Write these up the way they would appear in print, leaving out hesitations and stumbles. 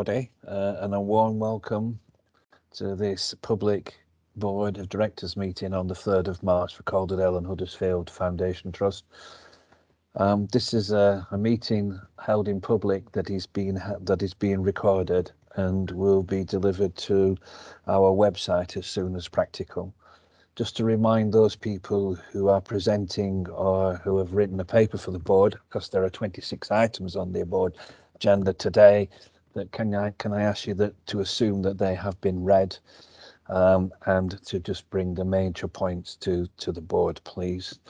Everybody, and a warm welcome to this public board of directors meeting on the 3rd of March for Calderdale and Huddersfield Foundation Trust. This is a meeting held in public that is being recorded and will be delivered to our website as soon as practical. Just to remind those people who are presenting or who have written a paper for the board, because there are 26 items on the board agenda today, that can I ask you to assume that they have been read, and to just bring the major points to the board, please.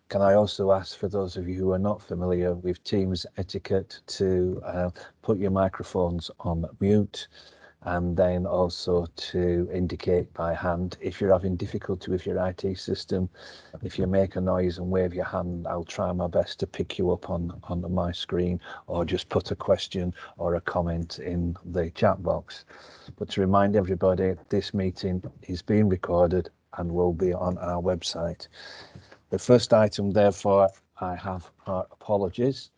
Can I also ask, for those of you who are not familiar with Teams etiquette, to put your microphones on mute, and then also to indicate by hand. If you're having difficulty with your IT system, if you make a noise and wave your hand, I'll try my best to pick you up on my screen, or just put a question or a comment in the chat box. But to remind everybody, this meeting is being recorded and will be on our website. The first item, therefore, I have are apologies,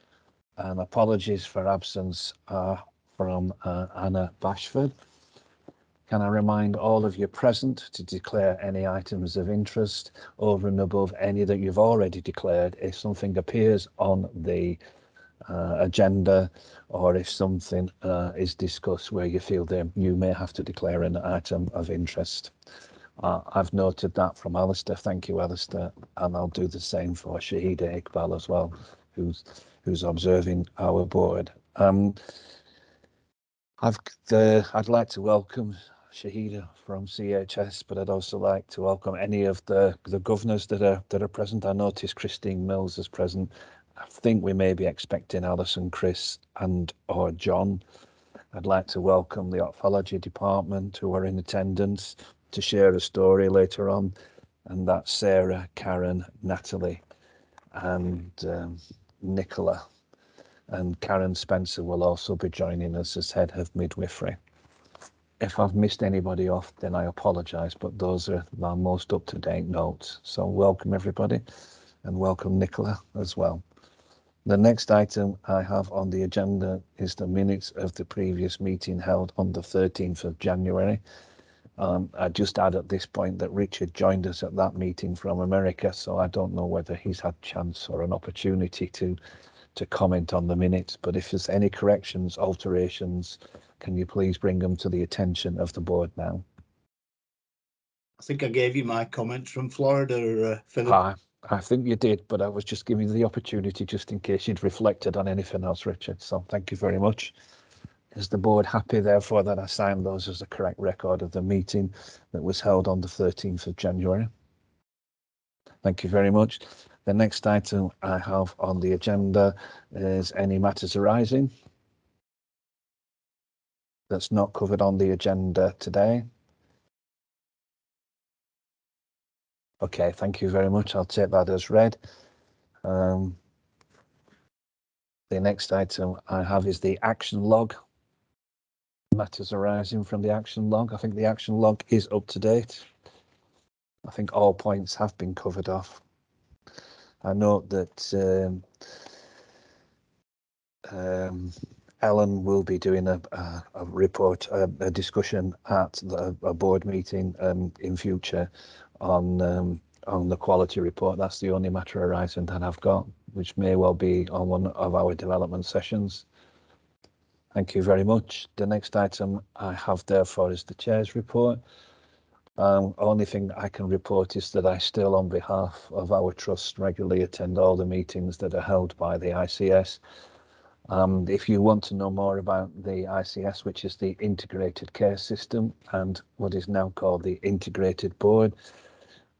and apologies for absence are from Anna Bashford. Can I remind all of you present to declare any items of interest over and above any that you've already declared if something appears on the agenda, or if something is discussed where you feel that you may have to declare an item of interest. I've noted that from Alistair. Thank you, Alistair, and I'll do the same for Shahida Iqbal as well, who's observing our board. I'd like to welcome Shahida from CHS, but I'd also like to welcome any of the governors that are present. I noticed Christine Mills is present. I think we may be expecting Alison, Chris, and or John. I'd like to welcome the Orthology Department, who are in attendance to share a story later on, and that's Sarah, Karen, Natalie, and Nicola. And Karen Spencer will also be joining us as head of midwifery. If I've missed anybody off, then I apologise, but those are my most up-to-date notes. So welcome everybody, and welcome Nicola as well. The next item I have on the agenda is the minutes of the previous meeting held on the 13th of January. I just add at this point that Richard joined us at that meeting from America, so I don't know whether he's had chance or an opportunity to comment on the minutes, but if there's any corrections, alterations, can you please bring them to the attention of the board now? I think I gave you my comments from Florida, Philip. I think you did, but I was just giving you the opportunity just in case you'd reflected on anything else, Richard. So thank you very much. Is the board happy, therefore, that I signed those as a correct record of the meeting that was held on the 13th of January? Thank you very much. The next item I have on the agenda is any matters arising that's not covered on the agenda today. Okay, thank you very much. I'll take that as read. The next item I have is the action log. Matters arising from the action log. I think the action log is up to date. I think all points have been covered off. I note that Ellen will be doing a report, a discussion at a board meeting in future on the quality report. That's the only matter arising that I've got, which may well be on one of our development sessions. Thank you very much. The next item I have, therefore, is the chair's report. Only thing I can report is that I still, on behalf of our trust, regularly attend all the meetings that are held by the ICS. If you want to know more about the ICS, which is the Integrated Care System, and what is now called the Integrated Board,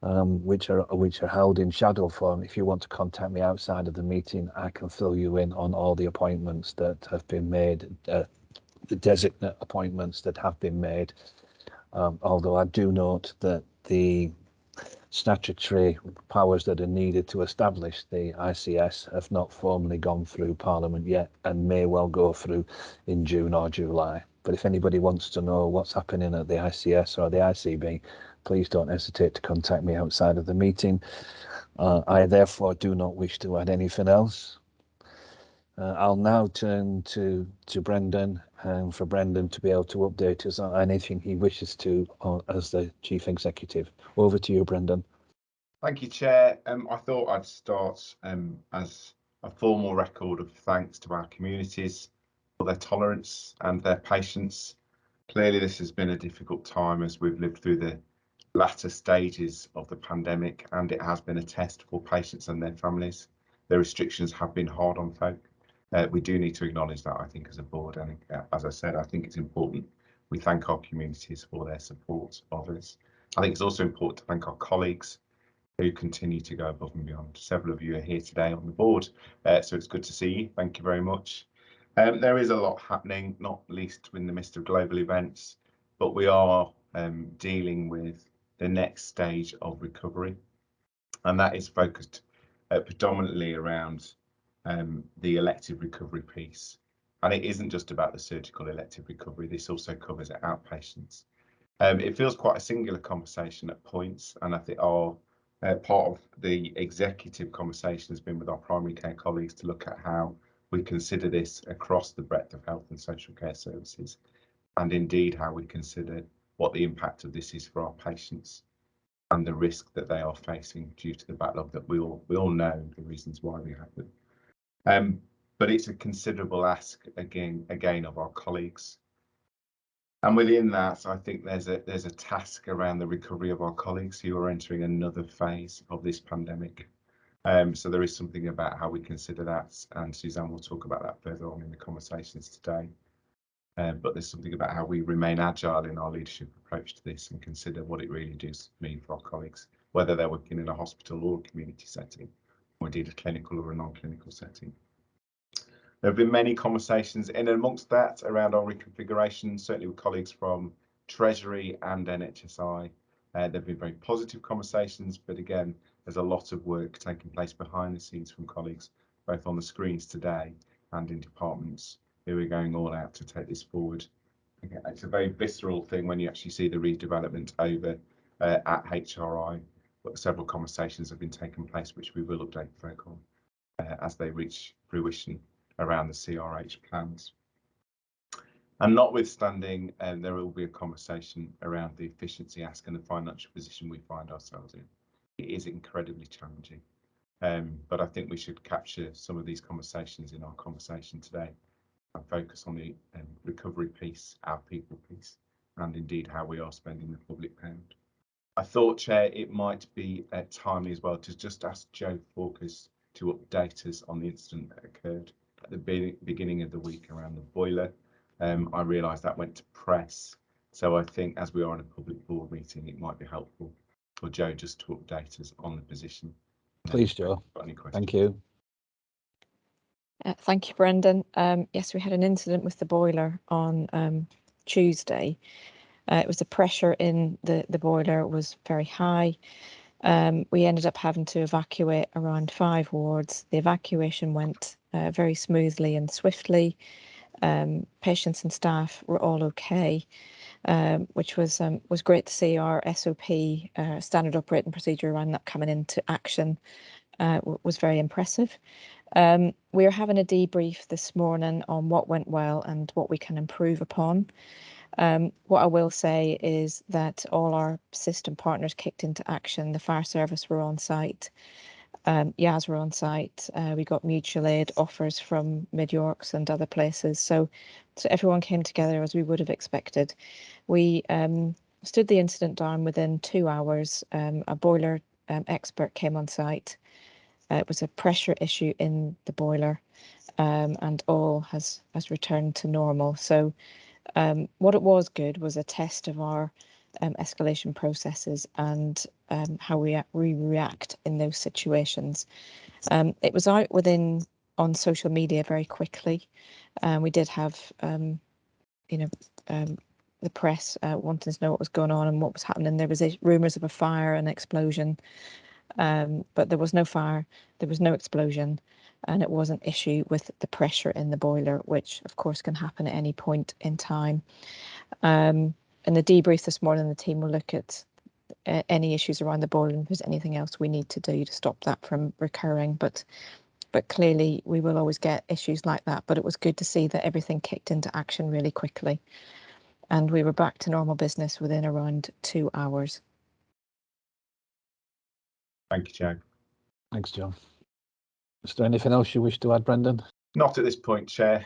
which are held in shadow form, if you want to contact me outside of the meeting, I can fill you in on all the appointments that have been made, the designate appointments that have been made. Although I do note that the statutory powers that are needed to establish the ICS have not formally gone through Parliament yet, and may well go through in June or July. But if anybody wants to know what's happening at the ICS or the ICB, please don't hesitate to contact me outside of the meeting. I therefore do not wish to add anything else. I'll now turn to Brendan for Brendan to be able to update us on anything he wishes to as the Chief Executive. Over to you, Brendan. Thank you, Chair. I thought I'd start as a formal record of thanks to our communities for their tolerance and their patience. Clearly, this has been a difficult time as we've lived through the latter stages of the pandemic, and it has been a test for patients and their families. The restrictions have been hard on folk. We do need to acknowledge that, I think, as a board, and as I said, I think it's important we thank our communities for their support of us. I think it's also important to thank our colleagues who continue to go above and beyond. Several of you are here today on the board, so it's good to see you. Thank you very much. There is a lot happening, not least in the midst of global events, but we are dealing with the next stage of recovery, and that is focused predominantly around the elective recovery piece. And it isn't just about the surgical elective recovery, this also covers outpatients. It feels quite a singular conversation at points, and I think our part of the executive conversation has been with our primary care colleagues to look at how we consider this across the breadth of health and social care services, and indeed how we consider what the impact of this is for our patients and the risk that they are facing due to the backlog that we all know the reasons why we have them. But it's a considerable ask again of our colleagues. And within that, I think there's a task around the recovery of our colleagues who are entering another phase of this pandemic. So there is something about how we consider that, and Suzanne will talk about that further on in the conversations today. But there's something about how we remain agile in our leadership approach to this and consider what it really does mean for our colleagues, whether they're working in a hospital or a community setting, or indeed a clinical or a non-clinical setting. There have been many conversations in and amongst that around our reconfiguration, certainly with colleagues from Treasury and NHSI. There have been very positive conversations, but again, there's a lot of work taking place behind the scenes from colleagues, both on the screens today and in departments who are going all out to take this forward. Again, it's a very visceral thing when you actually see the redevelopment over at HRI, but several conversations have been taking place, which we will update folk on as they reach fruition around the CRH plans. And notwithstanding, there will be a conversation around the efficiency ask and the financial position we find ourselves in. It is incredibly challenging, but I think we should capture some of these conversations in our conversation today and focus on the recovery piece, our people piece, and indeed how we are spending the public pound. I thought, Chair, it might be timely as well to just ask Joe Fawkes to update us on the incident that occurred at the beginning of the week around the boiler. I realise that went to press, so I think as we are in a public board meeting, it might be helpful for Joe just to update us on the position. Please, Joe. Thank you. Thank you, Brendan. Yes, we had an incident with the boiler on Tuesday. It was the pressure in the boiler was very high. We ended up having to evacuate around 5 wards. The evacuation went very smoothly and swiftly. Patients and staff were all okay, which was great to see. Our SOP, standard operating procedure around that coming into action, was very impressive. We are having a debrief this morning on what went well and what we can improve upon. What I will say is that all our system partners kicked into action. The fire service were on site, YAS were on site. We got mutual aid offers from Mid-Yorks and other places. So everyone came together as we would have expected. We stood the incident down within 2 hours. A boiler expert came on site. It was a pressure issue in the boiler, and all has returned to normal. So what it was good was a test of our escalation processes and how we react in those situations. It was out on social media very quickly. We did have the press wanting to know what was going on and what was happening. There was rumours of a fire and explosion, but there was no fire, there was no explosion, and it was an issue with the pressure in the boiler, which of course can happen at any point in time. In the debrief this morning, the team will look at any issues around the boiler and if there's anything else we need to do to stop that from recurring. But But clearly we will always get issues like that. But it was good to see that everything kicked into action really quickly. And we were back to normal business within around 2 hours. Thank you, Joe. Thanks, John. Is there anything else you wish to add, Brendan? Not at this point, Chair.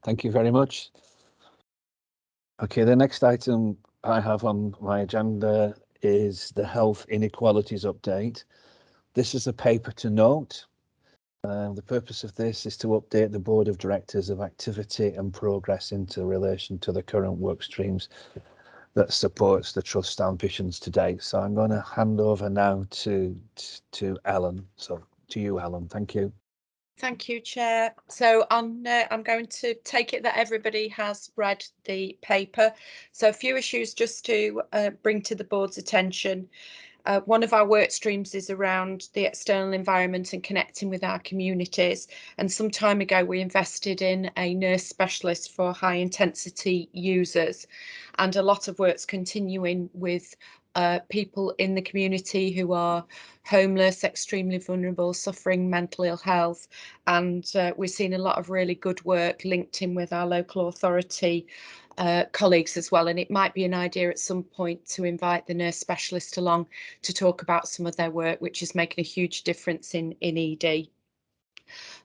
Thank you very much. Okay, the next item I have on my agenda is the health inequalities update. This is a paper to note. The purpose of this is to update the board of directors of activity and progress into relation to the current work streams that supports the trust ambitions to date. So I'm going to hand over now to Ellen. So to you, Ellen. Thank you. Thank you, Chair. So I'm going to take it that everybody has read the paper. So a few issues just to bring to the board's attention. One of our work streams is around the external environment and connecting with our communities. And some time ago, we invested in a nurse specialist for high intensity users. And a lot of work's continuing with people in the community who are homeless, extremely vulnerable, suffering mental ill health. And we've seen a lot of really good work linked in with our local authority colleagues as well. And it might be an idea at some point to invite the nurse specialist along to talk about some of their work, which is making a huge difference in ED.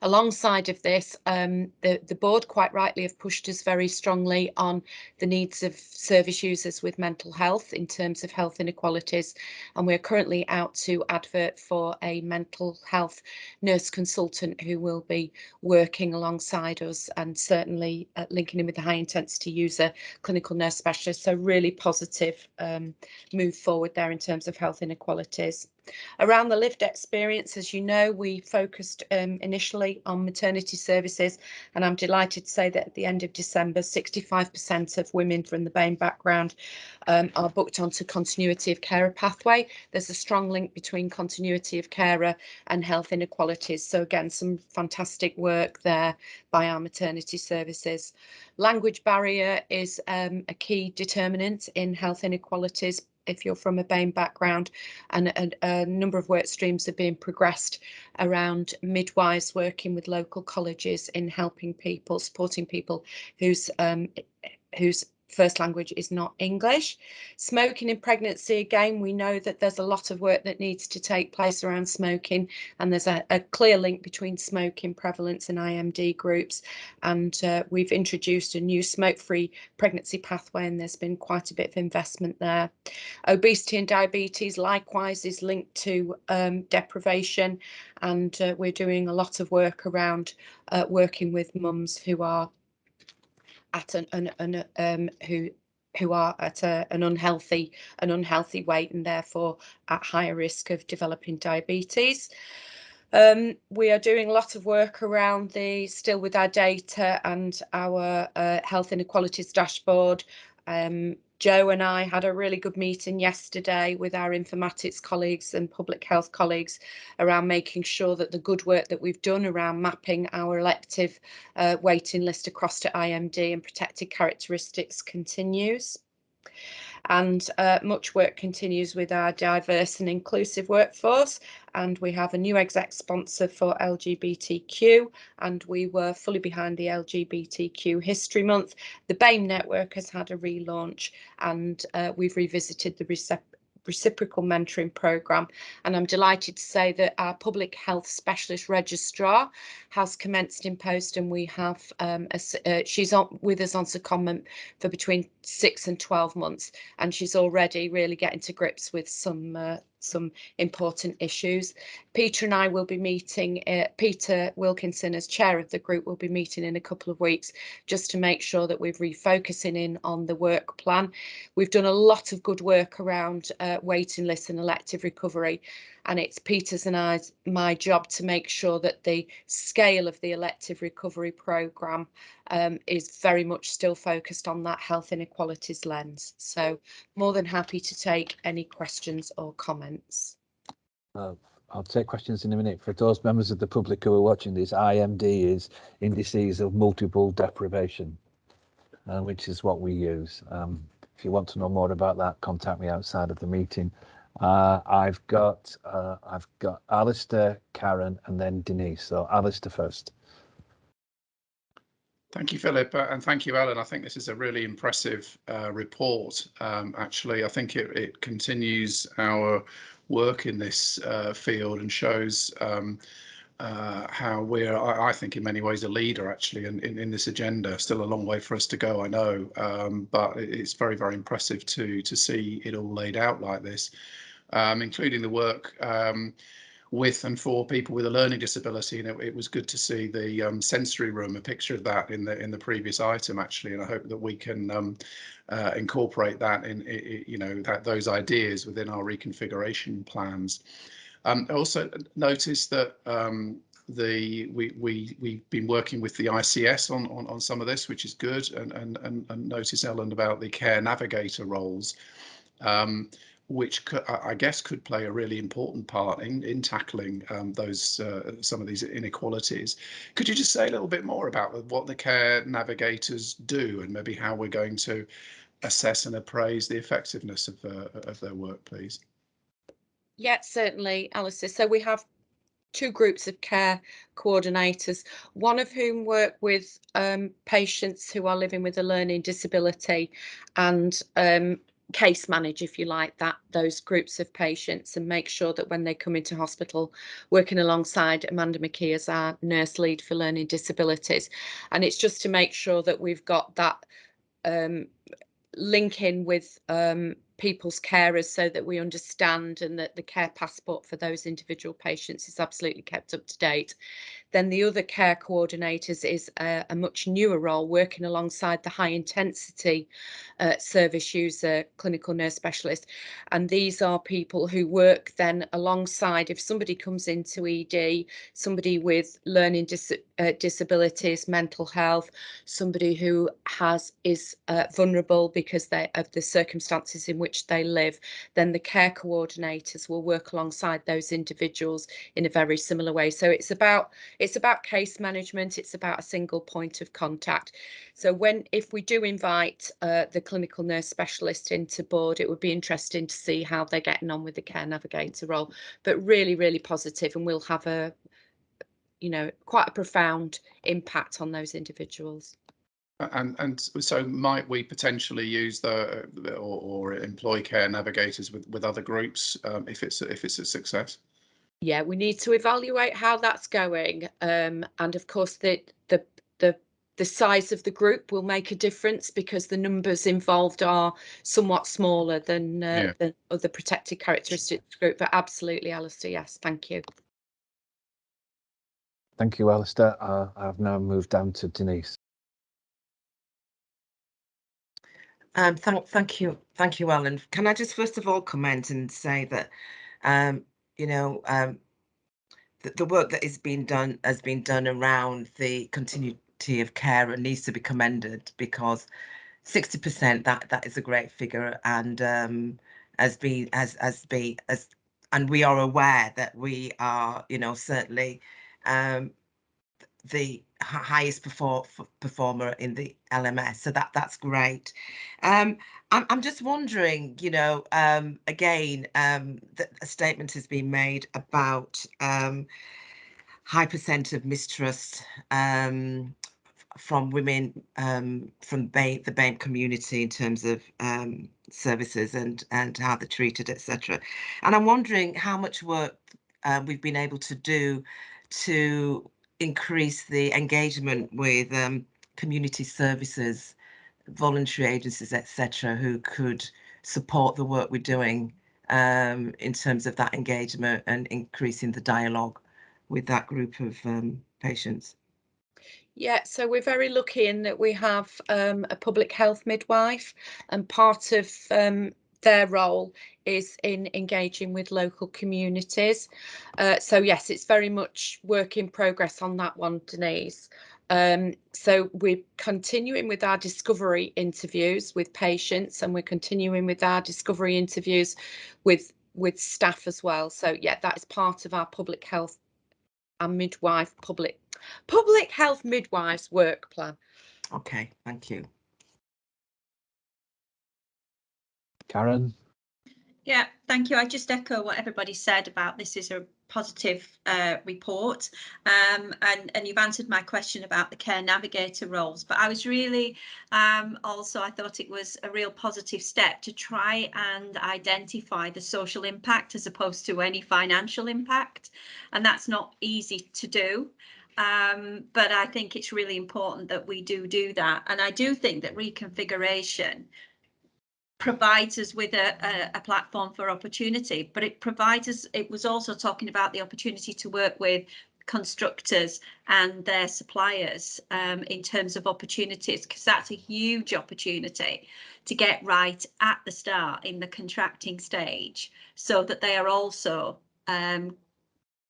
Alongside of this, the board quite rightly have pushed us very strongly on the needs of service users with mental health in terms of health inequalities. And we're currently out to advert for a mental health nurse consultant who will be working alongside us and certainly linking in with the high intensity user clinical nurse specialist. So really positive move forward there in terms of health inequalities. Around the lived experience, as you know, we focused initially on maternity services, and I'm delighted to say that at the end of December, 65% of women from the BAME background are booked onto continuity of carer pathway. There's a strong link between continuity of carer and health inequalities. So again, some fantastic work there by our maternity services. Language barrier is a key determinant in health inequalities if you're from a BAME background, and a number of work streams are being progressed around midwives working with local colleges in helping people, supporting people whose first language is not English. Smoking in pregnancy, again, we know that there's a lot of work that needs to take place around smoking, and there's a clear link between smoking prevalence and IMD groups. And we've introduced a new smoke-free pregnancy pathway, and there's been quite a bit of investment there. Obesity and diabetes likewise is linked to deprivation, and we're doing a lot of work around working with mums who are at who are at an unhealthy weight and therefore at higher risk of developing diabetes. We are doing a lot of work around still with our data and our health inequalities dashboard. Joe and I had a really good meeting yesterday with our informatics colleagues and public health colleagues around making sure that the good work that we've done around mapping our elective waiting list across to IMD and protected characteristics continues. And much work continues with our diverse and inclusive workforce, and we have a new exec sponsor for LGBTQ, and we were fully behind the LGBTQ History Month. The BAME network has had a relaunch, and we've revisited the reciprocal mentoring programme, and I'm delighted to say that our public health specialist registrar has commenced in post, and we have she's on with us on secondment for between 6 and 12 months, and she's already really getting to grips with some important issues. Peter and I will be meeting, Peter Wilkinson as chair of the group will be meeting in a couple of weeks just to make sure that we're refocusing in on the work plan. We've done a lot of good work around waiting lists and elective recovery, and it's Peter's and my job to make sure that the scale of the elective recovery programme is very much still focused on that health inequalities lens. So more than happy to take any questions or comments. I'll take questions in a minute. For those members of the public who are watching this, IMD is indices of multiple deprivation, which is what we use. If you want to know more about that, contact me outside of the meeting. I've got Alistair, Karen, and then Denise. So Alistair first. Thank you, Philip, and thank you, Ellen. I think this is a really impressive report. Actually, I think it continues our work in this field and shows how we're, I think, in many ways a leader actually in this agenda. Still a long way for us to go, I know, but it's very, very impressive to see it all laid out like this, including the work with and for people with a learning disability. And it was good to see the sensory room, a picture of that in the previous item actually, and I hope that we can incorporate that in those ideas within our reconfiguration plans. I also noticed that we've been working with the ICS on some of this, which is good, and notice, Ellen, about the care navigator roles, which I guess could play a really important part in tackling some of these inequalities. Could you just say a little bit more about what the care navigators do and maybe how we're going to assess and appraise the effectiveness of their work, please? Yeah, certainly, Alistair. So we have two groups of care coordinators, one of whom work with patients who are living with a learning disability and case manage, if you like, those groups of patients and make sure that when they come into hospital, working alongside Amanda McKee as our nurse lead for learning disabilities. And it's just to make sure that we've got that link in with people's carers so that we understand and that the care passport for those individual patients is absolutely kept up to date. Then the other care coordinators is a much newer role, working alongside the high intensity service user clinical nurse specialist. And these are people who work then alongside, if somebody comes into ED, somebody with learning disabilities, mental health, somebody who is vulnerable because of the circumstances in which they live, then the care coordinators will work alongside those individuals in a very similar way. So it's about case management. It's about a single point of contact. So if we do invite the clinical nurse specialist into board, it would be interesting to see how they're getting on with the care navigator role, but really, really positive, and we'll have quite a profound impact on those individuals. And so might we potentially use or employ care navigators with other groups if it's a success? Yeah, we need to evaluate how that's going, and of course the size of the group will make a difference because the numbers involved are somewhat smaller than other protected characteristics group. But absolutely, Alistair, yes, thank you. Thank you, Alistair. I've now moved down to Denise. Thank you, Alan. Can I just first of all comment and say that the work that has been done around the continuity of care and needs to be commended, because 60% that is a great figure, and and we are aware that we are certainly the highest performer in the LMS, so that's great. I'm just wondering, again, that a statement has been made about high percent of mistrust from women from the BAME community in terms of services and how they're treated, etc. And I'm wondering how much work we've been able to do to increase the engagement with community services, voluntary agencies, etc., who could support the work we're doing in terms of that engagement and increasing the dialogue with that group of patients. Yeah, so we're very lucky in that we have a public health midwife, and part of their role is in engaging with local communities. So yes, it's very much work in progress on that one, Denise. So we're continuing with our discovery interviews with patients, and we're continuing with our discovery interviews with staff as well. So yeah, that is part of our public health and midwife public health midwives work plan. Okay, thank you. Karen? Yeah, thank you. I just echo what everybody said about this is a positive report, and you've answered my question about the care navigator roles, but I was really also, I thought it was a real positive step to try and identify the social impact as opposed to any financial impact, and that's not easy to do. But I think it's really important that we do that, and I do think that reconfiguration provides us with a platform for opportunity, but it was also talking about the opportunity to work with constructors and their suppliers in terms of opportunities, because that's a huge opportunity to get right at the start in the contracting stage, so that they are also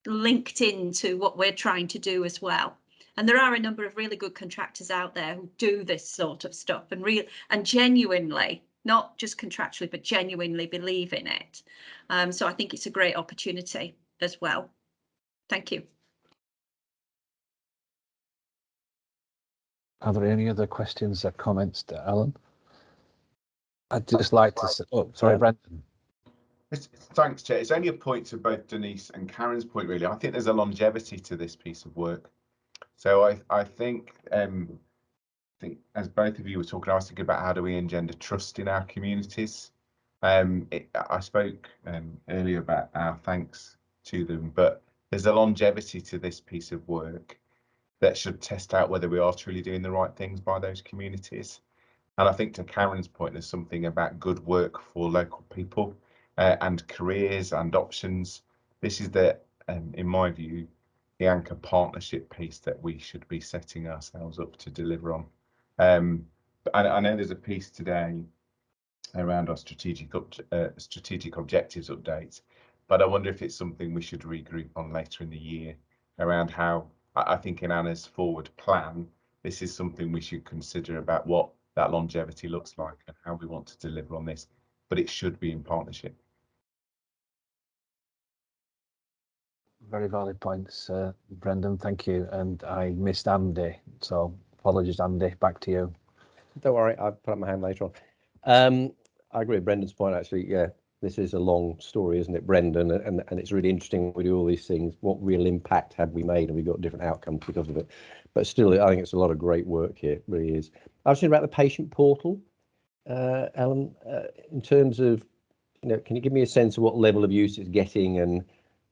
linked into what we're trying to do as well. And there are a number of really good contractors out there who do this sort of stuff and genuinely, not just contractually, but genuinely believe in it. So I think it's a great opportunity as well. Thank you. Are there any other questions or comments to Alan? I'd just like to say, oh, sorry, Brendan. Thanks, Chair. It's only a point to both Denise and Karen's point, really. I think there's a longevity to this piece of work. So I think as both of you were talking, I was thinking about how do we engender trust in our communities. I spoke earlier about our thanks to them, but there's a longevity to this piece of work that should test out whether we are truly doing the right things by those communities. And I think to Karen's point, there's something about good work for local people and careers and options. This is in my view, the anchor partnership piece that we should be setting ourselves up to deliver on. I know there's a piece today around our strategic objectives update, but I wonder if it's something we should regroup on later in the year around how I think in Anna's forward plan, this is something we should consider about what that longevity looks like and how we want to deliver on this, but it should be in partnership. Very valid points, Brendan, thank you. And I missed Andy, so apologies, Andy, back to you. Don't worry, I'll put up my hand later on. I agree with Brendan's point, actually. Yeah, this is a long story, isn't it, Brendan? And it's really interesting we do all these things. What real impact have we made? And we've got different outcomes because of it. But still, I think it's a lot of great work here, it really is. I was thinking about the patient portal, Alan, in terms of, can you give me a sense of what level of use it's getting and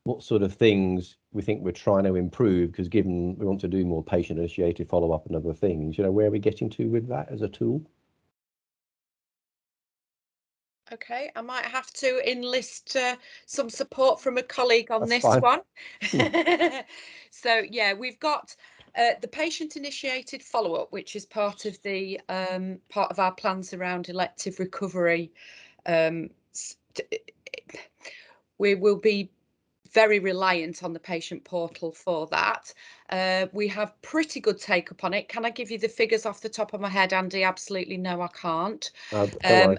what sort of things we think we're trying to improve? Because given we want to do more patient-initiated follow-up and other things, where are we getting to with that as a tool? Okay, I might have to enlist some support from a colleague on this one. So yeah, we've got the patient-initiated follow-up, which is part of our plans around elective recovery. We will be very reliant on the patient portal for that. We have pretty good take up on it. Can I give you the figures off the top of my head, Andy? Absolutely no, I can't. And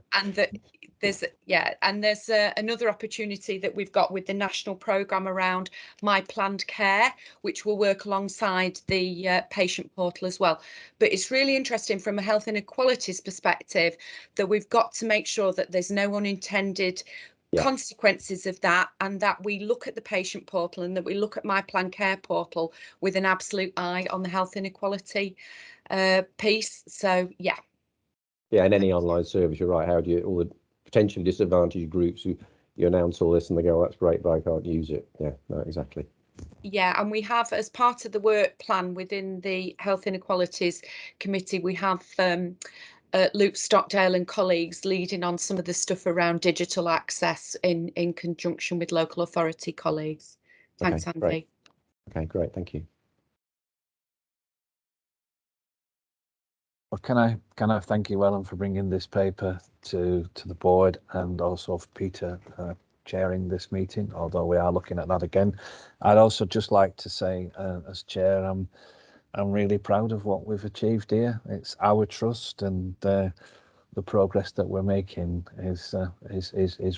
there's another opportunity that we've got with the national programme around My Planned Care, which will work alongside the patient portal as well. But it's really interesting from a health inequalities perspective that we've got to make sure that there's no unintended consequences of that, and that we look at the patient portal and that we look at My Planned Care portal with an absolute eye on the health inequality piece. So yeah. Yeah, and any online service, you're right. How do you, all the potentially disadvantaged groups who you announce all this and they go, oh, that's great, but I can't use it. Yeah, no, exactly. Yeah, and we have, as part of the work plan within the Health Inequalities Committee, we have Luke Stockdale and colleagues leading on some of the stuff around digital access in conjunction with local authority colleagues. Thanks, okay, Andy. Great. Okay, great, thank you. Well, can I thank you, Ellen, for bringing this paper to the board, and also for Peter chairing this meeting, although we are looking at that again. I'd also just like to say, as chair, I'm really proud of what we've achieved here. It's our trust, and the progress that we're making is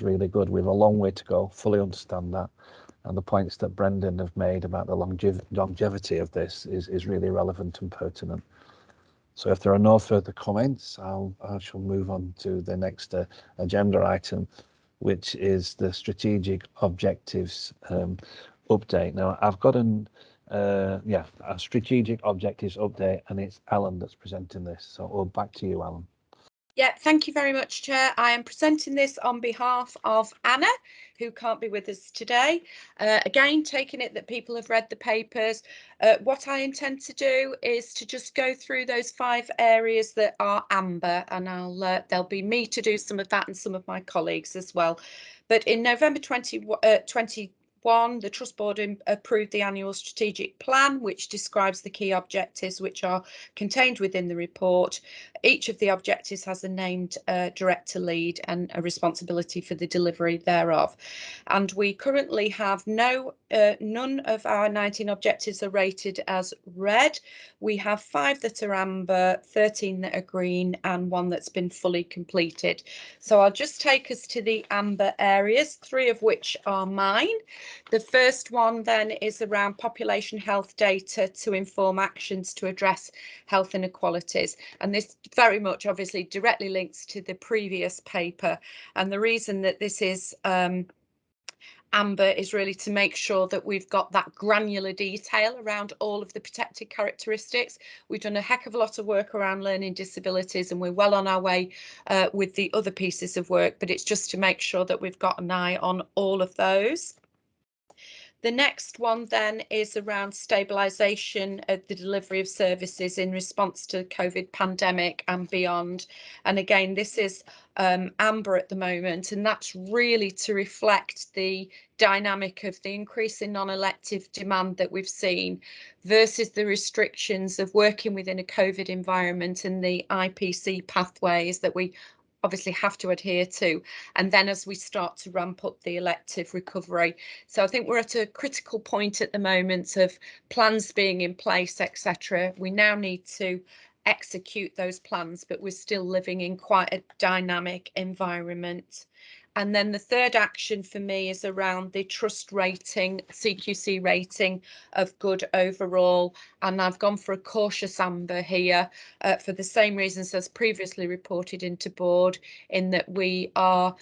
really good. We've a long way to go, fully understand that, and the points that Brendan have made about the longevity of this is really relevant and pertinent. So if there are no further comments, I shall move on to the next agenda item, which is the strategic objectives update. Now I've got a strategic objectives update, and it's Alan that's presenting this. So back to you, Alan. Yeah, thank you very much, Chair. I am presenting this on behalf of Anna, who can't be with us today. Again, taking it that people have read the papers. What I intend to do is to just go through those 5 areas that are amber, and there'll be me to do some of that and some of my colleagues as well. But in November 2021, the Trust Board approved the annual strategic plan, which describes the key objectives which are contained within the report. Each of the objectives has a named director lead and a responsibility for the delivery thereof. And we currently have none of our 19 objectives are rated as red. We have 5 that are amber, 13 that are green, and 1 that's been fully completed. So I'll just take us to the amber areas, 3 of which are mine. The first one then is around population health data to inform actions to address health inequalities. And this very much obviously directly links to the previous paper. And the reason that this is amber is really to make sure that we've got that granular detail around all of the protected characteristics. We've done a heck of a lot of work around learning disabilities, and we're well on our way with the other pieces of work, but it's just to make sure that we've got an eye on all of those. The next one then is around stabilisation of the delivery of services in response to the COVID pandemic and beyond. And again, this is amber at the moment, and that's really to reflect the dynamic of the increase in non-elective demand that we've seen versus the restrictions of working within a COVID environment and the IPC pathways that we obviously have to adhere to, and then as we start to ramp up the elective recovery. So I think we're at a critical point at the moment of plans being in place, etc. We now need to execute those plans, but we're still living in quite a dynamic environment. And then the third action for me is around the trust rating, CQC rating of good overall. And I've gone for a cautious amber here for the same reasons as previously reported into board, in that we are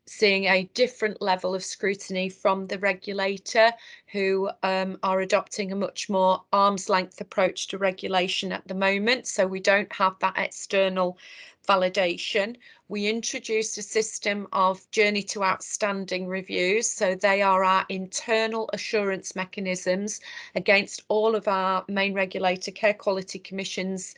seeing a different level of scrutiny from the regulator, who are adopting a much more arm's length approach to regulation at the moment. So we don't have that external validation. We introduced a system of journey to outstanding reviews. So they are our internal assurance mechanisms against all of our main regulator care quality commissions,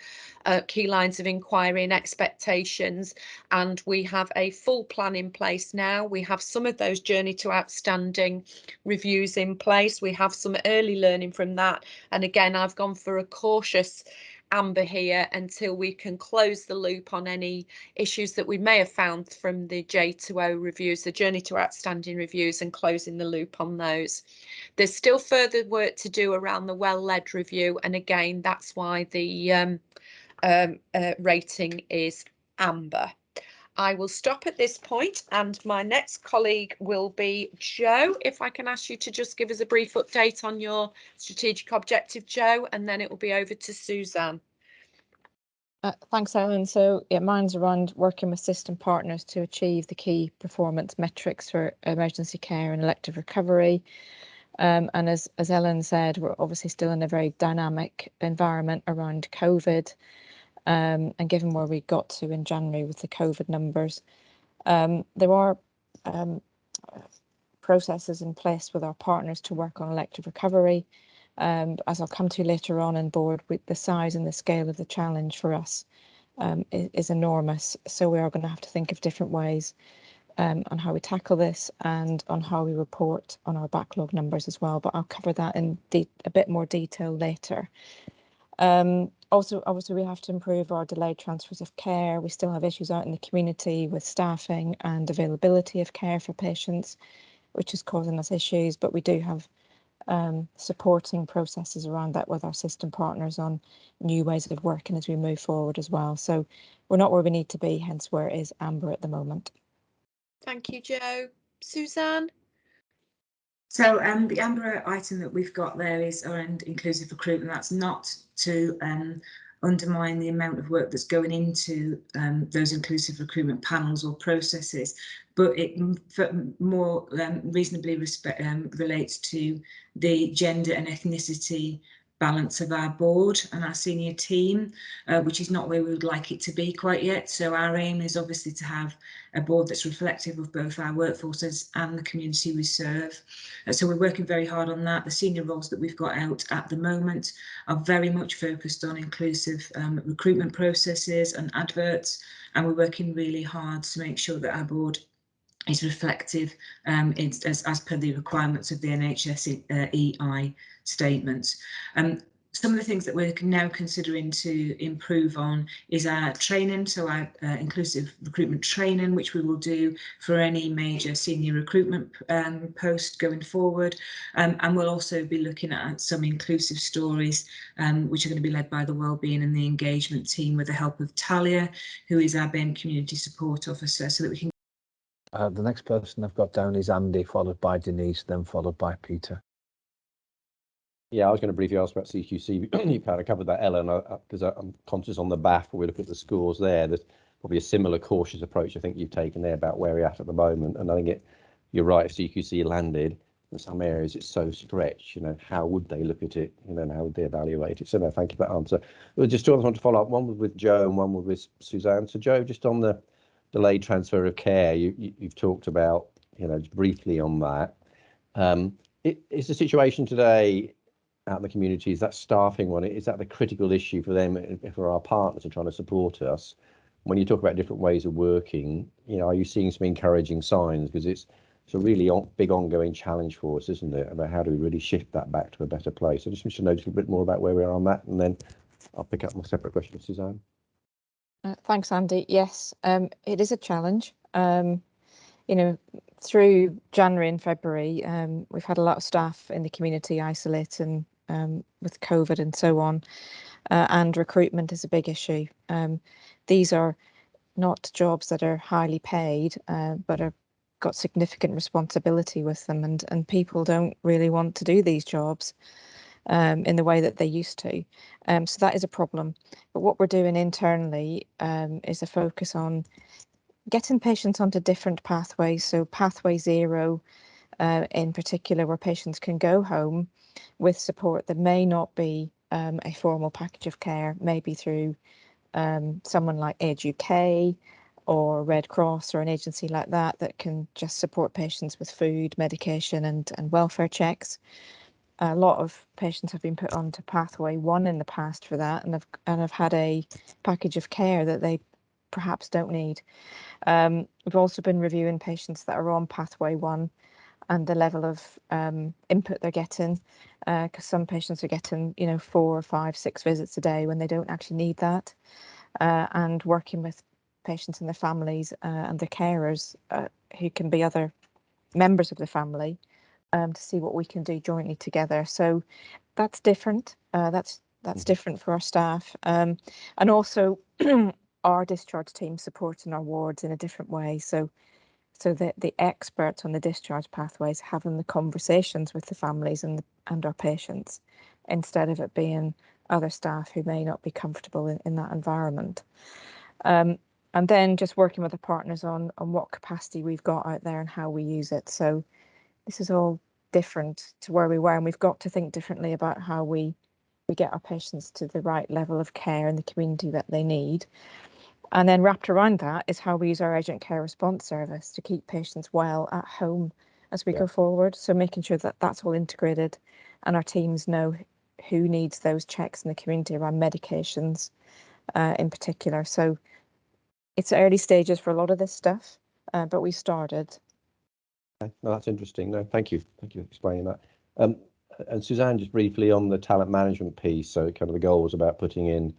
key lines of inquiry and expectations. And we have a full plan in place now. We have some of those journey to outstanding reviews in place. We have some early learning from that. And again, I've gone for a cautious amber here until we can close the loop on any issues that we may have found from the J2O reviews, the journey to outstanding reviews, and closing the loop on those. There's still further work to do around the well-led review, and again, that's why the rating is amber. I will stop at this point, and my next colleague will be Jo. If I can ask you to just give us a brief update on your strategic objective, Jo, and then it will be over to Suzanne. Thanks, Ellen. So yeah, mine's around working with system partners to achieve the key performance metrics for emergency care and elective recovery. And as Ellen said, we're obviously still in a very dynamic environment around COVID. And given where we got to in January with the COVID numbers, there are processes in place with our partners to work on elective recovery. As I'll come to later on board, with the size and the scale of the challenge for us is enormous. So we are going to have to think of different ways on how we tackle this and on how we report on our backlog numbers as well. But I'll cover that in a bit more detail later. Also, obviously, we have to improve our delayed transfers of care. We still have issues out in the community with staffing and availability of care for patients, which is causing us issues. But we do have supporting processes around that with our system partners on new ways of working as we move forward as well. So we're not where we need to be, hence where it is amber at the moment. Thank you, Jo. Suzanne? So the amber item that we've got there is around inclusive recruitment. That's not to undermine the amount of work that's going into those inclusive recruitment panels or processes, but it more reasonably relates to the gender and ethnicity balance of our board and our senior team, which is not where we would like it to be quite yet. So our aim is obviously to have a board that's reflective of both our workforces and the community we serve. So we're working very hard on that. The senior roles that we've got out at the moment are very much focused on inclusive recruitment processes and adverts, and we're working really hard to make sure that our board is reflective as per the requirements of the NHS EI statements. Some of the things that we're now considering to improve on is our training, so our inclusive recruitment training, which we will do for any major senior recruitment post going forward. And we'll also be looking at some inclusive stories, which are going to be led by the Wellbeing and the Engagement team with the help of Talia, who is our BAME Community Support Officer, so that we can. The next person I've got down is Andy, followed by Denise, then followed by Peter. Yeah, I was going to briefly ask about CQC. You kind of covered that, Ellen, because I'm conscious on the BAF, when we look at the scores there, there's probably a similar cautious approach I think you've taken there about where we're at the moment. And I think you're right, if CQC landed, in some areas it's so stretched, how would they look at it, and how would they evaluate it? So no, thank you for that answer. Well, just two others I want to follow up, one was with Joe and one was with Suzanne. So Joe, just on the delayed transfer of care, you've talked about, briefly on that. Is the situation today out in the community, is that staffing one, is that the critical issue for them, for our partners are trying to support us? When you talk about different ways of working, are you seeing some encouraging signs? Because it's a really big ongoing challenge for us, isn't it? About how do we really shift that back to a better place? I just wish to know just a bit more about where we are on that, and then I'll pick up my separate question with Suzanne. Thanks, Andy. Yes, it is a challenge. Through January and February, we've had a lot of staff in the community isolating with COVID and so on, and recruitment is a big issue. These are not jobs that are highly paid, but are got significant responsibility with them, and people don't really want to do these jobs in the way that they used to. So that is a problem. But what we're doing internally is a focus on getting patients onto different pathways. So pathway 0 in particular, where patients can go home with support that may not be a formal package of care, maybe through someone like Age UK or Red Cross or an agency like that can just support patients with food, medication and welfare checks. A lot of patients have been put onto pathway 1 in the past for that, and have had a package of care that they perhaps don't need. We've also been reviewing patients that are on pathway 1 and the level of input they're getting, because some patients are getting 4, 5, 6 visits a day when they don't actually need that, and working with patients and their families and their carers who can be other members of the family, to see what we can do jointly together. So that's different. That's different for our staff, and also our discharge team supporting our wards in a different way. So the experts on the discharge pathways having the conversations with the families and our patients, instead of it being other staff who may not be comfortable in that environment. And then just working with the partners on what capacity we've got out there and how we use it. So this is all different to where we were, and we've got to think differently about how we get our patients to the right level of care in the community that they need. And then wrapped around that is how we use our urgent care response service to keep patients well at home as we go forward. So making sure that that's all integrated and our teams know who needs those checks in the community around medications in particular. So it's early stages for a lot of this stuff, but we started. Okay. No, that's interesting. No, thank you. Thank you for explaining that. And Suzanne, just briefly on the talent management piece. So kind of the goal was about putting in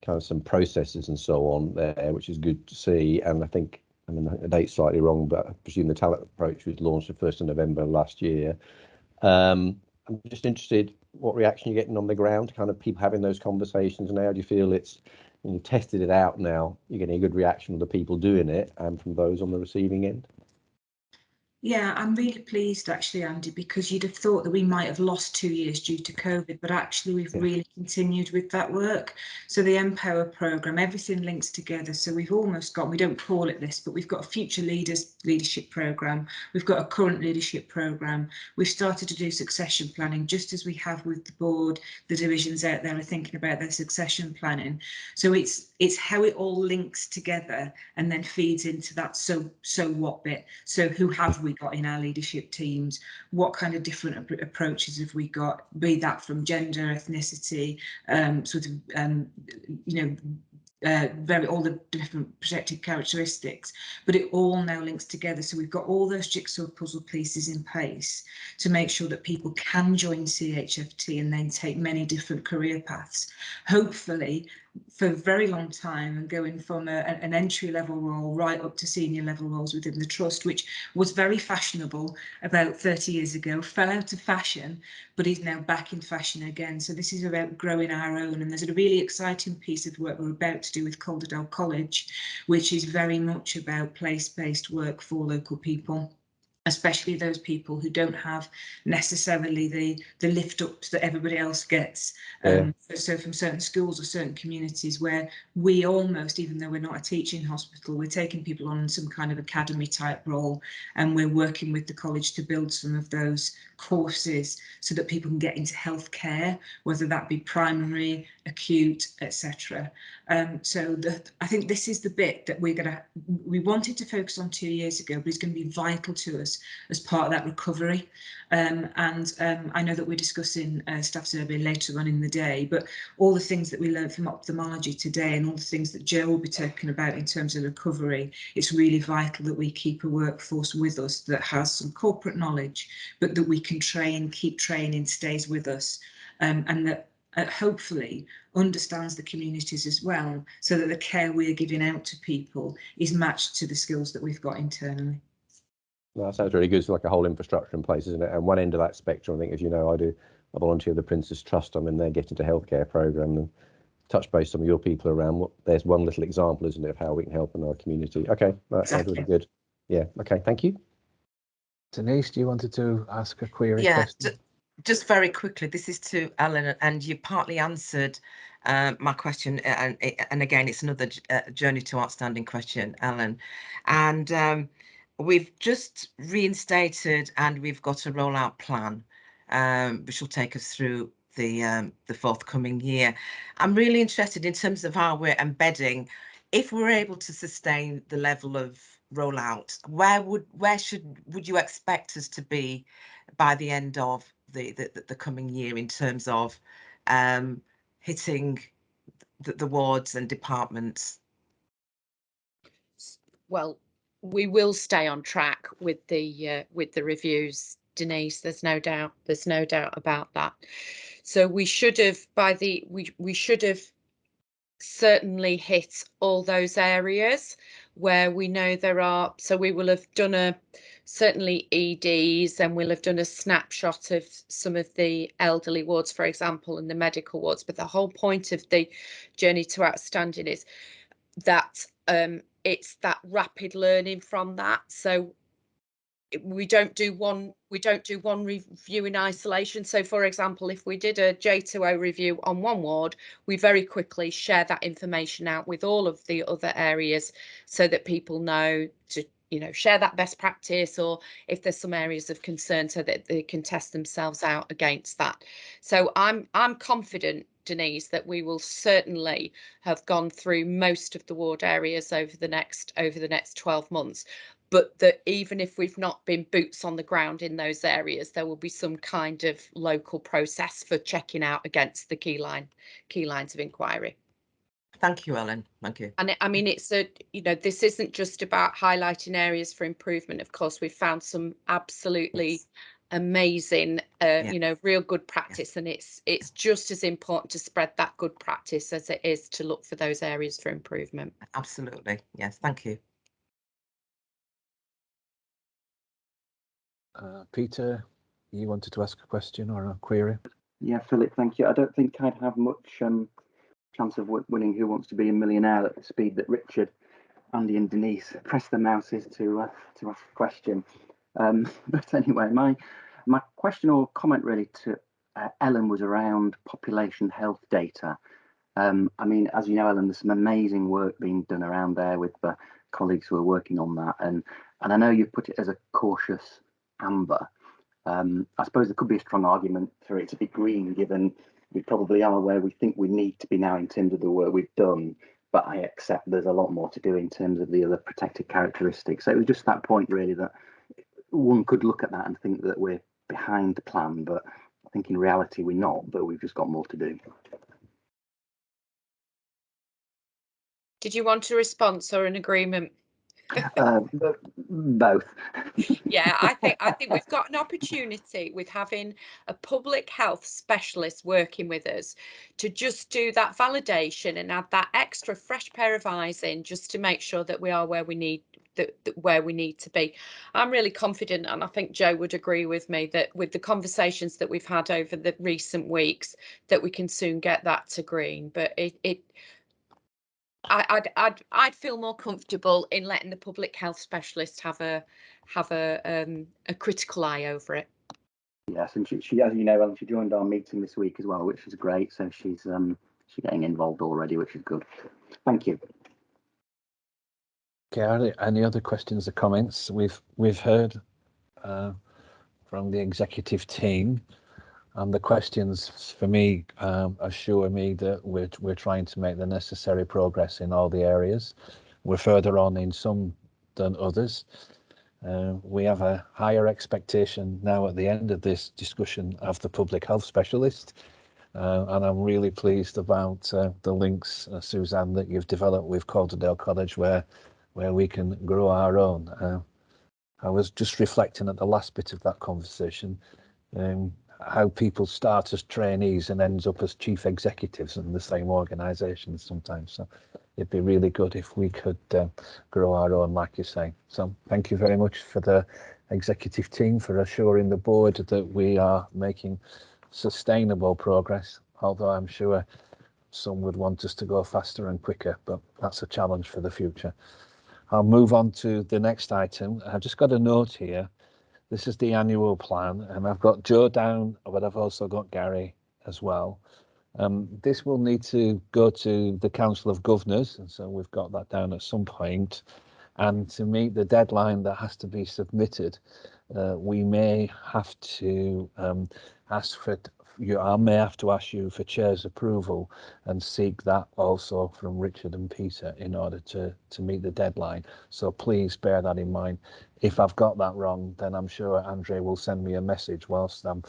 kind of some processes and so on there, which is good to see. And I think, the date's slightly wrong, but I presume the talent approach was launched the 1st of November last year. I'm just interested what reaction you're getting on the ground, kind of people having those conversations now. Do you feel when you've tested it out now, you're getting a good reaction from the people doing it and from those on the receiving end? Yeah, I'm really pleased actually, Andy, because you'd have thought that we might have lost 2 years due to COVID, but actually we've really continued with that work. So the Empower programme, everything links together. So we've almost got, we don't call it this, but we've got a future leaders leadership programme. We've got a current leadership programme. We've started to do succession planning, just as we have with the board. The divisions out there are thinking about their succession planning. So it's how it all links together and then feeds into that so what bit. So who have we got in our leadership teams? What kind of different approaches have we got? Be that from gender, ethnicity, all the different protected characteristics, but it all now links together. So we've got all those jigsaw puzzle pieces in place to make sure that people can join CHFT and then take many different career paths, hopefully for a very long time, and going from an entry level role right up to senior level roles within the trust, which was very fashionable about 30 years ago, fell out of fashion, but is now back in fashion again. So this is about growing our own, and there's a really exciting piece of work we're about to do with Calderdale College, which is very much about place-based work for local people, especially those people who don't have necessarily the lift ups that everybody else gets. So from certain schools or certain communities where we almost, even though we're not a teaching hospital, we're taking people on some kind of academy type role, and we're working with the college to build some of those courses so that people can get into healthcare, whether that be primary, acute, etc. So I think this is the bit that we wanted to focus on 2 years ago, but it's going to be vital to us as part of that recovery. I know that we're discussing staff survey later on in the day, but all the things that we learned from ophthalmology today and all the things that Joe will be talking about in terms of recovery, it's really vital that we keep a workforce with us that has some corporate knowledge, but that we can train, keep training, stays with us, and that hopefully understands the communities as well, so that the care we're giving out to people is matched to the skills that we've got internally. Well, that sounds really good. It's like a whole infrastructure in place, isn't it? And one end of that spectrum, I think, as you know, I volunteer with the Prince's Trust. I'm in their Get Into Healthcare programme, and touch base some of your people around. There's one little example, isn't it, of how we can help in our community. Okay, that sounds really good. Yeah, okay, thank you. Denise, do you wanted to ask a query question? Just very quickly, this is to Ellen, and you partly answered my question, and again, it's another journey to outstanding question, Ellen. And we've just reinstated, and we've got a rollout plan, which will take us through the forthcoming year. I'm really interested in terms of how we're embedding. If we're able to sustain the level of rollout, where would you expect us to be by the end of the coming year in terms of hitting the wards and departments? Well, we will stay on track with the reviews, Denise. There's no doubt about that. So we should have we should have certainly hit all those areas where we know there are. So we will have done certainly EDs, and we'll have done a snapshot of some of the elderly wards, for example, and the medical wards. But the whole point of the journey to outstanding is that it's that rapid learning from that. So we don't do one review in isolation. So for example, if we did a J2O review on one ward, we very quickly share that information out with all of the other areas so that people know to share that best practice, or if there's some areas of concern, so that they can test themselves out against that. So I'm confident, Denise, that we will certainly have gone through most of the ward areas over the next 12 months. But that even if we've not been boots on the ground in those areas, there will be some kind of local process for checking out against the key lines of inquiry. Thank you, Ellen. Thank you. And I mean, this isn't just about highlighting areas for improvement. Of course, we've found some absolutely amazing, real good practice, and it's just as important to spread that good practice as it is to look for those areas for improvement. Absolutely. Yes. Thank you. Peter, you wanted to ask a question or a query? Yeah, Philip, thank you. I don't think I'd have much chance of winning Who Wants to Be a Millionaire at the speed that Richard, Andy and Denise press their mouses to ask a question. But anyway, my question or comment really to Ellen was around population health data. I mean, as you know, Ellen, there's some amazing work being done around there with the colleagues who are working on that, and I know you've put it as a cautious amber. I suppose there could be a strong argument for it to be green, given we probably are where we think we need to be now in terms of the work we've done. But I accept there's a lot more to do in terms of the other protected characteristics. So it was just that point really that one could look at that and think that we're behind the plan, but I think in reality we're not, but we've just got more to do. Did you want a response or an agreement? Both. Yeah, I think we've got an opportunity with having a public health specialist working with us to just do that validation and add that extra fresh pair of eyes in, just to make sure that we are where we need to be. I'm really confident, and I think Joe would agree with me, that with the conversations that we've had over the recent weeks, that we can soon get that to green. But I'd feel more comfortable in letting the public health specialist have a critical eye over it. Yes, and she, as you know, Ellen, she joined our meeting this week as well, which is great. So she's getting involved already, which is good. Thank you. Okay, any other questions or comments? We've heard from the executive team, and the questions for me assure me that we're trying to make the necessary progress in all the areas. We're further on in some than others. We have a higher expectation now at the end of this discussion of the public health specialist, and I'm really pleased about the links, Suzanne, that you've developed with Calderdale College, where we can grow our own. I was just reflecting at the last bit of that conversation, how people start as trainees and ends up as chief executives in the same organisations sometimes. So it'd be really good if we could grow our own, like you say. So thank you very much for the executive team for assuring the board that we are making sustainable progress, although I'm sure some would want us to go faster and quicker, but that's a challenge for the future. I'll move on to the next item. I've just got a note here. This is the annual plan, and I've got Joe down, but I've also got Gary as well. This will need to go to the Council of Governors, and so we've got that down at some point. And to meet the deadline that has to be submitted, we may have to ask for I may have to ask you for chair's approval and seek that also from Richard and Peter in order to meet the deadline. So please bear that in mind. If I've got that wrong, then I'm sure Andre will send me a message whilst I'm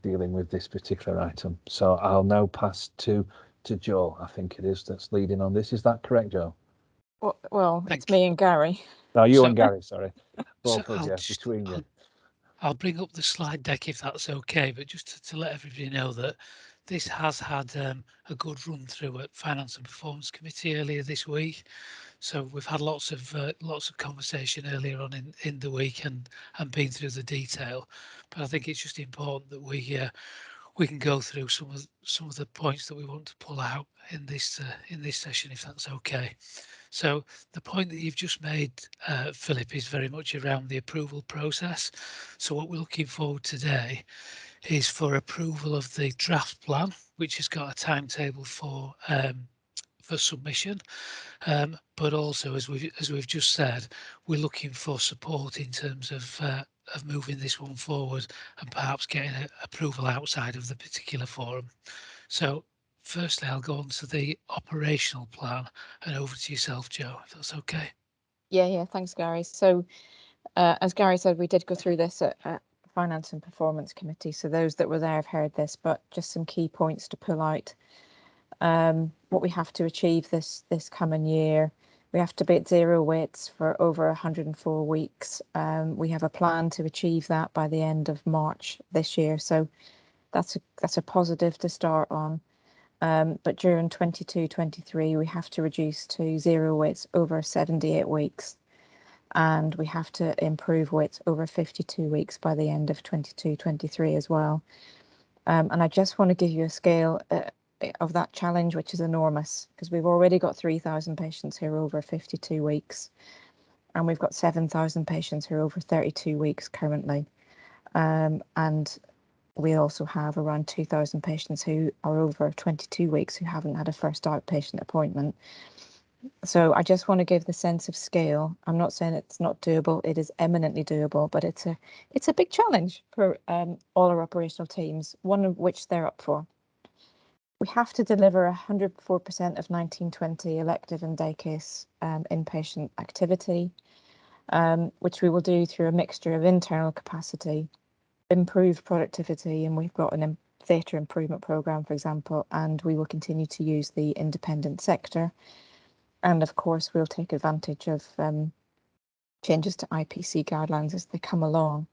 dealing with this particular item. So I'll now pass to Joe, I think it is, that's leading on this. Is that correct, Joe? Well, it's me and Gary. No, you and Gary, sorry. Both of you, between you. I'll bring up the slide deck if that's okay, but just to let everybody know that this has had a good run through at Finance and Performance Committee earlier this week. So we've had lots of conversation earlier on in the week and been through the detail. But I think it's just important that we can go through some of the points that we want to pull out in this session, if that's okay. So the point that you've just made, Philip, is very much around the approval process. So what we're looking forward today is for approval of the draft plan, which has got a timetable for submission. But also, as we've just said, we're looking for support in terms of moving this one forward and perhaps getting approval outside of the particular forum. So firstly, I'll go on to the operational plan and over to yourself, Joe, if that's okay. Yeah, thanks, Gary. So as Gary said, we did go through this at Finance and Performance Committee. So those that were there have heard this, but just some key points to pull out. What we have to achieve this coming year. We have to be at zero weights for over 104 weeks. We have a plan to achieve that by the end of March this year. So that's a positive to start on. But during 22-23, we have to reduce to zero weights over 78 weeks. And we have to improve weights over 52 weeks by the end of 22-23 as well. And I just want to give you a scale of that challenge, which is enormous, because we've already got 3,000 patients here over 52 weeks. and we've got 7,000 patients who are over 32 weeks currently. And we also have around 2,000 patients who are over 22 weeks who haven't had a first outpatient appointment. So I just want to give the sense of scale. I'm not saying it's not doable. It is eminently doable, but it's a big challenge for all our operational teams, one of which they're up for. We have to deliver 104% of 1920 elective and day case inpatient activity, which we will do through a mixture of internal capacity, improved productivity, and we've got an theatre improvement programme, for example, and we will continue to use the independent sector. And of course, we'll take advantage of changes to IPC guidelines as they come along.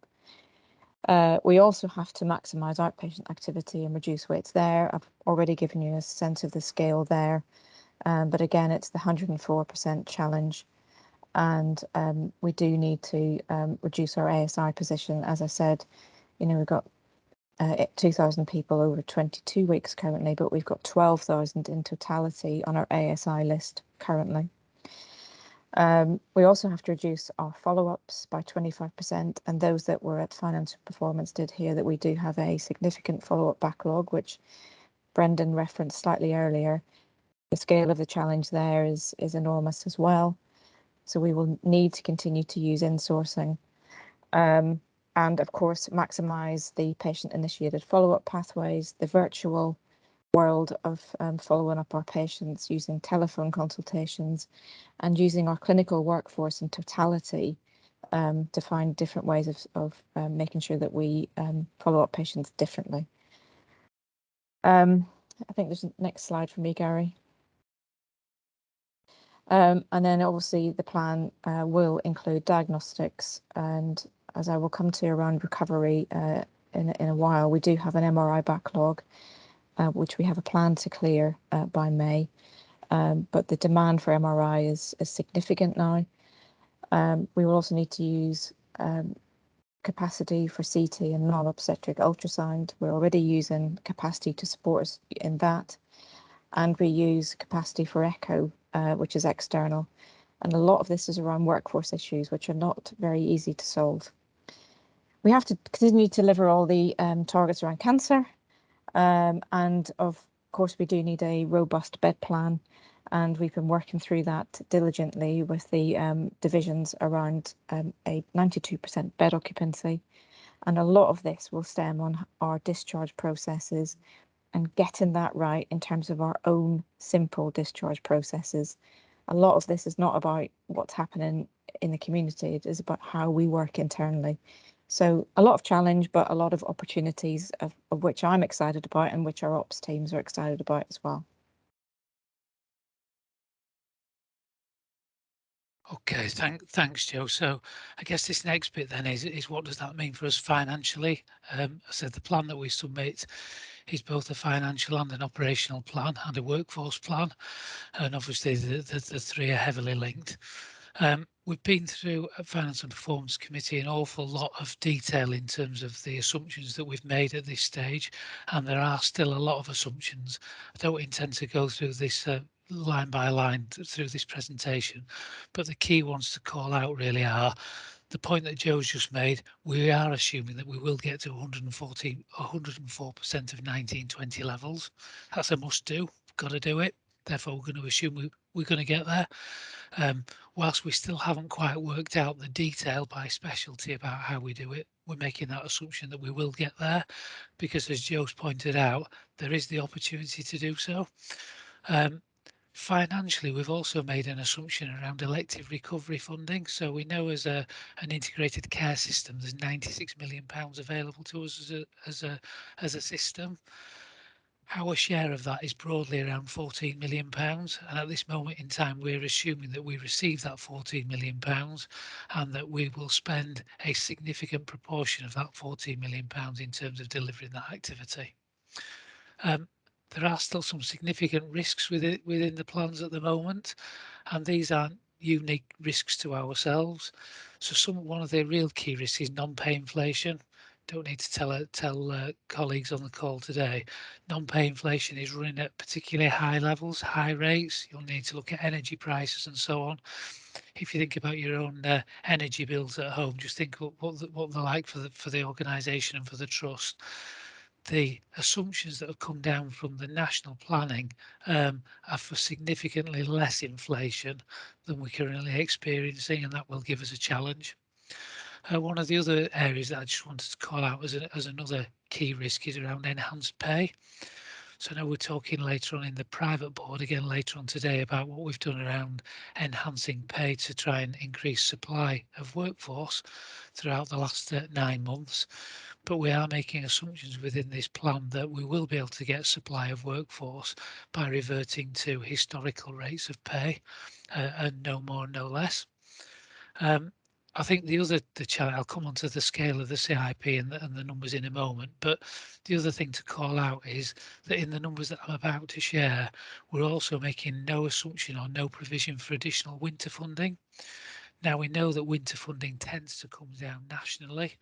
We also have to maximise outpatient activity and reduce waits there. I've already given you a sense of the scale there, but again, it's the 104% challenge. And we do need to reduce our ASI position. As I said, we've got 2,000 people over 22 weeks currently, but we've got 12,000 in totality on our ASI list currently. We also have to reduce our follow-ups by 25%, and those that were at financial performance did hear that we do have a significant follow-up backlog, which Brendan referenced slightly earlier. The scale of the challenge there is enormous as well. So we will need to continue to use insourcing. And of course, maximise the patient-initiated follow-up pathways, the virtual world of following up our patients using telephone consultations and using our clinical workforce in totality to find different ways of making sure that we follow up patients differently. I think there's a next slide for me, Gary. And then obviously the plan will include diagnostics, and as I will come to around recovery in a while, we do have an MRI backlog, which we have a plan to clear by May. But the demand for MRI is significant now. We will also need to use capacity for CT and non-obstetric ultrasound. We're already using capacity to support us in that. And we use capacity for echo, which is external. And a lot of this is around workforce issues, which are not very easy to solve. We have to continue to deliver all the targets around cancer. And of course, we do need a robust bed plan. And we've been working through that diligently with the divisions around a 92% bed occupancy. And a lot of this will stem on our discharge processes and getting that right in terms of our own simple discharge processes. A lot of this is not about what's happening in the community, it is about how we work internally. So a lot of challenge, but a lot of opportunities of which I'm excited about and which our ops teams are excited about as well. Okay, thanks, Joe. So I guess this next bit then is what does that mean for us financially? I said the plan that we submit is both a financial and an operational plan and a workforce plan, and obviously the three are heavily linked. We've been through at Finance and Performance Committee an awful lot of detail in terms of the assumptions that we've made at this stage, and there are still a lot of assumptions. I don't intend to go through this line by line through this presentation, but the key ones to call out really are the point that Joe's just made. We are assuming that we will get to 104% of 1920 levels. That's a must do, got to do it. Therefore, we're going to assume we're going to get there. Whilst we still haven't quite worked out the detail by specialty about how we do it, we're making that assumption that we will get there, because as Joe's pointed out, there is the opportunity to do so. Financially, we've also made an assumption around elective recovery funding. So we know as an integrated care system, there's £96 million available to us as a system. Our share of that is broadly around £14 million, and at this moment in time we're assuming that we receive that £14 million and that we will spend a significant proportion of that £14 million in terms of delivering that activity. There are still some significant risks within the plans at the moment, and these aren't unique risks to ourselves. So one of the real key risks is non-pay inflation. don't need to tell colleagues on the call today, non-pay inflation is running at particularly high levels, high rates. You'll need to look at energy prices and so on. If you think about your own energy bills at home, just think what they're like for the organisation and for the trust. The assumptions that have come down from the national planning are for significantly less inflation than we're currently experiencing, and that will give us a challenge. One of the other areas that I just wanted to call out as another key risk is around enhanced pay. So now we're talking later on in the private board, again later on today, about what we've done around enhancing pay to try and increase supply of workforce throughout the last 9 months. But we are making assumptions within this plan that we will be able to get supply of workforce by reverting to historical rates of pay, and no more, no less. I think the challenge, I'll come onto the scale of the CIP and the numbers in a moment, but the other thing to call out is that in the numbers that I'm about to share, we're also making no assumption or no provision for additional winter funding. Now we know that winter funding tends to come down nationally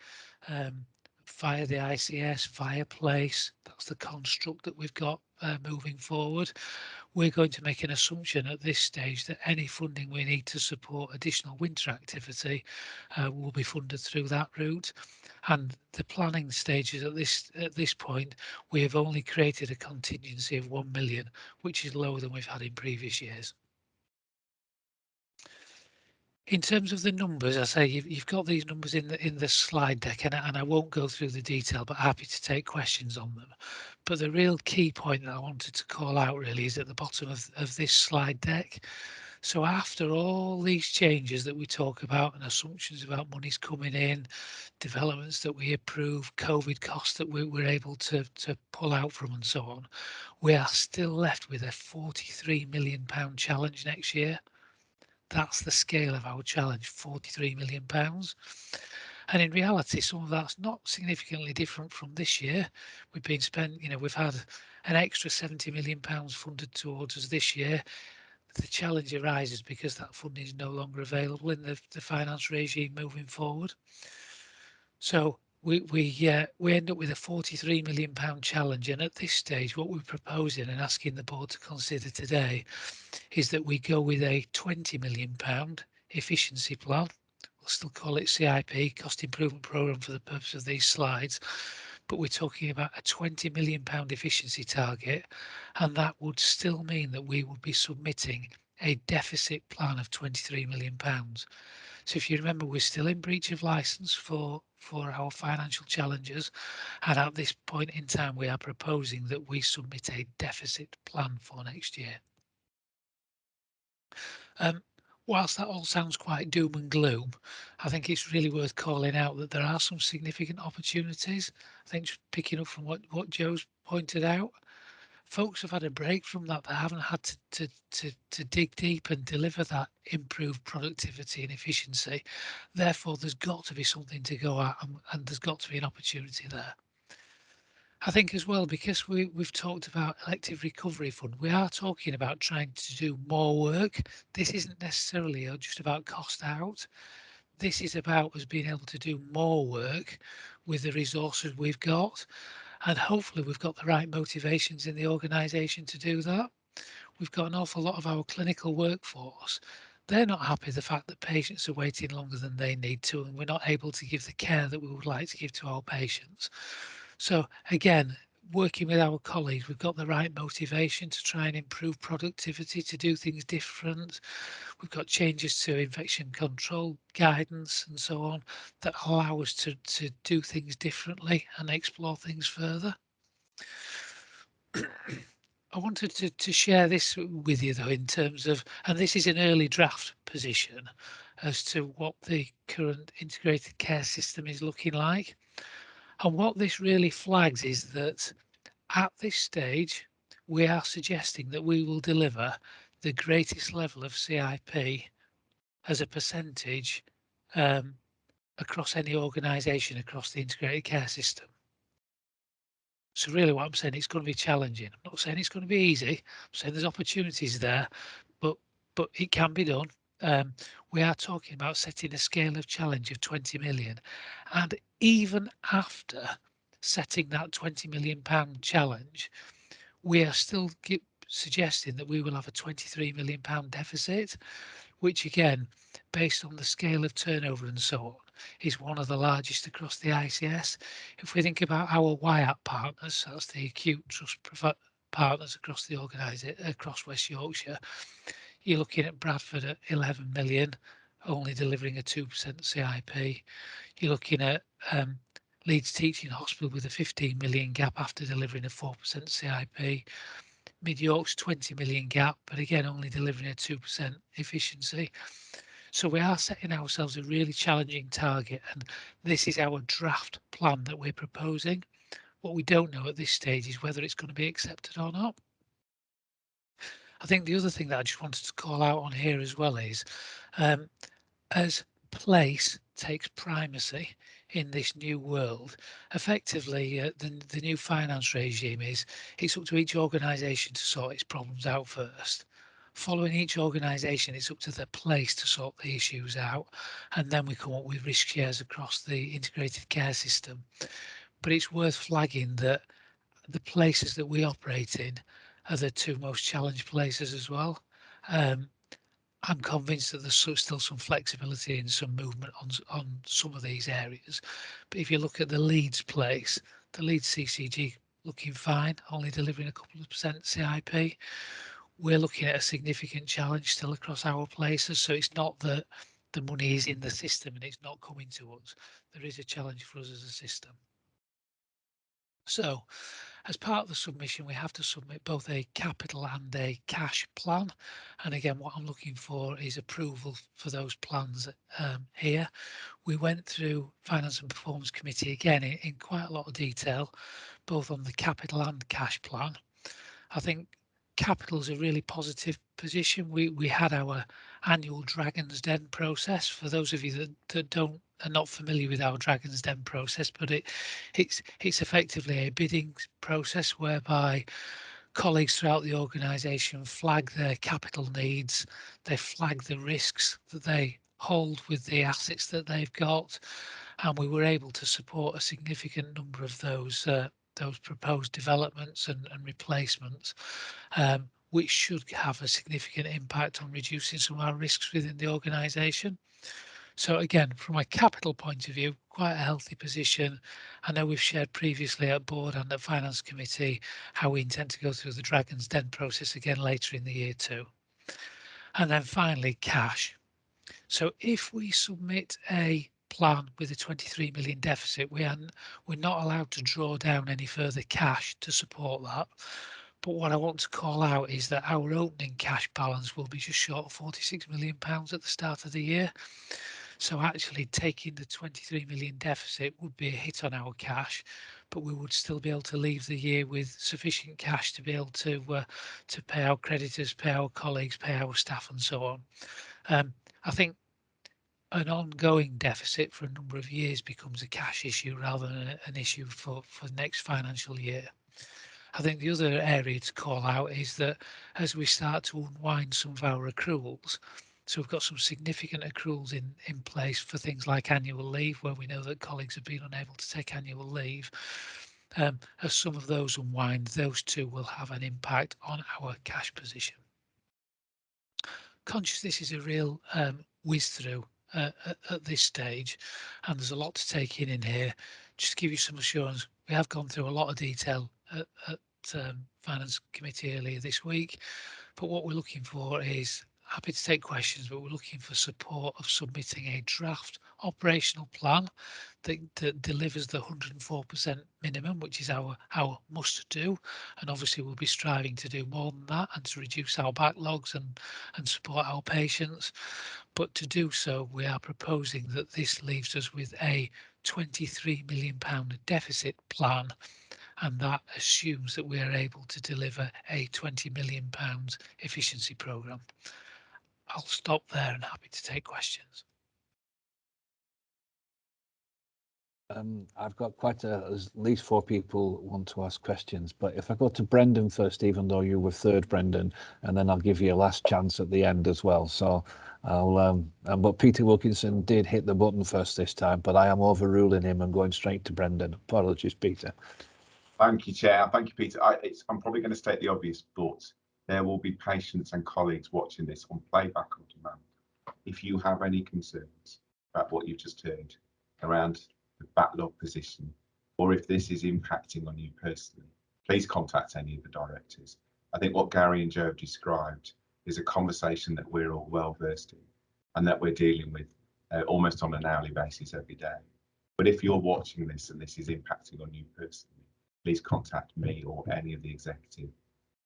via the ICS, via place. That's the construct that we've got moving forward. We're going to make an assumption at this stage that any funding we need to support additional winter activity will be funded through that route. And the planning stages at this point, we have only created a contingency of 1 million, which is lower than we've had in previous years. In terms of the numbers, I say you've got these numbers in the slide deck, and I won't go through the detail, but happy to take questions on them. But the real key point that I wanted to call out really is at the bottom of this slide deck. So after all these changes that we talk about and assumptions about monies coming in, developments that we approve, COVID costs that we're able to pull out from and so on, we are still left with a £43 million challenge next year. That's the scale of our challenge, £43 million. And in reality, some of that's not significantly different from this year. We've had an extra £70 million funded towards us this year. The challenge arises because that funding is no longer available in the finance regime moving forward. So we end up with a £43 million challenge, and at this stage what we're proposing and asking the board to consider today is that we go with a £20 million efficiency plan. We'll still call it CIP, Cost Improvement Programme for the purpose of these slides, but we're talking about a £20 million efficiency target, and that would still mean that we would be submitting a deficit plan of £23 million. So if you remember, we're still in breach of licence for our financial challenges, and at this point in time we are proposing that we submit a deficit plan for next year. Whilst that all sounds quite doom and gloom, I think it's really worth calling out that there are some significant opportunities. I think just picking up from what Joe's pointed out, folks have had a break from that. They haven't had to dig deep and deliver that improved productivity and efficiency. Therefore, there's got to be something to go at, and there's got to be an opportunity there. I think as well, because we've talked about elective recovery fund, we are talking about trying to do more work. This isn't necessarily just about cost out. This is about us being able to do more work with the resources we've got, and hopefully we've got the right motivations in the organisation to do that. We've got an awful lot of our clinical workforce. They're not happy with the fact that patients are waiting longer than they need to, and we're not able to give the care that we would like to give to our patients. So again, working with our colleagues, we've got the right motivation to try and improve productivity, to do things different. We've got changes to infection control guidance and so on that allow us to do things differently and explore things further. I wanted to share this with you though, in terms of, and this is an early draft position as to what the current integrated care system is looking like. And what this really flags is that at this stage, we are suggesting that we will deliver the greatest level of CIP as a percentage across any organisation across the integrated care system. So really what I'm saying, it's going to be challenging. I'm not saying it's going to be easy. I'm saying there's opportunities there, but it can be done. we are talking about setting a scale of challenge of 20 million. And even after setting that £20 million challenge, we are still suggesting that we will have a £23 million deficit, which again, based on the scale of turnover and so on, is one of the largest across the ICS. If we think about our YAP partners, that's the acute trust partners across the organisation, across West Yorkshire, you're looking at Bradford at 11 million, only delivering a 2% CIP. You're looking at Leeds Teaching Hospital with a 15 million gap after delivering a 4% CIP. Mid York's 20 million gap, but again, only delivering a 2% efficiency. So we are setting ourselves a really challenging target, and this is our draft plan that we're proposing. What we don't know at this stage is whether it's going to be accepted or not. I think the other thing that I just wanted to call out on here as well is, as place takes primacy in this new world, effectively the new finance regime is it's up to each organisation to sort its problems out first. Following each organisation, it's up to the place to sort the issues out, and then we come up with risk shares across the integrated care system. But it's worth flagging that the places that we operate in are the two most challenged places as well. I'm convinced that there's still some flexibility and some movement on some of these areas. But if you look at the Leeds place, the Leeds CCG looking fine, only delivering a couple of % CIP. We're looking at a significant challenge still across our places. So it's not that the money is in the system and it's not coming to us. There is a challenge for us as a system. So as part of the submission, we have to submit both a capital and a cash plan. And again, what I'm looking for is approval for those plans here. We went through Finance and Performance Committee again in quite a lot of detail, both on the capital and cash plan. I think capital is a really positive position. We had our annual Dragon's Den process. For those of you that are not familiar with our Dragon's Den process, but it's effectively a bidding process whereby colleagues throughout the organisation flag their capital needs, they flag the risks that they hold with the assets that they've got, and we were able to support a significant number of those proposed developments and replacements, which should have a significant impact on reducing some of our risks within the organisation. So again, from a capital point of view, quite a healthy position. I know we've shared previously at board and at Finance Committee how we intend to go through the Dragon's Den process again later in the year too. And then finally, cash. So if we submit a plan with a 23 million deficit, we're not allowed to draw down any further cash to support that. But what I want to call out is that our opening cash balance will be just short of £46 million at the start of the year. So actually taking the 23 million deficit would be a hit on our cash, but we would still be able to leave the year with sufficient cash to be able to pay our creditors, pay our colleagues, pay our staff and so on. I think an ongoing deficit for a number of years becomes a cash issue rather than an issue for next financial year. I think the other area to call out is that as we start to unwind some of our accruals, so we've got some significant accruals in place for things like annual leave, where we know that colleagues have been unable to take annual leave. As some of those unwind, those too will have an impact on our cash position. Conscious this is a real whiz through at this stage, and there's a lot to take in here. Just to give you some assurance, we have gone through a lot of detail at Finance Committee earlier this week, but what we're looking for is happy to take questions, but we're looking for support of submitting a draft operational plan that delivers the 104% minimum, which is our must do, and obviously we'll be striving to do more than that and to reduce our backlogs and support our patients. But to do so, we are proposing that this leaves us with a £23 million deficit plan, and that assumes that we are able to deliver a £20 million efficiency programme. I'll stop there and happy to take questions. I've got at least 4 people want to ask questions, but if I go to Brendan first, even though you were third, Brendan, and then I'll give you a last chance at the end as well. So But Peter Wilkinson did hit the button first this time, but I am overruling him and going straight to Brendan. Apologies, Peter. Thank you, Chair. Thank you, Peter. I'm probably going to state the obvious, but there will be patients and colleagues watching this on playback on demand. If you have any concerns about what you've just heard around the backlog position, or if this is impacting on you personally, please contact any of the directors. I think what Gary and Joe have described is a conversation that we're all well versed in and that we're dealing with almost on an hourly basis every day. But if you're watching this and this is impacting on you personally, please contact me or any of the executive,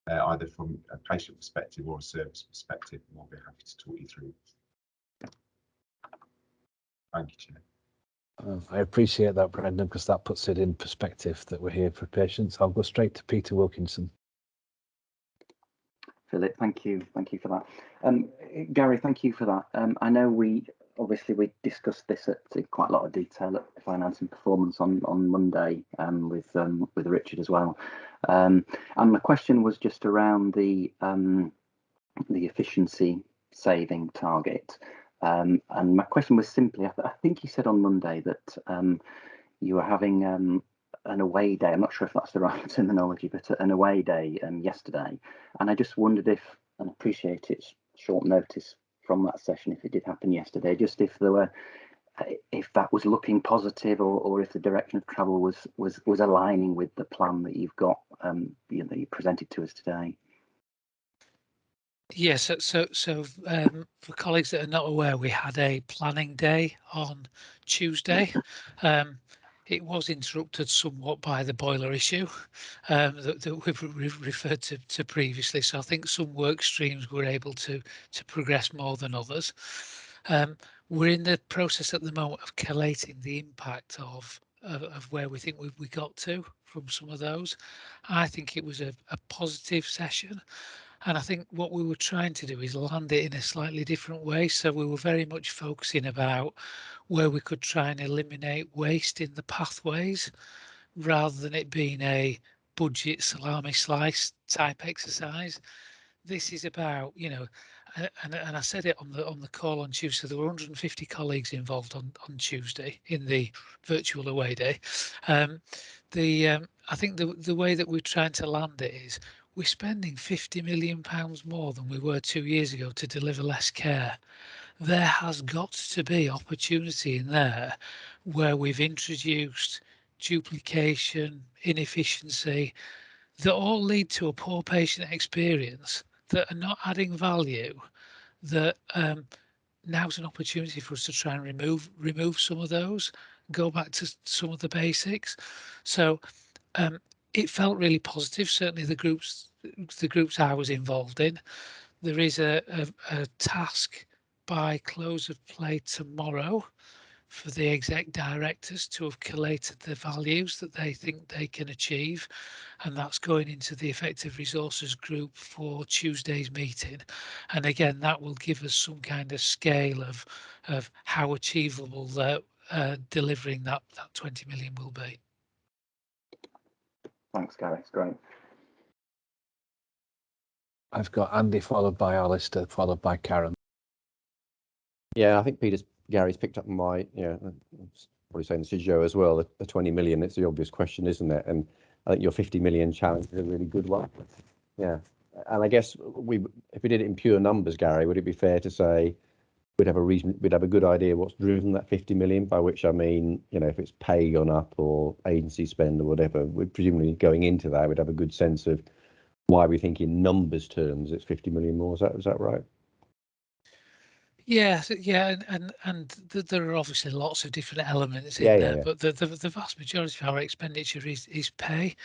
either from a patient perspective or a service perspective, and we'll be happy to talk you through this. Thank you, Chair. I appreciate that, Brendan, because that puts it in perspective that we're here for patients. I'll go straight to Peter Wilkinson. Philip, thank you for that. Gary, thank you for that. I know we discussed this in quite a lot of detail at Finance and Performance on Monday with Richard as well. And my question was just around the efficiency saving target. And my question was simply, I think you said on Monday that you were having an away day. I'm not sure if that's the right terminology, but an away day yesterday. And I just wondered if, and appreciate it's short notice from that session if it did happen yesterday, just if there were, if that was looking positive, or if the direction of travel was aligning with the plan that you've got, that you presented to us today. Yes, so for colleagues that are not aware, we had a planning day on Tuesday. It was interrupted somewhat by the boiler issue that we've referred to previously. So I think some work streams were able to progress more than others. We're in the process at the moment of collating the impact of where we think we got to from some of those. I think it was a positive session. And I think what we were trying to do is land it in a slightly different way. So we were very much focusing about where we could try and eliminate waste in the pathways, rather than it being a budget salami slice type exercise. This is about, and I said it on the call on Tuesday, there were 150 colleagues involved on Tuesday in the virtual away day. I think the way that we're trying to land it is, we're spending £50 million more than we were 2 years ago to deliver less care. There has got to be opportunity in there where we've introduced duplication, inefficiency, that all lead to a poor patient experience, that are not adding value, that now's an opportunity for us to try and remove some of those, go back to some of the basics. So it felt really positive. Certainly the groups I was involved in. There is a task by close of play tomorrow for the exec directors to have collated the values that they think they can achieve, and that's going into the effective resources group for Tuesday's meeting. And again, that will give us some kind of scale of how achievable that delivering that 20 million will be. Thanks, Gary. It's great. I've got Andy, followed by Alistair, followed by Karen. Yeah, I think Gary's picked up my, probably saying this to Joe as well, the 20 million, it's the obvious question, isn't it? And I think your 50 million challenge is a really good one. Yeah. And I guess if we did it in pure numbers, Gary, would it be fair to say we'd have a good idea what's driven that 50 million, by which I mean, if it's pay gone up or agency spend or whatever, we'd presumably going into that, we'd have a good sense of why we think in numbers terms it's 50 million more. Is that right? Yeah, and there are obviously lots of different elements in there, but the vast majority of our expenditure is pay.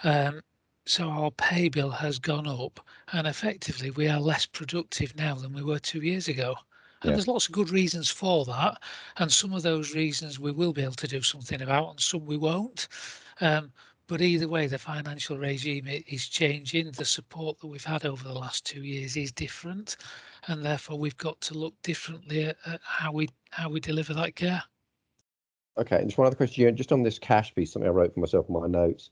So our pay bill has gone up, and effectively we are less productive now than we were 2 years ago. And there's lots of good reasons for that, and some of those reasons we will be able to do something about, and some we won't. But either way, the financial regime is changing. The support that we've had over the last 2 years is different, and therefore we've got to look differently at how we deliver that care. Okay, and just one other question, just on this cash piece, something I wrote for myself in my notes,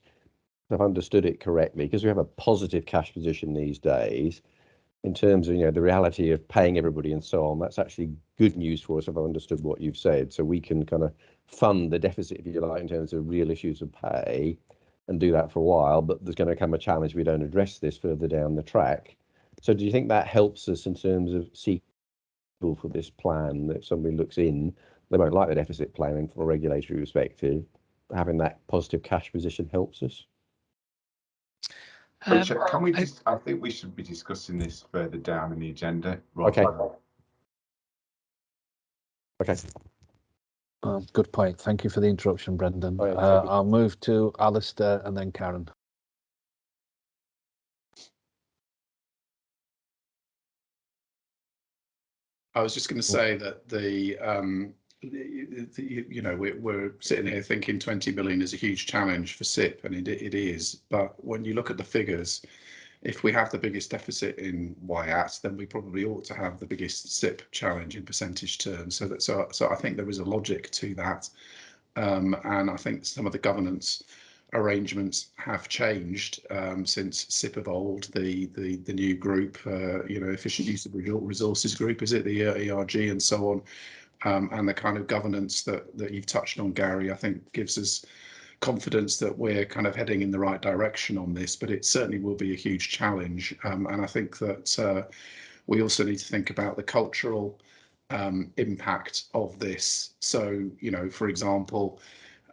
if I've understood it correctly, because we have a positive cash position these days, in terms of, you know, the reality of paying everybody and so on, that's actually good news for us if I understood what you've said. So we can kind of fund the deficit, if you like, in terms of real issues of pay and do that for a while, but there's going to come a challenge if we don't address this further down the track. So do you think that helps us in terms of seeking for this plan, that if somebody looks in, they won't like the deficit planning from a regulatory perspective, having that positive cash position helps us? Richard, can we just, I think we should be discussing this further down in the agenda. Okay. Okay. Good point. Thank you for the interruption, Brendan. Right, I'll move to Alistair and then Karen. I was just going to say that you know, we're sitting here thinking 20 million is a huge challenge for SIP, and it is. But when you look at the figures, if we have the biggest deficit in YAT, then we probably ought to have the biggest SIP challenge in percentage terms. So I think there is a logic to that, and I think some of the governance arrangements have changed since SIP evolved. The new group, you know, efficient use of resources group, is it, the ERG and so on, and the kind of governance that you've touched on, Gary, I think gives us confidence that we're kind of heading in the right direction on this, but it certainly will be a huge challenge. And I think that we also need to think about the cultural impact of this. So, you know, for example,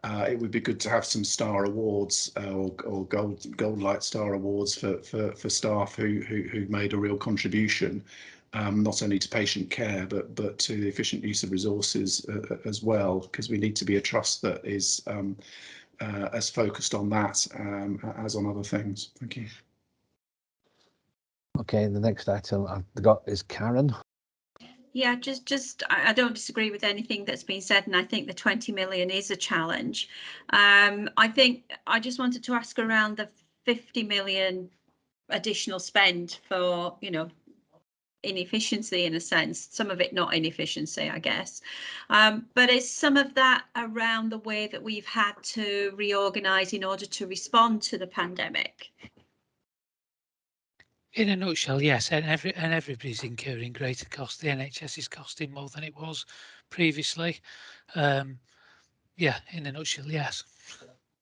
it would be good to have some star awards or gold light star awards for staff who made a real contribution, not only to patient care but to the efficient use of resources as well, because we need to be a trust that is as focused on that as on other things. Thank you. Okay, the next item I've got is Karen. Yeah, I don't disagree with anything that's been said, and I think the 20 million is a challenge. I think I just wanted to ask around the 50 million additional spend for, you know, inefficiency in a sense, some of it not inefficiency, I guess. But is some of that around the way that we've had to reorganise in order to respond to the pandemic? In a nutshell, yes, and everybody's incurring greater cost. The NHS is costing more than it was previously. Yeah, in a nutshell, yes.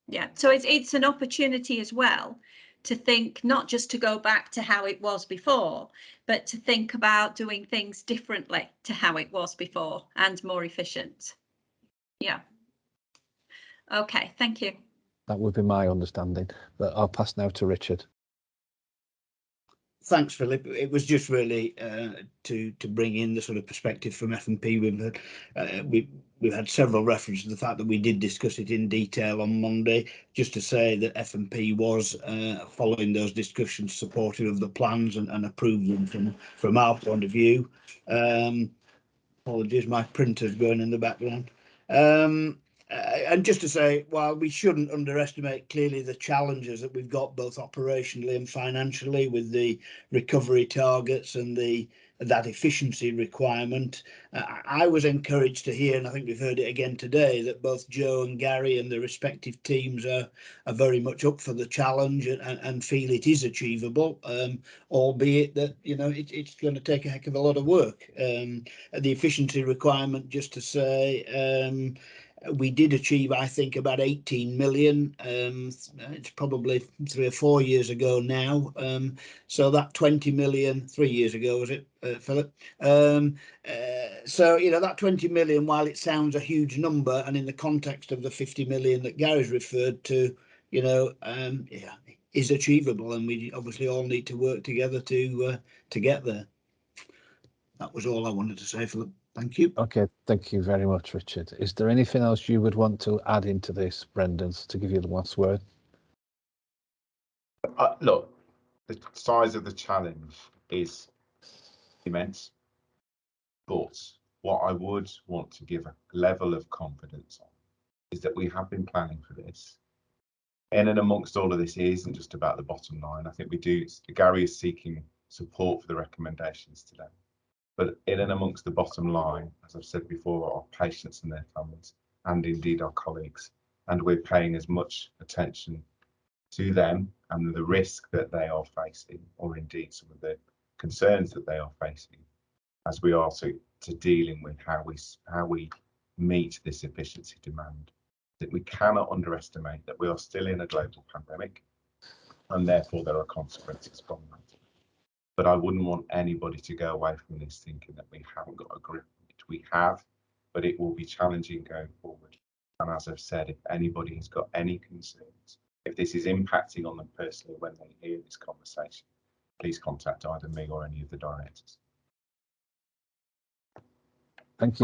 Yeah, so it's an opportunity as well to think, not just to go back to how it was before, but to think about doing things differently to how it was before and more efficient. Yeah. Okay, thank you. That would be my understanding, but I'll pass now to Richard. Thanks, Philip. It was just really to bring in the sort of perspective from F&P. We've had several references to the fact that we did discuss it in detail on Monday. Just to say that F&P was following those discussions, supportive of the plans and approved them from our point of view. Apologies, my printer's going in the background. And just to say, while we shouldn't underestimate clearly the challenges that we've got both operationally and financially with the recovery targets and that efficiency requirement, I was encouraged to hear, and I think we've heard it again today, that both Joe and Gary and the respective teams are very much up for the challenge and feel it is achievable, albeit that, you know, it's going to take a heck of a lot of work. The efficiency requirement, just to say, we did achieve, I think, about 18 million. It's probably 3 or 4 years ago now. So that 20 million, 3 years ago, was it, Philip? So, you know, that 20 million, while it sounds a huge number, and in the context of the 50 million that Gary's referred to, you know, yeah, is achievable, and we obviously all need to work together to get there. That was all I wanted to say, Philip. Thank you. Okay, thank you very much, Richard. Is there anything else you would want to add into this, Brendan, to give you the last word? Look, the size of the challenge is immense, but what I would want to give a level of confidence on is that we have been planning for this. In and amongst all of this, it isn't just about the bottom line. I think Gary is seeking support for the recommendations today. But in and amongst the bottom line, as I've said before, are patients and their families, and indeed our colleagues. And we're paying as much attention to them and the risk that they are facing, or indeed some of the concerns that they are facing, as we are to dealing with how we meet this efficiency demand. That we cannot underestimate that we are still in a global pandemic, and therefore there are consequences from that. But I wouldn't want anybody to go away from this thinking that we haven't got a grip on it. We have, but it will be challenging going forward. And as I've said, if anybody has got any concerns, if this is impacting on them personally when they hear this conversation, please contact either me or any of the directors. Thank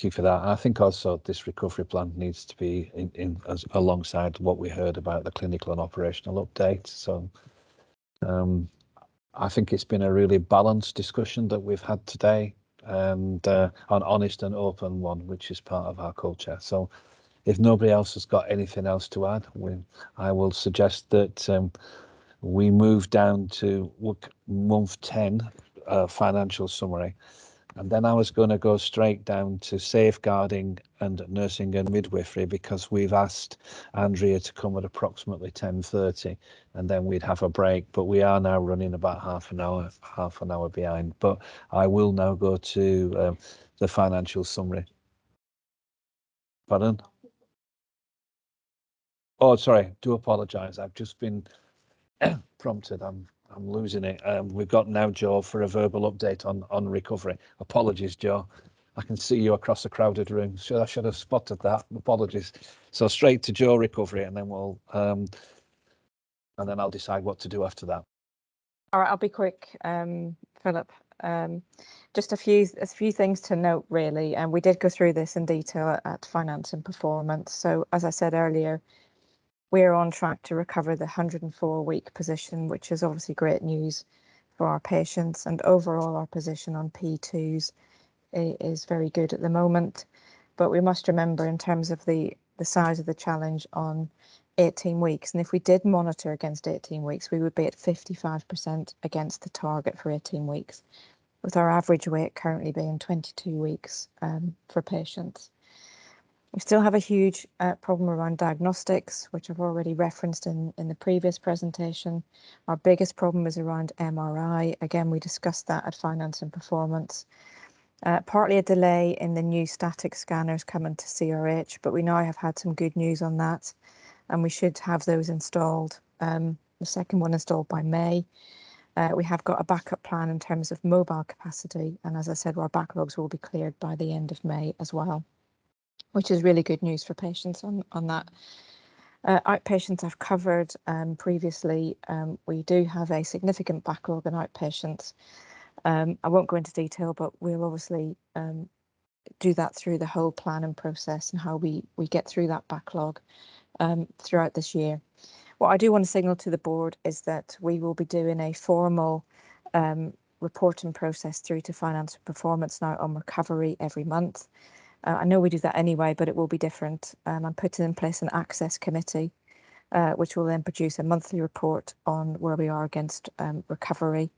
you for that. I think also this recovery plan needs to be alongside what we heard about the clinical and operational update. So I think it's been a really balanced discussion that we've had today, and an honest and open one, which is part of our culture. So if nobody else has got anything else to add, I will suggest that we move down to month 10 financial summary. And then I was going to go straight down to safeguarding and nursing and midwifery, because we've asked Andrea to come at approximately 10:30, and then we'd have a break. But we are now running about half an hour behind. But I will now go to the financial summary. Pardon? Oh, sorry. Do apologise. I've just been prompted. I'm losing it. We've got now Joe for a verbal update on recovery. Apologies, Joe. I can see you across a crowded room. I should have spotted that. Apologies. So straight to Joe recovery, and then we'll and then I'll decide what to do after that. All right, I'll be quick, Philip. Just a few things to note, really. And we did go through this in detail at Finance and Performance. So as I said earlier, we're on track to recover the 104-week position, which is obviously great news for our patients. And overall, our position on P2s is very good at the moment. But we must remember, in terms of the size of the challenge on 18 weeks, and if we did monitor against 18 weeks, we would be at 55% against the target for 18 weeks, with our average weight currently being 22 weeks for patients. We still have a huge problem around diagnostics, which I've already referenced in the previous presentation. Our biggest problem is around MRI. Again, we discussed that at Finance and Performance. Partly a delay in the new static scanners coming to CRH, but we now have had some good news on that, and we should have those installed, the second one installed by May. We have got a backup plan in terms of mobile capacity, and as I said, our backlogs will be cleared by the end of May as well, which is really good news for patients on that. Outpatients I've covered previously. We do have a significant backlog in outpatients. I won't go into detail, but we'll obviously do that through the whole planning process and how we get through that backlog throughout this year. What I do want to signal to the board is that we will be doing a formal reporting process through to Finance and Performance now on recovery every month. I know we do that anyway, but it will be different. I'm putting in place an access committee, which will then produce a monthly report on where we are against recovery.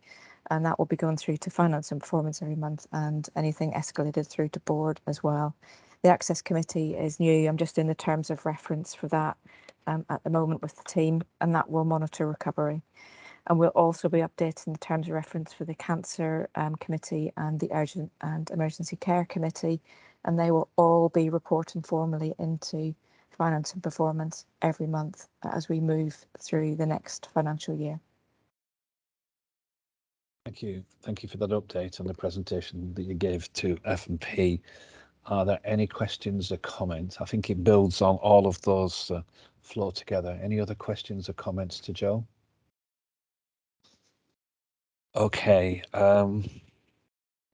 And that will be going through to Finance and Performance every month, and anything escalated through to board as well. The access committee is new. I'm just in the terms of reference for that at the moment with the team, and that will monitor recovery. And we'll also be updating the terms of reference for the Cancer Committee and the Urgent and Emergency Care Committee, and they will all be reporting formally into Finance and Performance every month as we move through the next financial year. Thank you for that update on the presentation that you gave to F&P. Are there any questions or comments? I think it builds on all of those flow together. Any other questions or comments to Joe? Okay.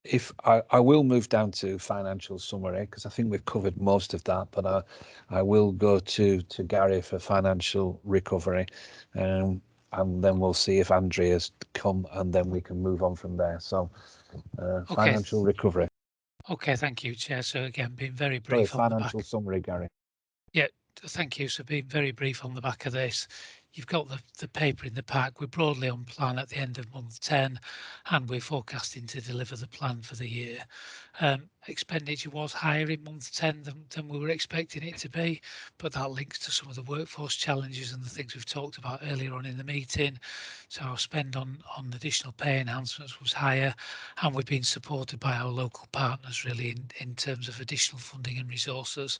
If I will move down to financial summary, because I think we've covered most of that, but I will go to Gary for financial recovery, and then we'll see if Andrea's come, and then we can move on from there. So Okay. Financial recovery. Okay, thank you, Chair. So again, being very brief Sorry, on the financial back. summary, Gary. Yeah, thank you. So being very brief on the back of this, you've got the paper in the pack. We're broadly on plan at the end of month 10, and we're forecasting to deliver the plan for the year. Expenditure was higher in month 10 than we were expecting it to be, but that links to some of the workforce challenges and the things we've talked about earlier on in the meeting. So our spend on additional pay enhancements was higher, and we've been supported by our local partners really in terms of additional funding and resources.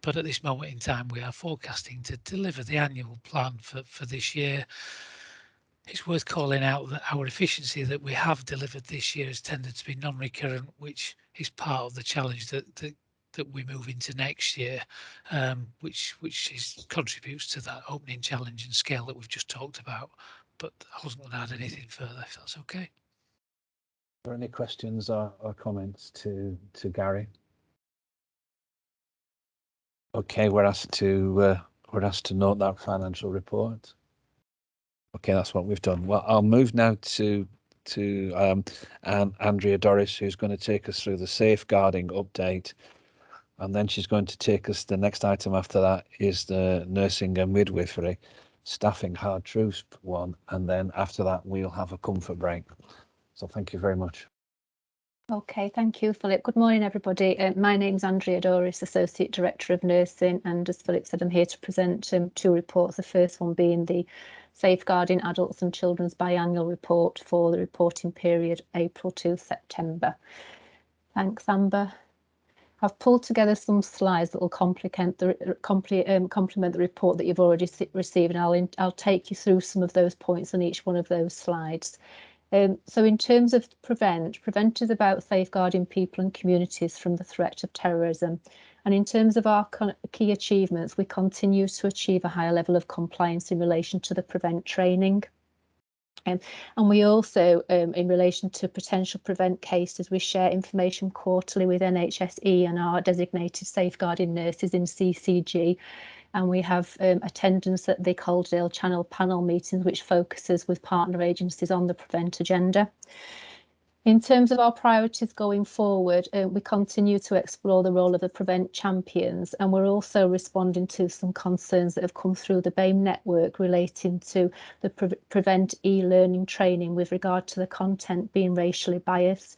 But at this moment in time, we are forecasting to deliver the annual plan for this year. It's worth calling out that our efficiency that we have delivered this year has tended to be non-recurrent, which is part of the challenge that we move into next year, which contributes to that opening challenge and scale that we've just talked about. But I wasn't going to add anything further, if that's okay. Are there any questions or comments to Gary? Okay, we're asked to note that financial report. Okay, that's what we've done. Well, I'll move now to Andrea Dorris, who's going to take us through the safeguarding update, and then she's going to take us. The next item after that is the nursing and midwifery staffing hard truth one, and then after that we'll have a comfort break. So thank you very much. Okay, thank you, Philip. Good morning, everybody. My name's Andrea Doris, Associate Director of Nursing, and as Philip said, I'm here to present 2 reports. The first one being the Safeguarding Adults and Children's biannual report for the reporting period April to September. Thanks, Amber. I've pulled together some slides that will complement the report that you've already received, and I'll take you through some of those points on each one of those slides. So in terms of prevent is about safeguarding people and communities from the threat of terrorism. And in terms of our key achievements, we continue to achieve a higher level of compliance in relation to the prevent training. And we also, in relation to potential prevent cases, we share information quarterly with NHSE and our designated safeguarding nurses in CCG. And we have attendance at the Calderdale Channel panel meetings, which focuses with partner agencies on the prevent agenda. In terms of our priorities going forward, we continue to explore the role of the prevent champions, and we're also responding to some concerns that have come through the BAME network relating to the prevent e-learning training with regard to the content being racially biased.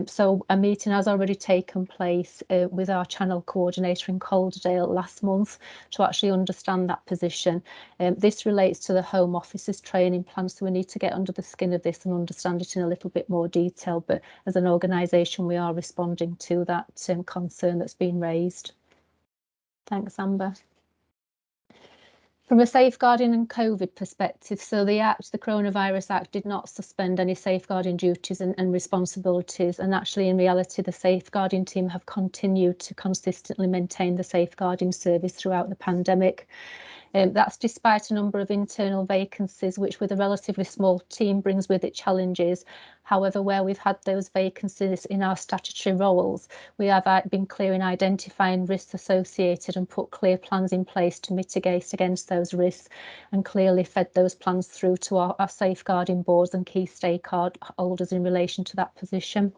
So a meeting has already taken place with our channel coordinator in Calderdale last month to actually understand that position. This relates to the Home Office's training plan, so we need to get under the skin of this and understand it in a little bit more detail. But as an organisation, we are responding to that concern that's been raised. Thanks, Amber. From a safeguarding and COVID perspective, so the Coronavirus Act did not suspend any safeguarding duties and responsibilities, and actually in reality the safeguarding team have continued to consistently maintain the safeguarding service throughout the pandemic. That's despite a number of internal vacancies, which with a relatively small team brings with it challenges. However, where we've had those vacancies in our statutory roles, we have been clear in identifying risks associated and put clear plans in place to mitigate against those risks, and clearly fed those plans through to our safeguarding boards and key stakeholders in relation to that position.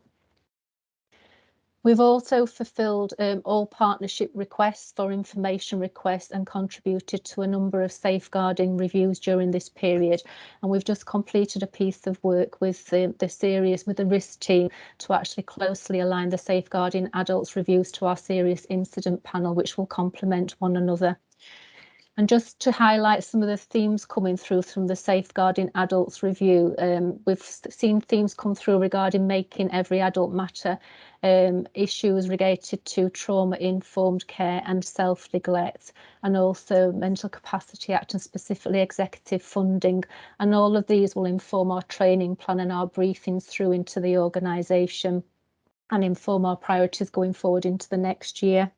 We've also fulfilled all partnership requests for information requests and contributed to a number of safeguarding reviews during this period. And we've just completed a piece of work with the risk team to actually closely align the safeguarding adults reviews to our serious incident panel, which will complement one another. And just to highlight some of the themes coming through from the Safeguarding Adults review, we've seen themes come through regarding making every adult matter, issues related to trauma-informed care and self-neglect, and also Mental Capacity Act and specifically executive funding. And all of these will inform our training plan and our briefings through into the organisation and inform our priorities going forward into the next year.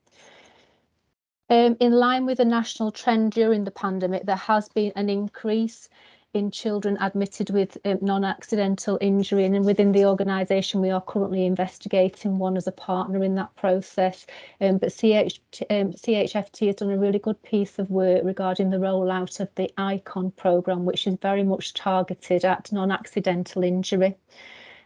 In line with the national trend during the pandemic, there has been an increase in children admitted with non-accidental injury, and within the organisation we are currently investigating one as a partner in that process. But CHFT has done a really good piece of work regarding the rollout of the ICON programme, which is very much targeted at non-accidental injury.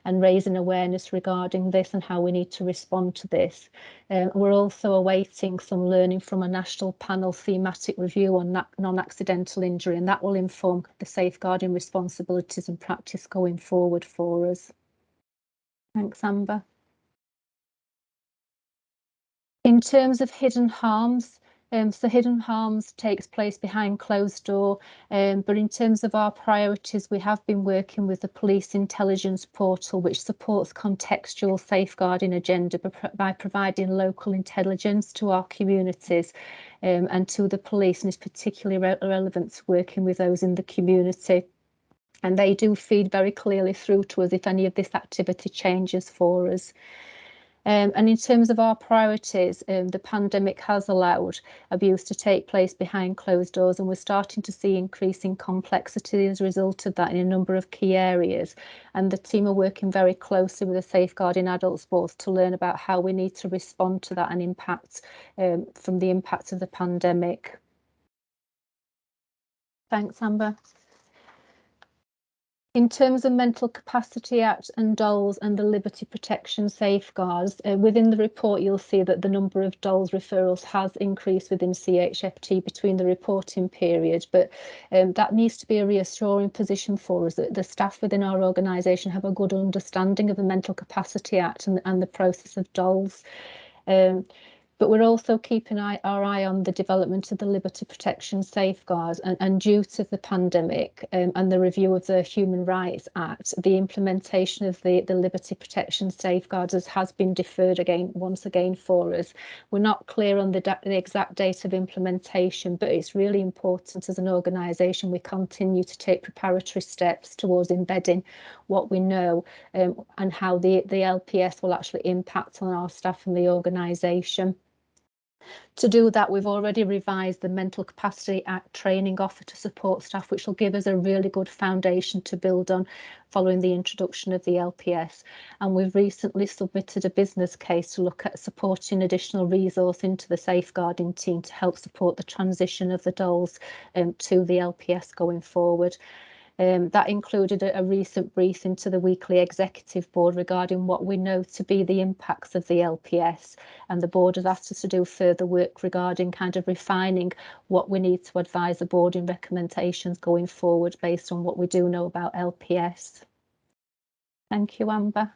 and raising awareness regarding this and how we need to respond to this. We're also awaiting some learning from a national panel thematic review on non-accidental injury, and that will inform the safeguarding responsibilities and practice going forward for us. Thanks, Amber. In terms of hidden harms, so hidden harms takes place behind closed door, but in terms of our priorities, we have been working with the police intelligence portal, which supports contextual safeguarding agenda by providing local intelligence to our communities and to the police, and is particularly relevant to working with those in the community. And they do feed very clearly through to us if any of this activity changes for us. And in terms of our priorities, the pandemic has allowed abuse to take place behind closed doors, and we're starting to see increasing complexity as a result of that in a number of key areas. And the team are working very closely with the Safeguarding Adults Board to learn about how we need to respond to that and impact from the impact of the pandemic. Thanks, Amber. In terms of Mental Capacity Act and DOLS and the Liberty Protection Safeguards, within the report you'll see that the number of DOLS referrals has increased within CHFT between the reporting period, but that needs to be a reassuring position for us that the staff within our organisation have a good understanding of the Mental Capacity Act and the process of DOLS. But we're also keeping our eye on the development of the Liberty Protection Safeguards, and due to the pandemic and the review of the Human Rights Act, the implementation of the Liberty Protection Safeguards has been deferred once again for us. We're not clear on the exact date of implementation, but it's really important as an organisation we continue to take preparatory steps towards embedding what we know and how the LPS will actually impact on our staff and the organisation. To do that, we've already revised the Mental Capacity Act training offer to support staff, which will give us a really good foundation to build on following the introduction of the LPS. And we've recently submitted a business case to look at supporting additional resource into the safeguarding team to help support the transition of the DOLS to the LPS going forward. That included a recent briefing to the weekly executive board regarding what we know to be the impacts of the LPS, and the board has asked us to do further work regarding kind of refining what we need to advise the board in recommendations going forward based on what we do know about LPS. Thank you, Amber.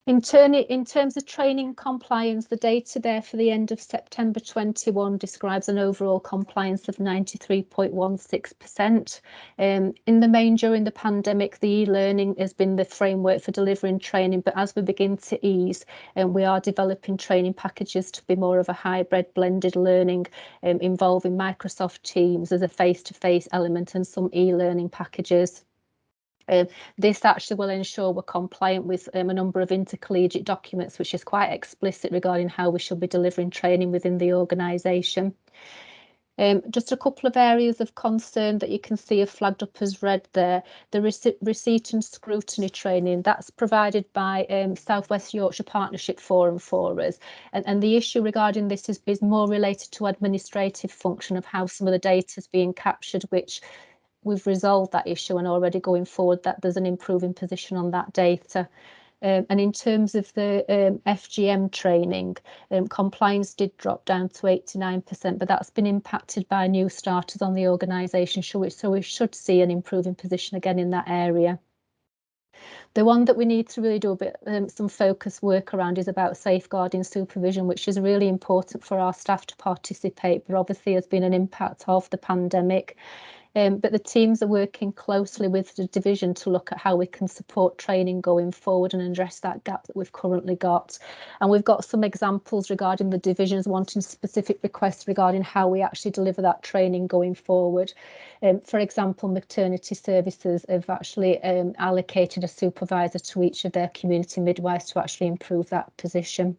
In terms of training compliance, the data there for the end of September 21 describes an overall compliance of 93.16%. In the main, during the pandemic, the e-learning has been the framework for delivering training, but as we begin to ease, we are developing training packages to be more of a hybrid blended learning involving Microsoft Teams as a face-to-face element and some e-learning packages. This actually will ensure we're compliant with a number of intercollegiate documents, which is quite explicit regarding how we should be delivering training within the organisation. Just a couple of areas of concern that you can see are flagged up as red there. The receipt and scrutiny training, that's provided by South West Yorkshire Partnership Forum for us. And the issue regarding this is more related to administrative function of how some of the data is being captured, which we've resolved that issue, and already going forward that there's an improving position on that data. And in terms of the FGM training, compliance did drop down to 89%, but that's been impacted by new starters on the organisation, so we should see an improving position again in that area. The one that we need to really do a bit some focus work around is about safeguarding supervision, which is really important for our staff to participate, but obviously has been an impact of the pandemic. But the teams are working closely with the division to look at how we can support training going forward and address that gap that we've currently got. And we've got some examples regarding the divisions wanting specific requests regarding how we actually deliver that training going forward. For example, maternity services have actually allocated a supervisor to each of their community midwives to actually improve that position.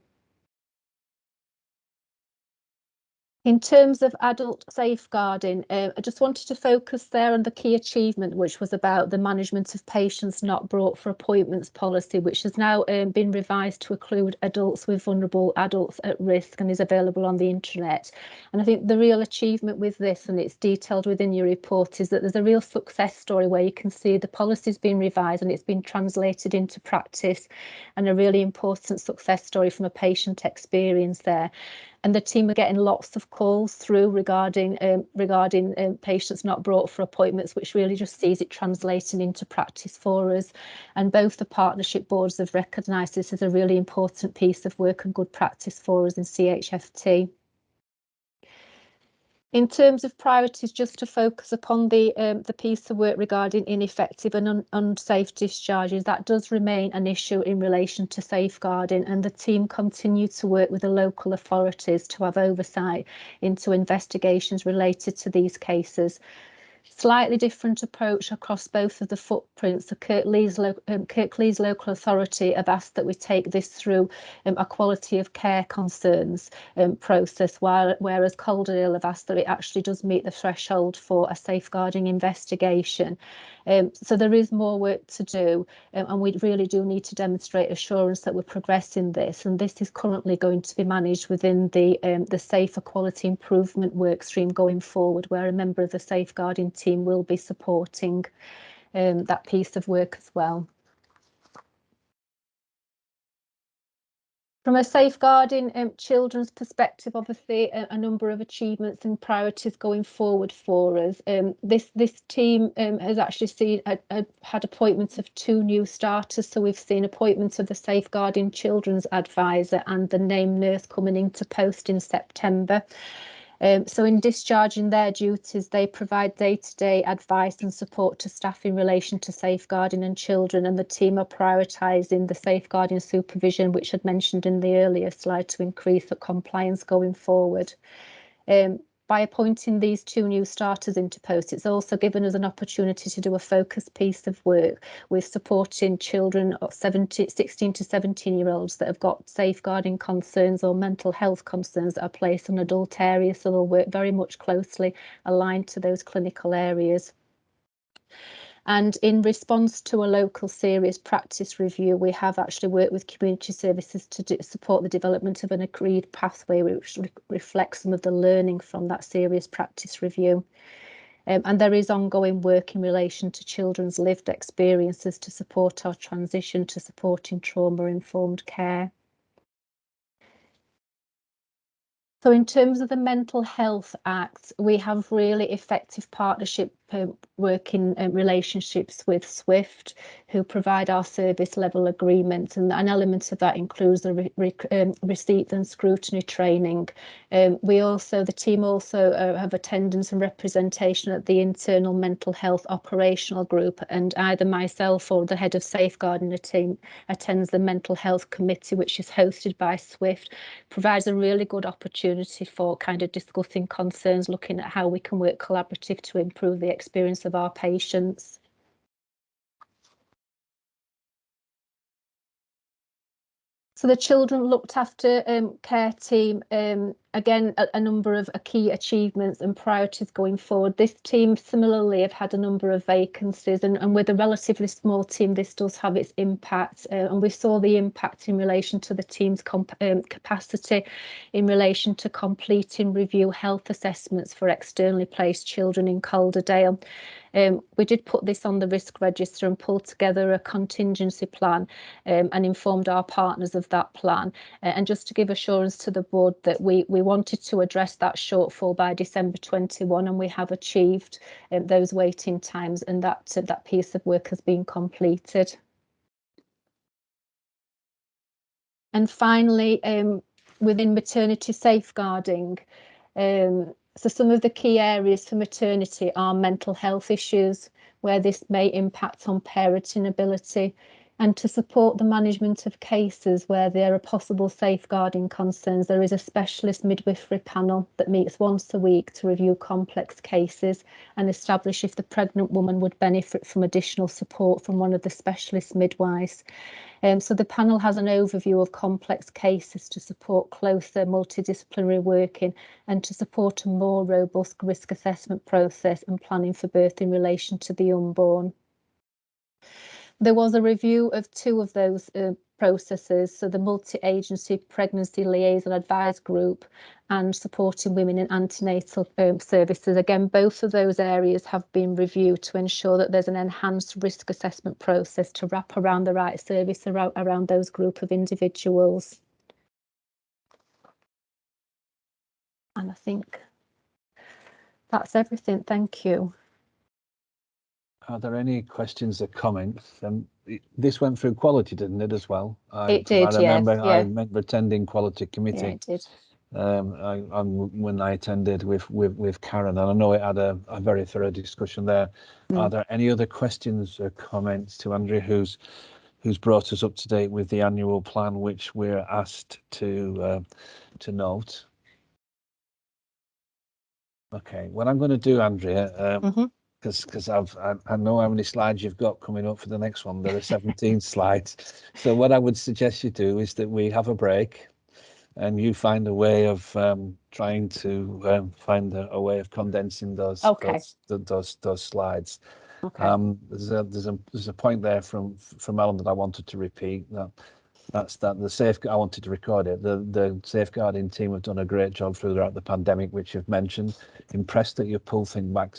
In terms of adult safeguarding, I just wanted to focus there on the key achievement, which was about the management of patients not brought for appointments policy, which has now been revised to include adults with vulnerable adults at risk and is available on the intranet. And I think the real achievement with this, and it's detailed within your report, is that there's a real success story where you can see the policy's been revised and it's been translated into practice, and a really important success story from a patient experience there. And the team are getting lots of calls through regarding patients not brought for appointments, which really just sees it translating into practice for us. And both the partnership boards have recognised this as a really important piece of work and good practice for us in CHFT. In terms of priorities, just to focus upon the piece of work regarding ineffective and unsafe discharges, that does remain an issue in relation to safeguarding, and the team continue to work with the local authorities to have oversight into investigations related to these cases. Slightly different approach across both of the footprints. The Kirklees local authority have asked that we take this through a quality of care concerns process, whereas Calderdale have asked that it actually does meet the threshold for a safeguarding investigation. So there is more work to do, and we really do need to demonstrate assurance that we're progressing this, and this is currently going to be managed within the safer quality improvement work stream going forward, where a member of the safeguarding team will be supporting that piece of work as well. From a safeguarding children's perspective, obviously a number of achievements and priorities going forward for us. This team has actually had appointments of 2 new starters. So we've seen appointments of the Safeguarding Children's Advisor and the named nurse coming into post in September. So in discharging their duties, they provide day-to-day advice and support to staff in relation to safeguarding and children, and the team are prioritising the safeguarding supervision, which I'd mentioned in the earlier slide, to increase the compliance going forward. By appointing these 2 new starters into post, it's also given us an opportunity to do a focused piece of work with supporting children of 16 to 17-year-olds that have got safeguarding concerns or mental health concerns that are placed on adult areas. So they'll work very much closely aligned to those clinical areas. And in response to a local serious practice review, we have actually worked with community services to support the development of an agreed pathway which reflects some of the learning from that serious practice review. And there is ongoing work in relation to children's lived experiences to support our transition to supporting trauma-informed care. So in terms of the Mental Health Act, we have really effective partnership working relationships with SWIFT, who provide our service level agreements, and an element of that includes the receipt and scrutiny training. The team also have attendance and representation at the internal mental health operational group, and either myself or the head of safeguarding the team attends the mental health committee, which is hosted by SWIFT. Provides a really good opportunity for kind of discussing concerns, looking at how we can work collaborative to improve the experience of our patients. So the Children Looked After care team, again, a number of key achievements and priorities going forward. This team similarly have had a number of vacancies, and with a relatively small team, this does have its impact. And we saw the impact in relation to the team's capacity in relation to completing review health assessments for externally placed children in Calderdale. We did put this on the risk register and pulled together a contingency plan and informed our partners of that plan. And just to give assurance to the board that we wanted to address that shortfall by December 21, and we have achieved those waiting times, and that piece of work has been completed. And finally, within maternity safeguarding, so some of the key areas for maternity are mental health issues, where this may impact on parenting ability, And to support the management of cases where there are possible safeguarding concerns, there is a specialist midwifery panel that meets once a week to review complex cases and establish if the pregnant woman would benefit from additional support from one of the specialist midwives. So the panel has an overview of complex cases to support closer multidisciplinary working and to support a more robust risk assessment process and planning for birth in relation to the unborn. There was a review of two of those processes, so the multi-agency pregnancy liaison advice group and supporting women in antenatal services. Again, both of those areas have been reviewed to ensure that there's an enhanced risk assessment process to wrap around the right service around those group of individuals. And I think that's everything. Thank you. Are there any questions or comments? This went through quality, didn't it, as well? It did, I remember, yes, yeah. I remember attending quality committee. Yeah, it did. When I attended with Karen, and I know it had a very thorough discussion there. Are there any other questions or comments to Andrea, who's brought us up to date with the annual plan, which we're asked to note? Okay, what I'm going to do, Andrea, because I know how many slides you've got coming up for the next one. There are 17 slides. So what I would suggest you do is that we have a break and you find a way of trying to find a way of condensing those slides. Okay. There's a point there from Alan that I wanted to repeat. That's the I wanted to record it. The safeguarding team have done a great job throughout the pandemic, which you've mentioned. Impressed that you pulled things back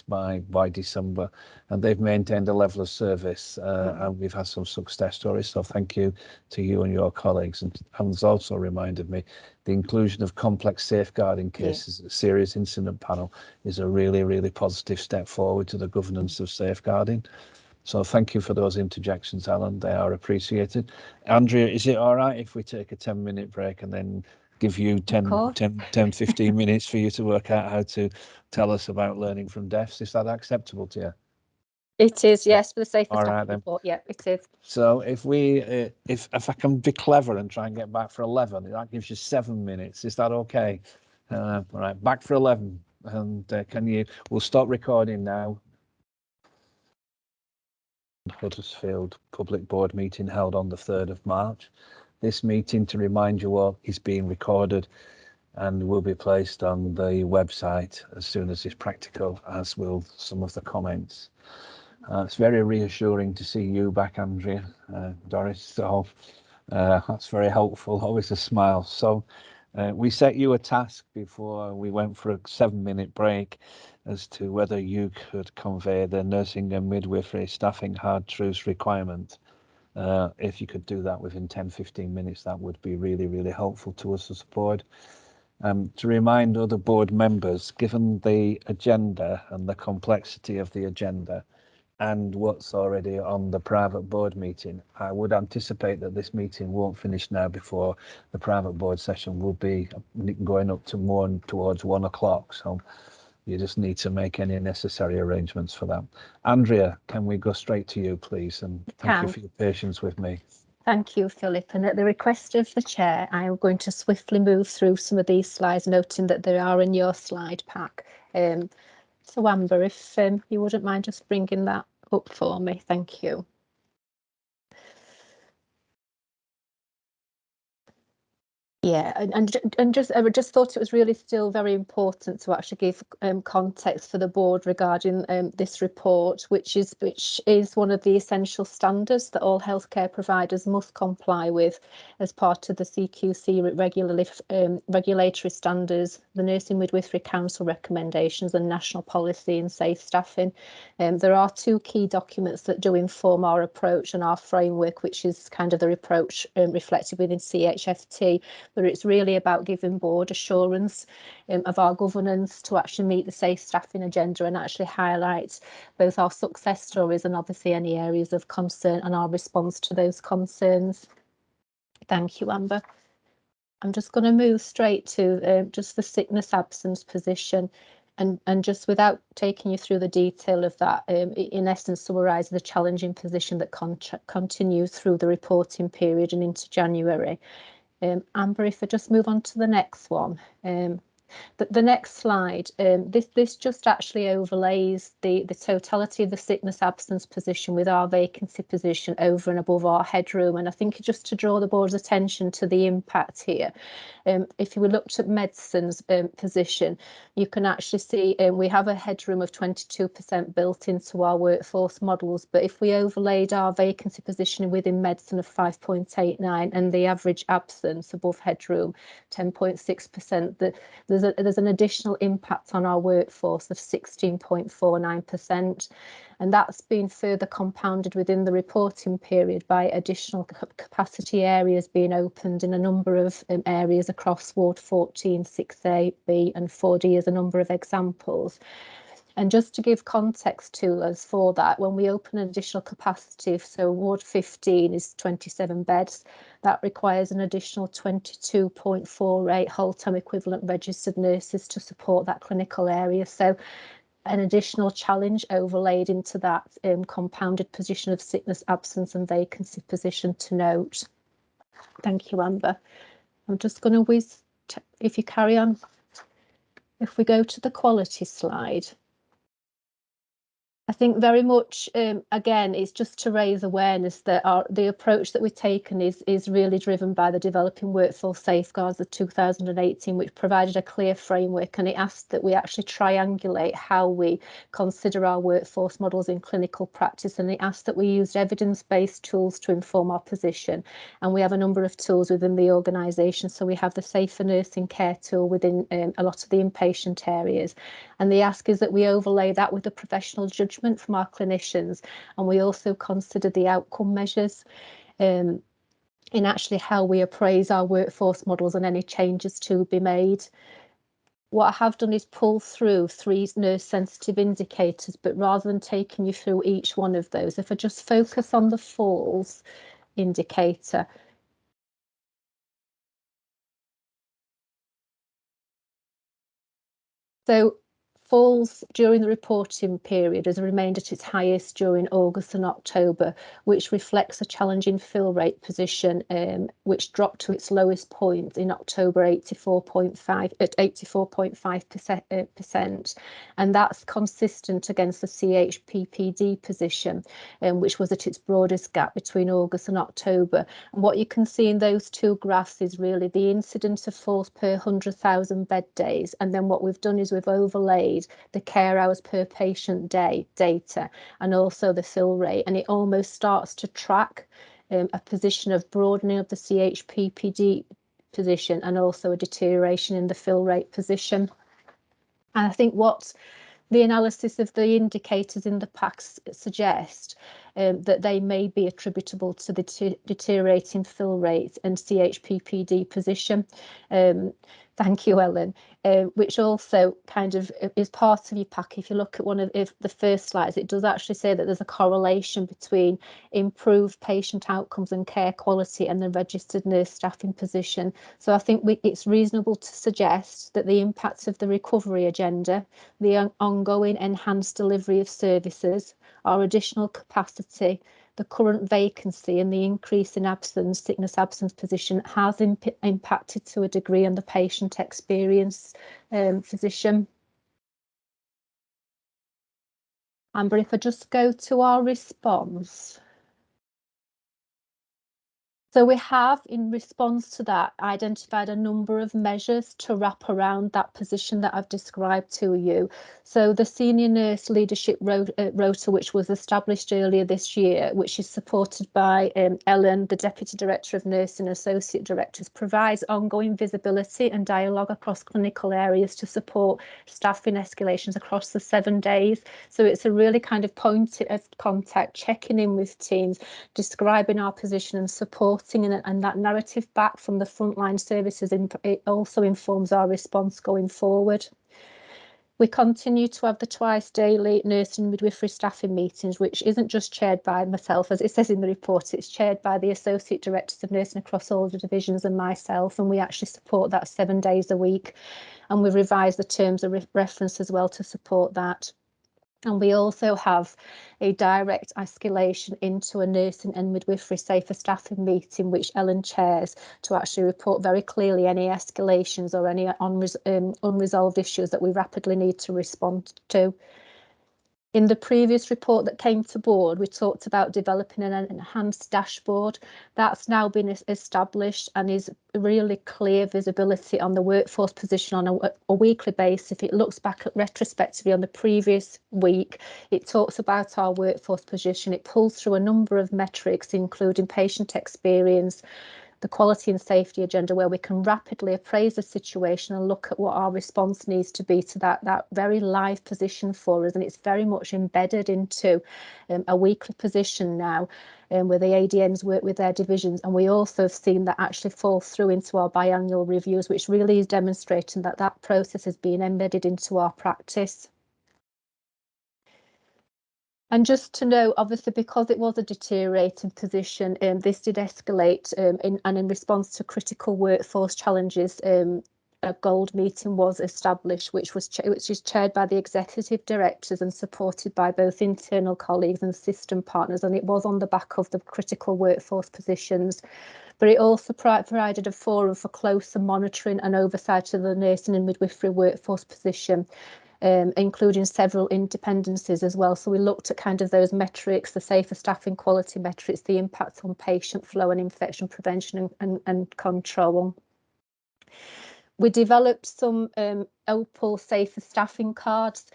by December, and they've maintained a level of service, and we've had some success stories. So thank you to you and your colleagues. And Alan's also reminded me the inclusion of complex safeguarding cases at serious incident panel is a really positive step forward to the governance of safeguarding. So thank you for those interjections, Alan. They are appreciated. Andrea, is it all right if we take a 10-minute break and then give you 15 minutes for you to work out how to tell us about learning from deafs? Is that acceptable to you? It is, yes, for the sake of All staff right, then. report. Yeah, it is. So if I can be clever and try and get back for 11, that gives you 7 minutes. Is that okay? All right, back for 11. And we'll stop recording now. Huddersfield Public Board meeting held on the 3rd of March. This meeting, to remind you all, is being recorded and will be placed on the website as soon as it's practical, as will some of the comments. It's very reassuring to see you back, Andrea, Doris, so that's very helpful, always a smile. So we set you a task before we went for a 7-minute break as to whether you could convey the nursing and midwifery staffing hard truths requirement. If you could do that within 10-15 minutes, that would be really helpful to us as a board. To remind other board members, given the agenda and the complexity of the agenda and what's already on the private board meeting, I would anticipate that this meeting won't finish now before the private board session will be going up to more towards 1 o'clock. So you just need to make any necessary arrangements for that. Andrea, can we go straight to you, please? And thank you for your patience with me. Thank you, Philip. And at the request of the chair, I am going to swiftly move through some of these slides, noting that they are in your slide pack. So Amber, if you wouldn't mind just bringing that up for me, thank you. Yeah, and just I just thought it was really still very important to actually give context for the board regarding this report, which is one of the essential standards that all healthcare providers must comply with as part of the CQC regulatory standards, the Nursing Midwifery Council recommendations, and national policy and safe staffing. There are two key documents that do inform our approach and our framework, which is kind of the approach reflected within CHFT. But it's really about giving board assurance of our governance to actually meet the safe staffing agenda and actually highlight both our success stories and obviously any areas of concern and our response to those concerns. Thank you, Amber. I'm just going to move straight to just the sickness absence position. And just without taking you through the detail of that, in essence summarises the challenging position that continues through the reporting period and into January. Amber, if I just move on to the next one. The next slide, this just actually overlays the totality of the sickness absence position with our vacancy position over and above our headroom. And I think just to draw the board's attention to the impact here, if we looked at medicine's position, you can actually see we have a headroom of 22% built into our workforce models. But if we overlaid our vacancy position within medicine of 5.89 and the average absence above headroom 10.6%, there's an additional impact on our workforce of 16.49%. And that's been further compounded within the reporting period by additional capacity areas being opened in a number of areas across Ward 14, 6A, B and 4D as a number of examples. And just to give context to us for that, when we open an additional capacity, so Ward 15 is 27 beds, that requires an additional 22.48 whole-time equivalent registered nurses to support that clinical area. So an additional challenge overlaid into that compounded position of sickness, absence and vacancy position to note. Thank you, Amber. I'm just going to whiz, if you carry on, if we go to the quality slide. I think very much, again, it's just to raise awareness that the approach that we've taken is really driven by the Developing Workforce Safeguards of 2018, which provided a clear framework, and it asked that we actually triangulate how we consider our workforce models in clinical practice, and it asked that we used evidence-based tools to inform our position. And we have a number of tools within the organisation. So we have the Safer Nursing Care tool within a lot of the inpatient areas. And the ask is that we overlay that with the professional judgment from our clinicians, and we also consider the outcome measures in actually how we appraise our workforce models and any changes to be made. What I have done is pull through 3 nurse sensitive indicators, but rather than taking you through each one of those, if I just focus on the falls indicator. So falls during the reporting period has remained at its highest during August and October, which reflects a challenging fill rate position, which dropped to its lowest point in October, 84.5%, and that's consistent against the CHPPD position, which was at its broadest gap between August and October. And what you can see in those 2 graphs is really the incidence of falls per 100,000 bed days, and then what we've done is we've overlaid the care hours per patient day data and also the fill rate, and it almost starts to track a position of broadening of the CHPPD position and also a deterioration in the fill rate position. And I think what the analysis of the indicators in the packs suggest that they may be attributable to the deteriorating fill rate and CHPPD position. Thank you, Ellen. Which also kind of is part of your pack. If you look at one of the first slides, it does actually say that there's a correlation between improved patient outcomes and care quality and the registered nurse staffing position. So I think it's reasonable to suggest that the impacts of the recovery agenda, the ongoing enhanced delivery of services, our additional capacity, the current vacancy and the increase in sickness absence position has impacted to a degree on the patient experience position. Amber, if I just go to our response. So we have, in response to that, identified a number of measures to wrap around that position that I've described to you. So the Senior Nurse Leadership Rota, which was established earlier this year, which is supported by Ellen, the Deputy Director of Nursing and Associate Directors, provides ongoing visibility and dialogue across clinical areas to support staffing escalations across the 7 days. So it's a really kind of point of contact, checking in with teams, describing our position and supporting, and that narrative back from the frontline services, it also informs our response going forward. We continue to have the twice daily nursing and midwifery staffing meetings, which isn't just chaired by myself, as it says in the report, it's chaired by the Associate Directors of Nursing across all the divisions and myself, and we actually support that 7 days a week. And we've revised the terms of reference as well to support that. And we also have a direct escalation into a nursing and midwifery safer staffing meeting, which Ellen chairs, to actually report very clearly any escalations or any unresolved issues that we rapidly need to respond to. In the previous report that came to board, we talked about developing an enhanced dashboard. That's now been established and is really clear visibility on the workforce position on a weekly basis. If it looks back at retrospectively on the previous week, it talks about our workforce position. It pulls through a number of metrics, including patient experience, the quality and safety agenda, where we can rapidly appraise the situation and look at what our response needs to be to that very live position for us. And it's very much embedded into a weekly position now, where the ADNs work with their divisions. And we also have seen that actually fall through into our biannual reviews, which really is demonstrating that that process is being embedded into our practice. And just to know, obviously, because it was a deteriorating position, this did escalate in response to critical workforce challenges. A gold meeting was established, which is chaired by the executive directors and supported by both internal colleagues and system partners. And it was on the back of the critical workforce positions. But it also provided a forum for closer monitoring and oversight of the nursing and midwifery workforce position, including several independencies as well. So we looked at kind of those metrics, the safer staffing quality metrics, the impact on patient flow and infection prevention and control. We developed some OPAL safer staffing cards,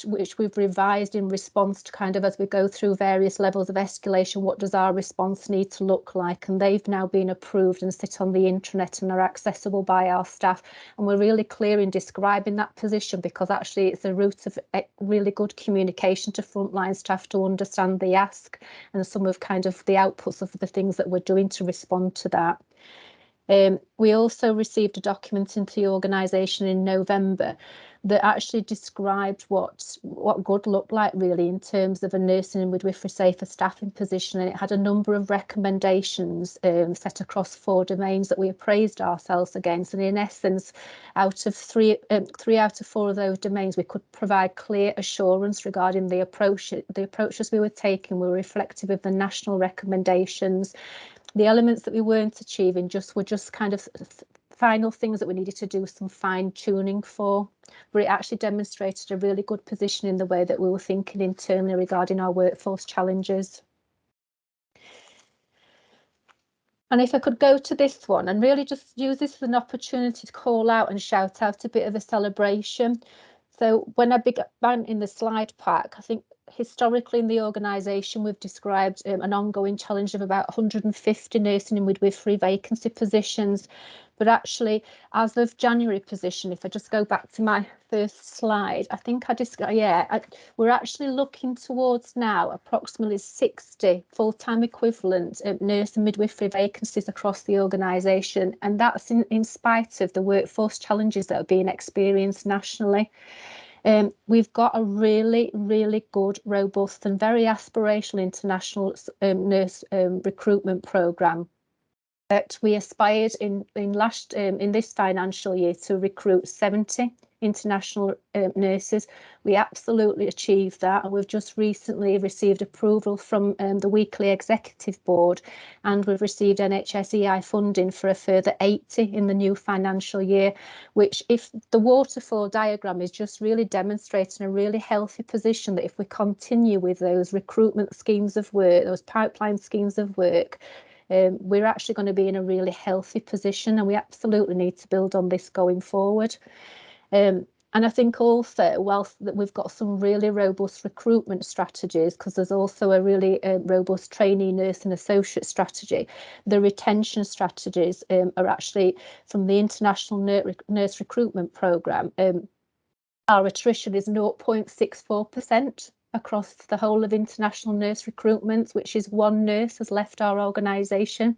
which we've revised in response to kind of, as we go through various levels of escalation, what does our response need to look like? And they've now been approved and sit on the intranet and are accessible by our staff. And we're really clear in describing that position, because actually it's a route of really good communication to frontline staff to understand the ask and some of kind of the outputs of the things that we're doing to respond to that. We also received a document into the organisation in November that actually described what good looked like really in terms of a nursing and midwifery safer staffing position, and it had a number of recommendations set across 4 domains that we appraised ourselves against. And in essence, out of three out of 4 of those domains, we could provide clear assurance regarding the approaches we were taking were reflective of the national recommendations. The elements that we weren't achieving were just kind of final things that we needed to do some fine tuning for, but it actually demonstrated a really good position in the way that we were thinking internally regarding our workforce challenges. And if I could go to this one and really just use this as an opportunity to call out and shout out a bit of a celebration. So when I began in the slide pack, I think historically in the organisation we've described an ongoing challenge of about 150 nursing and midwifery vacancy positions. But actually, as of January position, if I just go back to my first slide, I think we're actually looking towards now approximately 60 full-time equivalent nurse and midwifery vacancies across the organisation, and that's in spite of the workforce challenges that are being experienced nationally. We've got a really, really good, robust and very aspirational international nurse recruitment programme that we aspired in this financial year to recruit 70 international nurses. We absolutely achieved that, and we've just recently received approval from the weekly executive board, and we've received NHS-EI funding for a further 80 in the new financial year, which, if the waterfall diagram, is just really demonstrating a really healthy position that if we continue with those recruitment schemes of work, those pipeline schemes of work, we're actually going to be in a really healthy position, and we absolutely need to build on this going forward. And I think also, whilst that we've got some really robust recruitment strategies, because there's also a really robust trainee nurse and associate strategy, the retention strategies are actually from the International Nurse Recruitment Programme. Our attrition is 0.64% across the whole of international nurse recruitment, which is 1 nurse has left our organisation,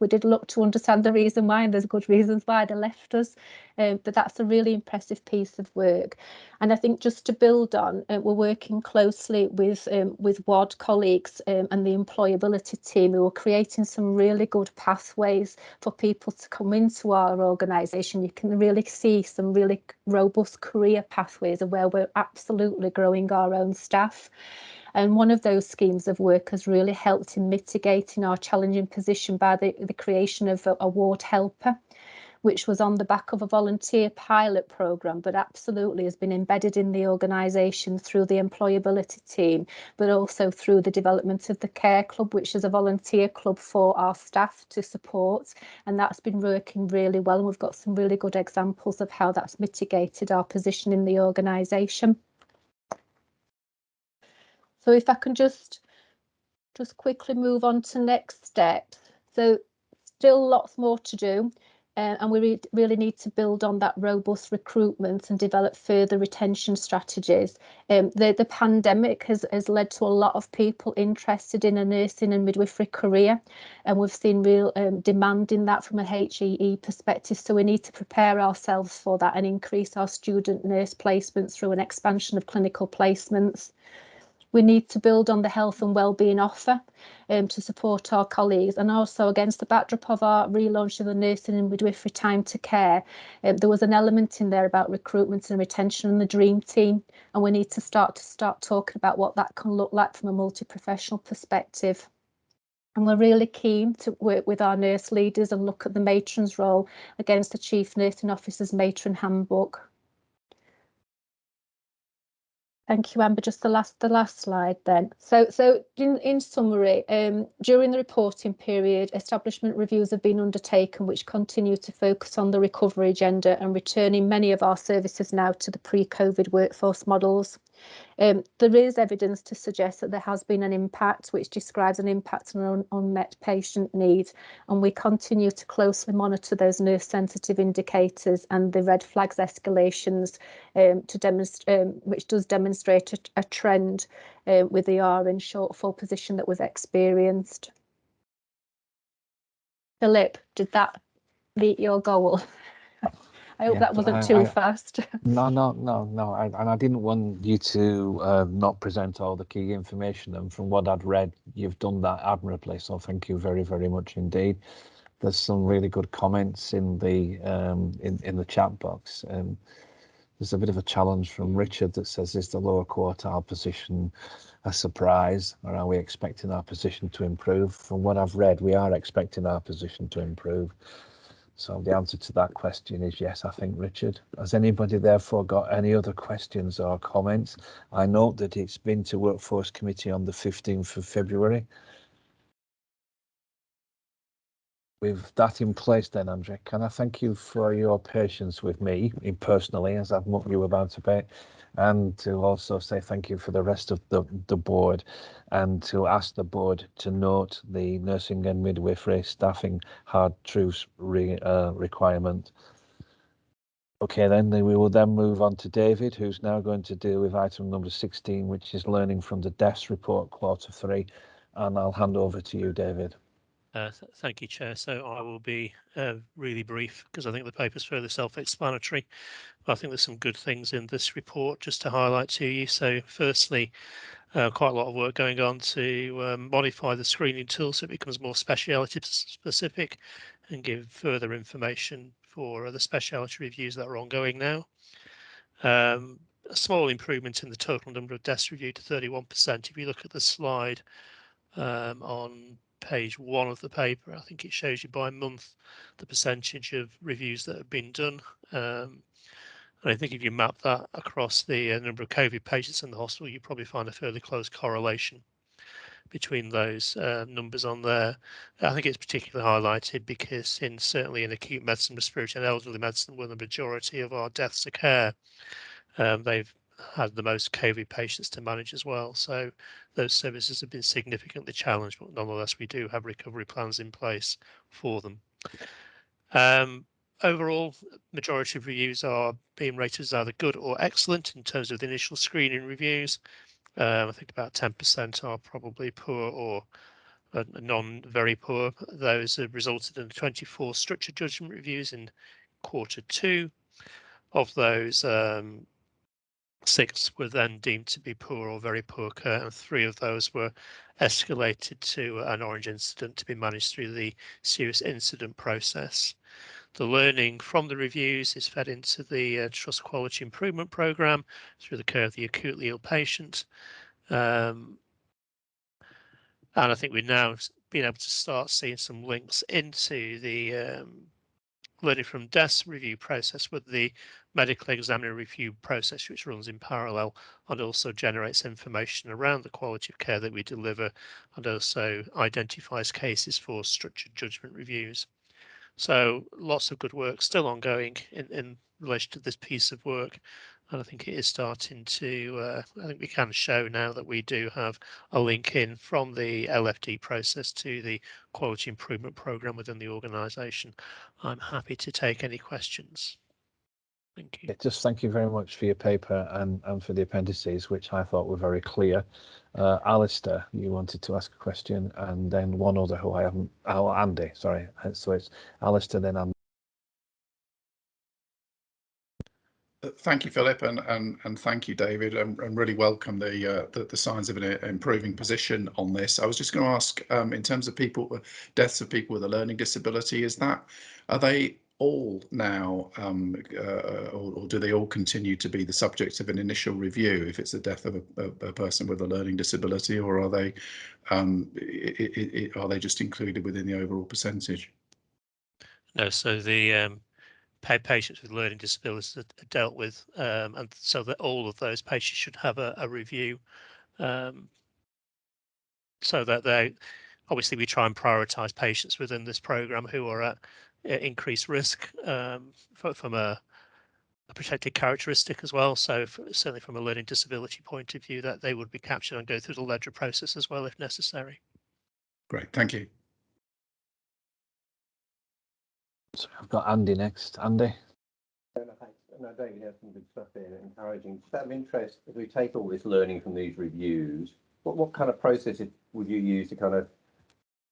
We did look to understand the reason why, and there's good reasons why they left us, but that's a really impressive piece of work. And I think just to build on, we're working closely with WAD colleagues and the employability team, who are creating some really good pathways for people to come into our organisation. You can really see some really robust career pathways of where we're absolutely growing our own staff. And one of those schemes of work has really helped in mitigating our challenging position by the creation of a ward helper, which was on the back of a volunteer pilot programme, but absolutely has been embedded in the organisation through the employability team, but also through the development of the Care Club, which is a volunteer club for our staff to support. And that's been working really well. And we've got some really good examples of how that's mitigated our position in the organisation. So if I can just quickly move on to next steps. So still lots more to do, and we really need to build on that robust recruitment and develop further retention strategies. The pandemic has led to a lot of people interested in a nursing and midwifery career, and we've seen real demand in that from a HEE perspective. So we need to prepare ourselves for that and increase our student nurse placements through an expansion of clinical placements. We need to build on the health and wellbeing offer to support our colleagues, and also against the backdrop of our relaunch of the nursing and midwifery time to care, there was an element in there about recruitment and retention and the dream team, and we need to start talking about what that can look like from a multi-professional perspective. And we're really keen to work with our nurse leaders and look at the matron's role against the Chief Nursing Officer's matron handbook. Thank you, Amber. Just the last slide then. So in summary, during the reporting period, establishment reviews have been undertaken which continue to focus on the recovery agenda and returning many of our services now to the pre-COVID workforce models. There is evidence to suggest that there has been an impact, which describes an impact on unmet patient needs, and we continue to closely monitor those nurse sensitive indicators and the red flags escalations to demonstrate, which does demonstrate a trend with the RN shortfall position that we've experienced. Philip, did that meet your goal? I hope that wasn't too fast. No. And I didn't want you to not present all the key information. And from what I'd read, you've done that admirably. So thank you very, very much indeed. There's some really good comments in the in the chat box. There's a bit of a challenge from Richard that says, is the lower quartile position a surprise, or are we expecting our position to improve? From what I've read, we are expecting our position to improve. So the answer to that question is yes, I think, Richard. Has anybody therefore got any other questions or comments? I note that it's been to Workforce Committee on the 15th of February. With that in place then, Andrea, can I thank you for your patience with me personally, as I've mucked you about a bit, and to also say thank you for the rest of the board, and to ask the board to note the nursing and midwifery staffing hard truths requirement. Okay, then we will then move on to David, who's now going to deal with item number 16, which is learning from the deaths report Q3, and I'll hand over to you, David. Thank you, Chair. So I will be really brief because I think the paper's fairly self-explanatory. But I think there's some good things in this report just to highlight to you. So firstly, quite a lot of work going on to modify the screening tool so it becomes more speciality specific and give further information for the speciality reviews that are ongoing now. A small improvement in the total number of deaths reviewed to 31%. If you look at the slide on page 1 of the paper, I think it shows you by month the percentage of reviews that have been done. And I think if you map that across the number of COVID patients in the hospital, you probably find a fairly close correlation between those numbers on there. I think it's particularly highlighted because certainly in acute medicine, respiratory and elderly medicine, where the majority of our deaths occur, they've had the most COVID patients to manage as well. So those services have been significantly challenged, but nonetheless, we do have recovery plans in place for them. Overall, majority of reviews are being rated as either good or excellent in terms of the initial screening reviews. I think about 10% are probably poor or non very poor. Those have resulted in 24 structured judgment reviews in Q2. Of those, 6 were then deemed to be poor or very poor care, and 3 of those were escalated to an orange incident to be managed through the serious incident process. The learning from the reviews is fed into the Trust Quality Improvement Programme through the care of the acutely ill patient. And I think we've now been able to start seeing some links into the learning from deaths review process with the medical examiner review process, which runs in parallel and also generates information around the quality of care that we deliver and also identifies cases for structured judgment reviews. So lots of good work still ongoing in relation to this piece of work. And I think it is starting to, I think we can show now that we do have a link in from the LFD process to the quality improvement programme within the organisation. I'm happy to take any questions. Thank you. Just thank you very much for your paper and for the appendices, which I thought were very clear. Alistair, you wanted to ask a question, and then one other who I haven't, Andy, sorry. So it's Alistair, then Andy. Thank you, Philip, and thank you, David, and really welcome the signs of an improving position on this. I was just going to ask, in terms of deaths of people with a learning disability, are they all now, or do they all continue to be the subject of an initial review if it's the death of a person with a learning disability, or are they just included within the overall percentage? No, so the patients with learning disabilities are dealt with, and so that all of those patients should have a review, so that they obviously we try and prioritise patients within this programme who are at increased risk from a protected characteristic as well. So certainly from a learning disability point of view, that they would be captured and go through the ledger process as well if necessary. Great, thank you. So I've got Andy next. Andy. No, David, you have some good stuff here, encouraging. Just out of interest, if we take all this learning from these reviews, what kind of processes would you use to kind of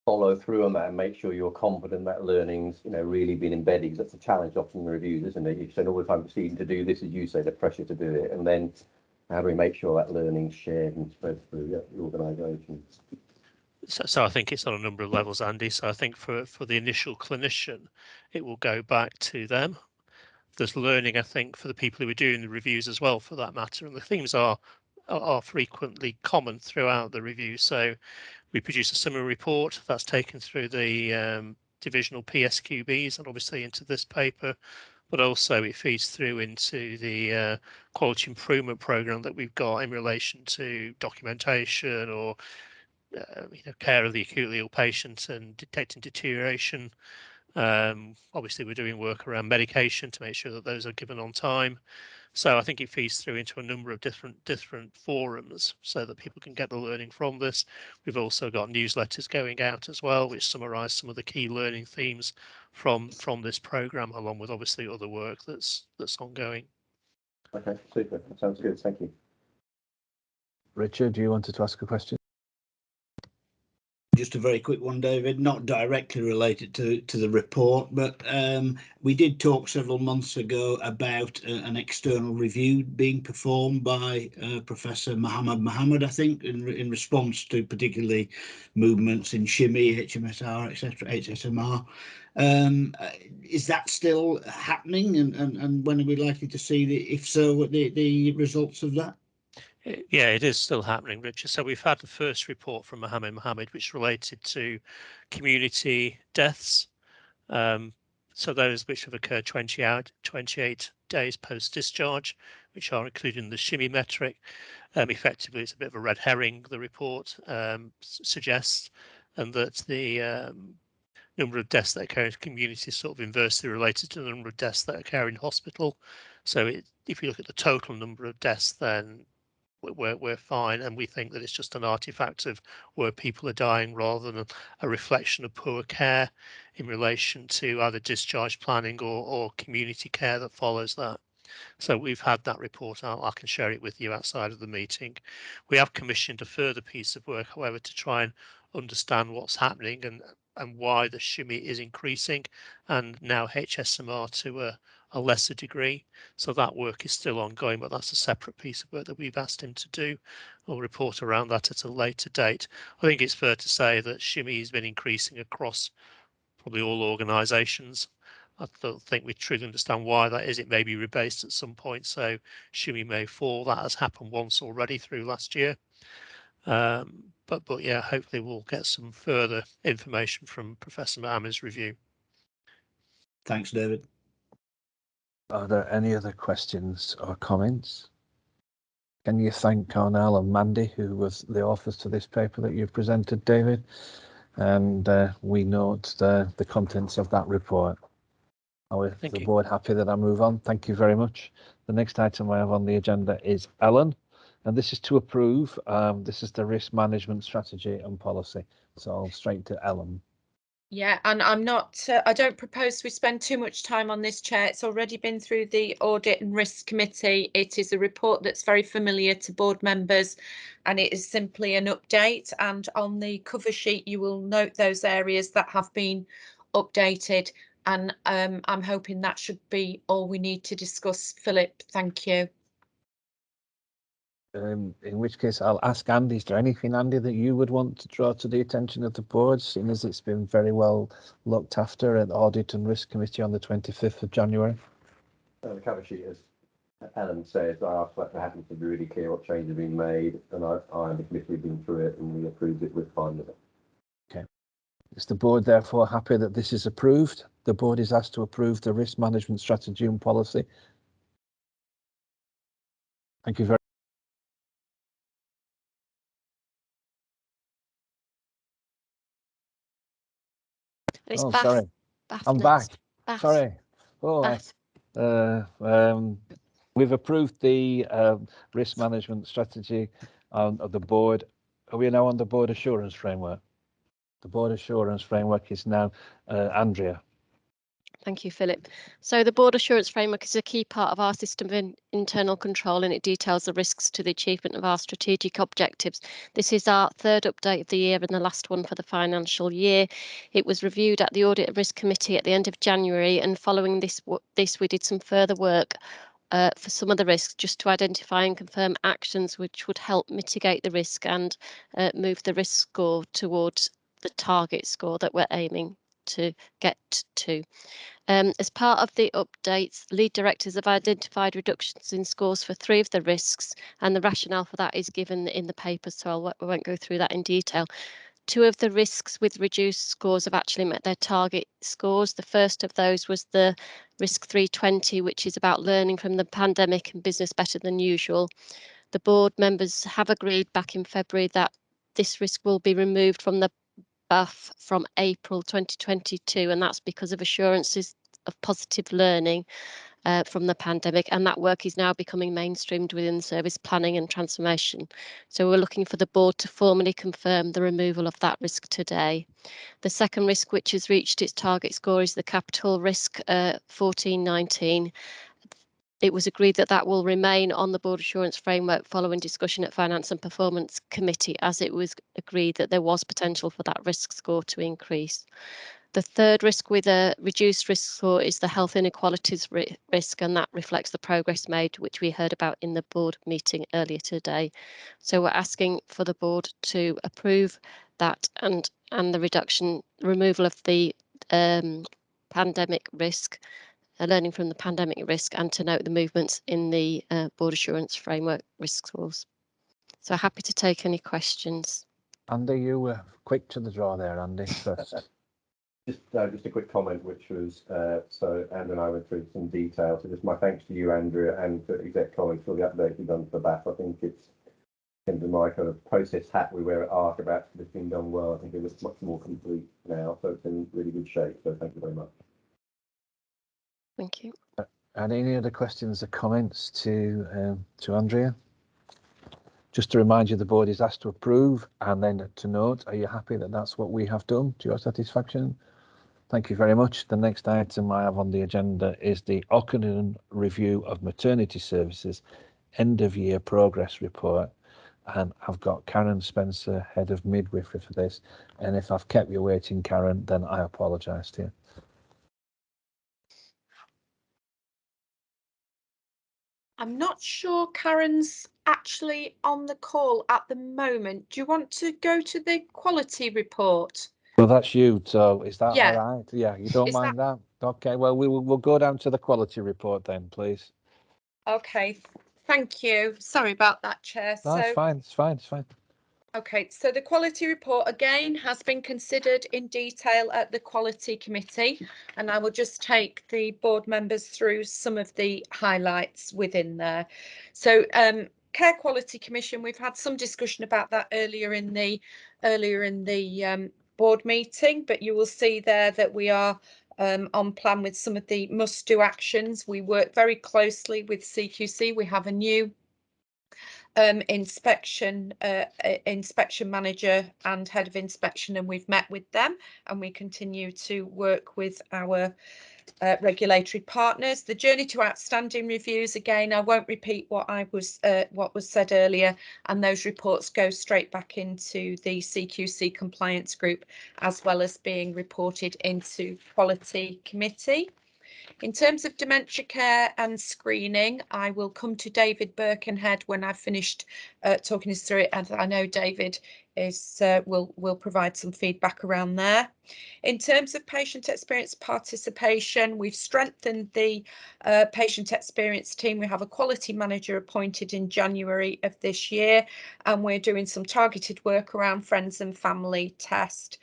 follow through on that and make sure you're confident that learning's, really been embedded? Because that's a challenge often in reviews, isn't it? You spend all the time proceeding to do this, as you say, the pressure to do it, and then how do we make sure that learning's shared and spread through the organisation? So I think it's on a number of levels, Andy. So I think for the initial clinician, it will go back to them. There's learning, I think, for the people who are doing the reviews as well, for that matter, and the themes are frequently common throughout the review. So we produce a summary report that's taken through the divisional PSQBs and obviously into this paper, but also it feeds through into the quality improvement programme that we've got in relation to documentation or care of the acutely ill patient and detecting deterioration. Obviously, we're doing work around medication to make sure that those are given on time. So I think it feeds through into a number of different forums so that people can get the learning from this. We've also got newsletters going out as well, which summarise some of the key learning themes from this programme, along with obviously other work that's ongoing. Okay, super. That sounds good. Thank you. Richard, you wanted to ask a question? Just a very quick one, David, not directly related to the report, but we did talk several months ago about an external review being performed by Professor Mohammed, I think, in response to particularly movements in SHIMI, HMSR, etc., HSMR. Is that still happening, and when are we likely to see, if so, the results of that? Yeah, it is still happening, Richard. So we've had the first report from Mohammed, which related to community deaths. So those which have occurred 28 days post-discharge, which are included in the SHIMI metric. Effectively, it's a bit of a red herring, the report suggests, and that the number of deaths that occur in community is sort of inversely related to the number of deaths that occur in hospital. So if you look at the total number of deaths, then we're fine, and we think that it's just an artifact of where people are dying rather than a reflection of poor care in relation to either discharge planning or community care that follows that. So we've had that report out. I can share it with you outside of the meeting. We have commissioned a further piece of work, however, to try and understand what's happening and why the SHME is increasing, and now HSMR to a lesser degree. So that work is still ongoing, but that's a separate piece of work that we've asked him to do. We'll report around that at a later date. I think it's fair to say that SHME has been increasing across probably all organisations. I don't think we truly understand why that is. It may be rebased at some point, so SHME may fall. That has happened once already through last year. But yeah, hopefully we'll get some further information from Professor Mohammad's review. Thanks, David. Are there any other questions or comments? Can you thank Cornell and Mandy, who was the authors to this paper that you've presented, David? And we note the contents of that report. Are the board happy that I move on? Thank you very much. The next item I have on the agenda is Ellen, and this is to approve. This is the risk management strategy and policy. So I'll straight to Ellen. Yeah, and I'm not, I don't propose we spend too much time on this, Chair. It's already been through the Audit and Risk Committee. It is a report that's very familiar to board members, and it is simply an update. And on the cover sheet, you will note those areas that have been updated. And I'm hoping that should be all we need to discuss. Philip, thank you. In which case, I'll ask Andy, is there anything, Andy, that you would want to draw to the attention of the board, seeing as it's been very well looked after at the Audit and Risk Committee on the 25th of January? The cover sheet, as Ellen says, I asked that to happen to be really clear what changes have been made, and I and the committee have been through it and we approved it with finding it. Okay. Is the board therefore happy that this is approved? The board is asked to approve the risk management strategy and policy. Thank you very much. It's oh, Bath, sorry. Bath I'm next. back. Bath. Sorry. Oh, Bath. We've approved the risk management strategy of the board. Are we now on the board assurance framework? The board assurance framework is now Andrea. Thank you, Philip. So the board assurance framework is a key part of our system of internal control, and it details the risks to the achievement of our strategic objectives. This is our third update of the year and the last one for the financial year. It was reviewed at the Audit and Risk Committee at the end of January, and following this we did some further work for some of the risks, just to identify and confirm actions which would help mitigate the risk and move the risk score towards the target score that we're aiming to get to. As part of the updates, lead directors have identified reductions in scores for 3 of the risks, and the rationale for that is given in the paper, so I won't go through that in detail. 2 of the risks with reduced scores have actually met their target scores. The first of those was the risk 320, which is about learning from the pandemic and business better than usual. The board members have agreed back in February that this risk will be removed from the BAF from April 2022, and that's because of assurances of positive learning from the pandemic, and that work is now becoming mainstreamed within service planning and transformation. So we're looking for the board to formally confirm the removal of that risk today. The second risk, which has reached its target score, is the capital risk 1419. It was agreed that that will remain on the board assurance framework following discussion at Finance and Performance Committee, as it was agreed that there was potential for that risk score to increase. The third risk with a reduced risk score is the health inequalities risk, and that reflects the progress made, which we heard about in the board meeting earlier today. So we're asking for the board to approve that and the removal of the pandemic risk, learning from the pandemic risk, and to note the movements in the board assurance framework risk scores. So happy to take any questions. Andy, you were quick to the draw there, Andy, first. Just a quick comment, which was, so Andrew and I went through some detail. So just my thanks to you, Andrea, and to exec colleagues for the update you've done for BAF. I think it's into my kind of process hat we wear at ARC about it's been done well. I think it looks much more complete now, so it's in really good shape. So thank you very much. Thank you. And any other questions or comments to Andrea? Just to remind you, the board is asked to approve and then to note, are you happy that that's what we have done to your satisfaction? Thank you very much. The next item I have on the agenda is the Ockenden Review of Maternity Services End of Year Progress Report. and I've got Karen Spencer, head of midwifery for this. And if I've kept you waiting, Karen, then I apologise to you. I'm not sure Karen's actually on the call at the moment. Do you want to go to the quality report? Well, that's you. So is that Yeah. all right? Yeah, you don't Is mind that? Okay. Well, we'll go down to the quality report then, please. Okay. Thank you. Sorry about that, Chair. No, it's fine. It's fine. It's fine. Okay, so the quality report again has been considered in detail at the quality committee, and I will just take the board members through some of the highlights within there. So Care Quality Commission, we've had some discussion about that earlier in the board meeting, but you will see there that we are on plan with some of the must-do actions. We work very closely with CQC. We have a new inspection manager and head of inspection, and we've met with them, and we continue to work with our regulatory partners. The journey to outstanding reviews, again, I won't repeat what was said earlier, and those reports go straight back into the CQC compliance group, as well as being reported into quality committee. In terms of dementia care and screening, I will come to David Birkenhead when I've finished talking us through it, and I know David will provide some feedback around there. In terms of patient experience participation, we've strengthened the patient experience team. We have a quality manager appointed in January of this year, and we're doing some targeted work around friends and family test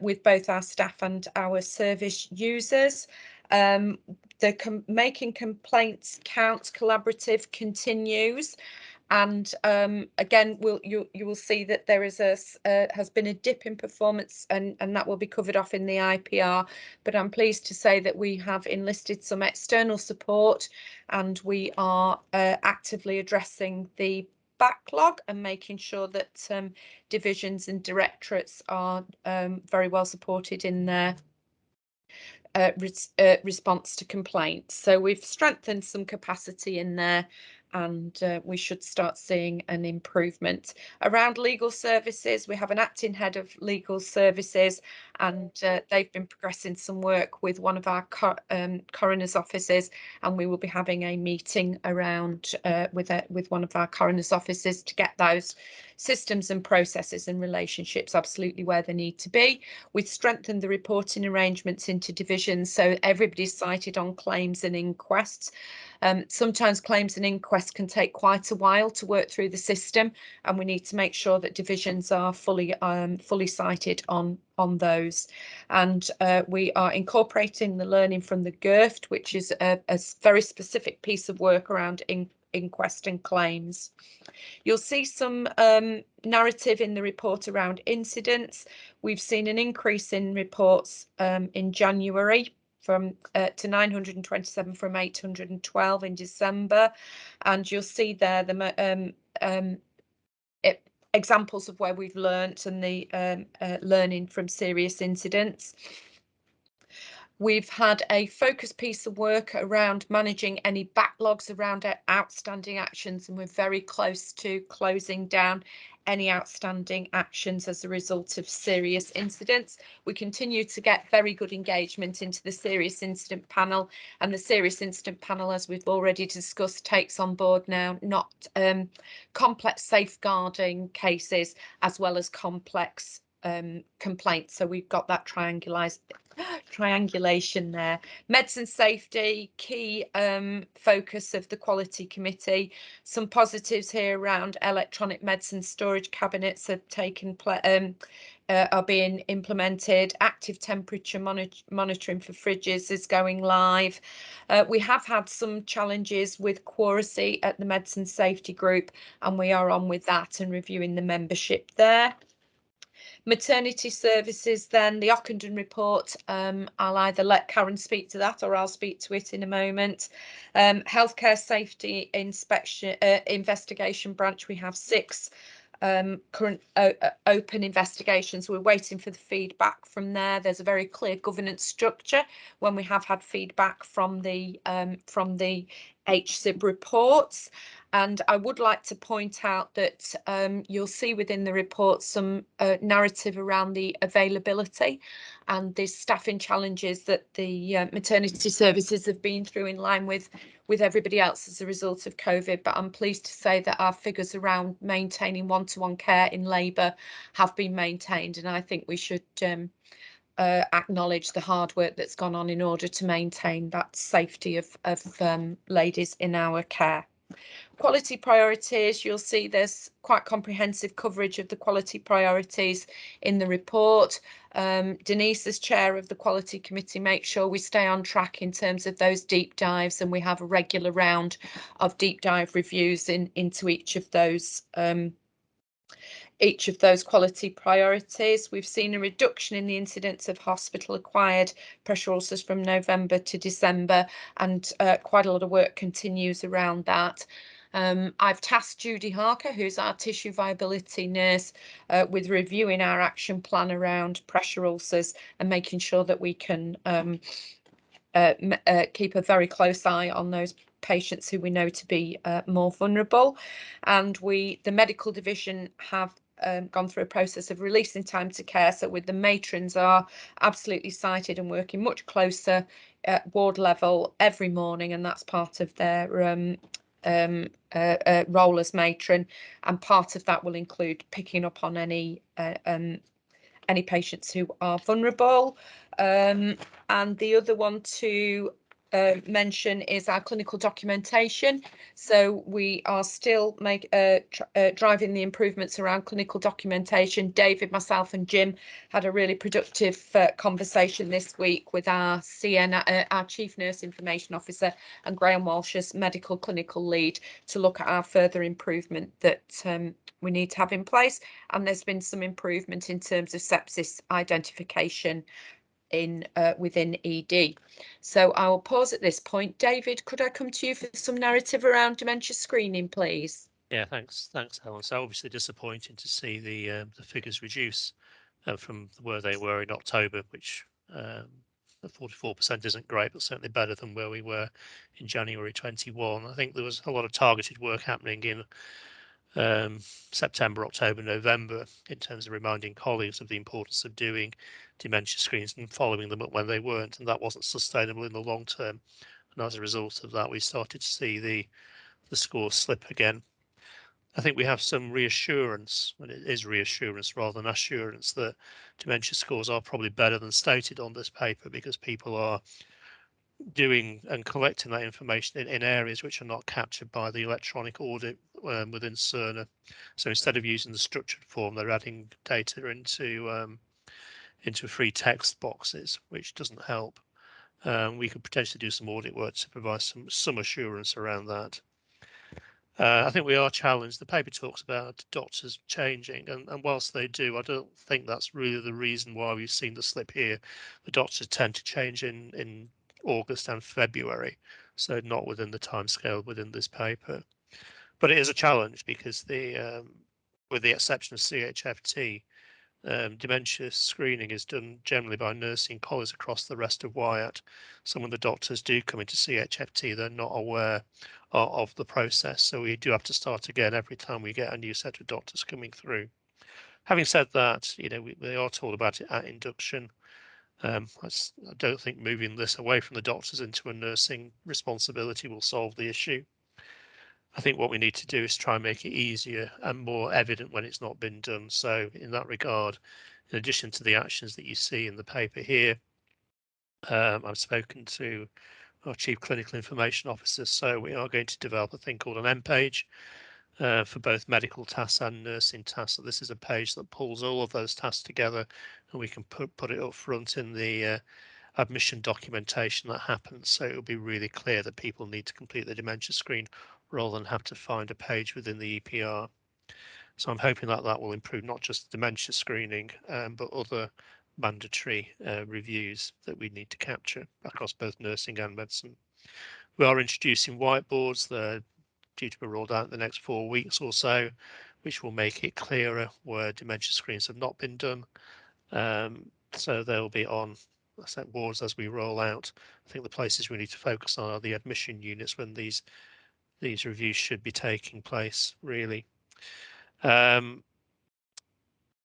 with both our staff and our service users. The Making Complaints Count collaborative continues, and again, you will see that there is has been a dip in performance, and that will be covered off in the IPR. But I'm pleased to say that we have enlisted some external support, and we are actively addressing the backlog and making sure that divisions and directorates are very well supported in their response to complaints. So we've strengthened some capacity in there, and we should start seeing an improvement. Around legal services, we have an acting head of legal services, and they've been progressing some work with one of our coroner's offices, and we will be having a meeting around with one of our coroner's offices to get those systems and processes and relationships absolutely where they need to be. We've strengthened the reporting arrangements into divisions, so everybody's cited on claims and inquests. Sometimes claims and inquests can take quite a while to work through the system, and we need to make sure that divisions are fully cited on those. And we are incorporating the learning from the GIRFT, which is a very specific piece of work around inquest and claims. You'll see some narrative in the report around incidents. We've seen an increase in reports in January to 927 from 812 in December, and you'll see there the examples of where we've learnt and the learning from serious incidents. We've had a focused piece of work around managing any backlogs around outstanding actions, and we're very close to closing down any outstanding actions as a result of serious incidents. We continue to get very good engagement into the serious incident panel, and the serious incident panel, as we've already discussed, takes on board now not complex safeguarding cases as well as complex complaints. So we've got that triangulation there. Medicine safety, key focus of the quality committee. Some positives here around electronic medicine storage cabinets have are being implemented. Active temperature monitoring for fridges is going live. We have had some challenges with quoracy at the medicine safety group, and we are on with that and reviewing the membership there. Maternity services, then the Ockenden report, I'll either let Karen speak to that or I'll speak to it in a moment. Healthcare safety investigation branch, we have 6 current open investigations. We're waiting for the feedback from there. There's a very clear governance structure when we have had feedback from the HSIB reports. And I would like to point out that you'll see within the report some narrative around the availability and the staffing challenges that the maternity services have been through in line with everybody else as a result of COVID. But I'm pleased to say that our figures around maintaining one-to-one care in labour have been maintained, and I think we should acknowledge the hard work that's gone on in order to maintain that safety of ladies in our care. Quality priorities, you'll see there's quite comprehensive coverage of the quality priorities in the report. Denise, as chair of the quality committee, makes sure we stay on track in terms of those deep dives, and we have a regular round of deep dive reviews into each of those quality priorities. We've seen a reduction in the incidence of hospital-acquired pressure ulcers from November to December, and quite a lot of work continues around that. I've tasked Judy Harker, who's our tissue viability nurse, with reviewing our action plan around pressure ulcers and making sure that we can keep a very close eye on those patients who we know to be more vulnerable. And the medical division have gone through a process of releasing time to care. So with the matrons are absolutely cited and working much closer at ward level every morning, and that's part of their role as matron, and part of that will include picking up on any patients who are vulnerable. And the other one to mention is our clinical documentation. So we are still driving the improvements around clinical documentation. David, myself and Jim had a really productive conversation this week with our our Chief Nurse Information Officer, and Graham Walsh as medical clinical lead, to look at our further improvement that we need to have in place. And there's been some improvement in terms of sepsis identification within ED. So I will pause at this point. David, could I come to you for some narrative around dementia screening, please? Yeah, thanks, Helen. So obviously disappointing to see the figures reduce from where they were in October, which the 44% isn't great, but certainly better than where we were in January 21. I think there was a lot of targeted work happening in September, October, November, in terms of reminding colleagues of the importance of doing dementia screens and following them up when they weren't, and that wasn't sustainable in the long term. And as a result of that, we started to see the scores slip again. I think we have some reassurance, and it is reassurance rather than assurance, that dementia scores are probably better than stated on this paper, because people are doing and collecting that information in areas which are not captured by the electronic audit within Cerner. So instead of using the structured form, they're adding data into free text boxes, which doesn't help. We could potentially do some audit work to provide some assurance around that. I think we are challenged. The paper talks about doctors changing, and whilst they do, I don't think that's really the reason why we've seen the slip here. The doctors tend to change in August and February, so not within the timescale within this paper. But it is a challenge because with the exception of CHFT, dementia screening is done generally by nursing colleagues across the rest of Wyatt. So when the doctors do come into CHFT, they're not aware of the process. So we do have to start again every time we get a new set of doctors coming through. Having said that, they are told about it at induction. I don't think moving this away from the doctors into a nursing responsibility will solve the issue. I think what we need to do is try and make it easier and more evident when it's not been done. So in that regard, in addition to the actions that you see in the paper here, I've spoken to our Chief Clinical Information Officer, so we are going to develop a thing called an M page for both medical tasks and nursing tasks. So this is a page that pulls all of those tasks together, and we can put it up front in the admission documentation that happens. So it'll be really clear that people need to complete the dementia screen rather than have to find a page within the EPR. So I'm hoping that will improve not just dementia screening, but other mandatory reviews that we need to capture across both nursing and medicine. We are introducing whiteboards. They're due to be rolled out in the next 4 weeks or so, which will make it clearer where dementia screens have not been done. So they'll be on wards as we roll out. I think the places we need to focus on are the admission units when these reviews should be taking place, really.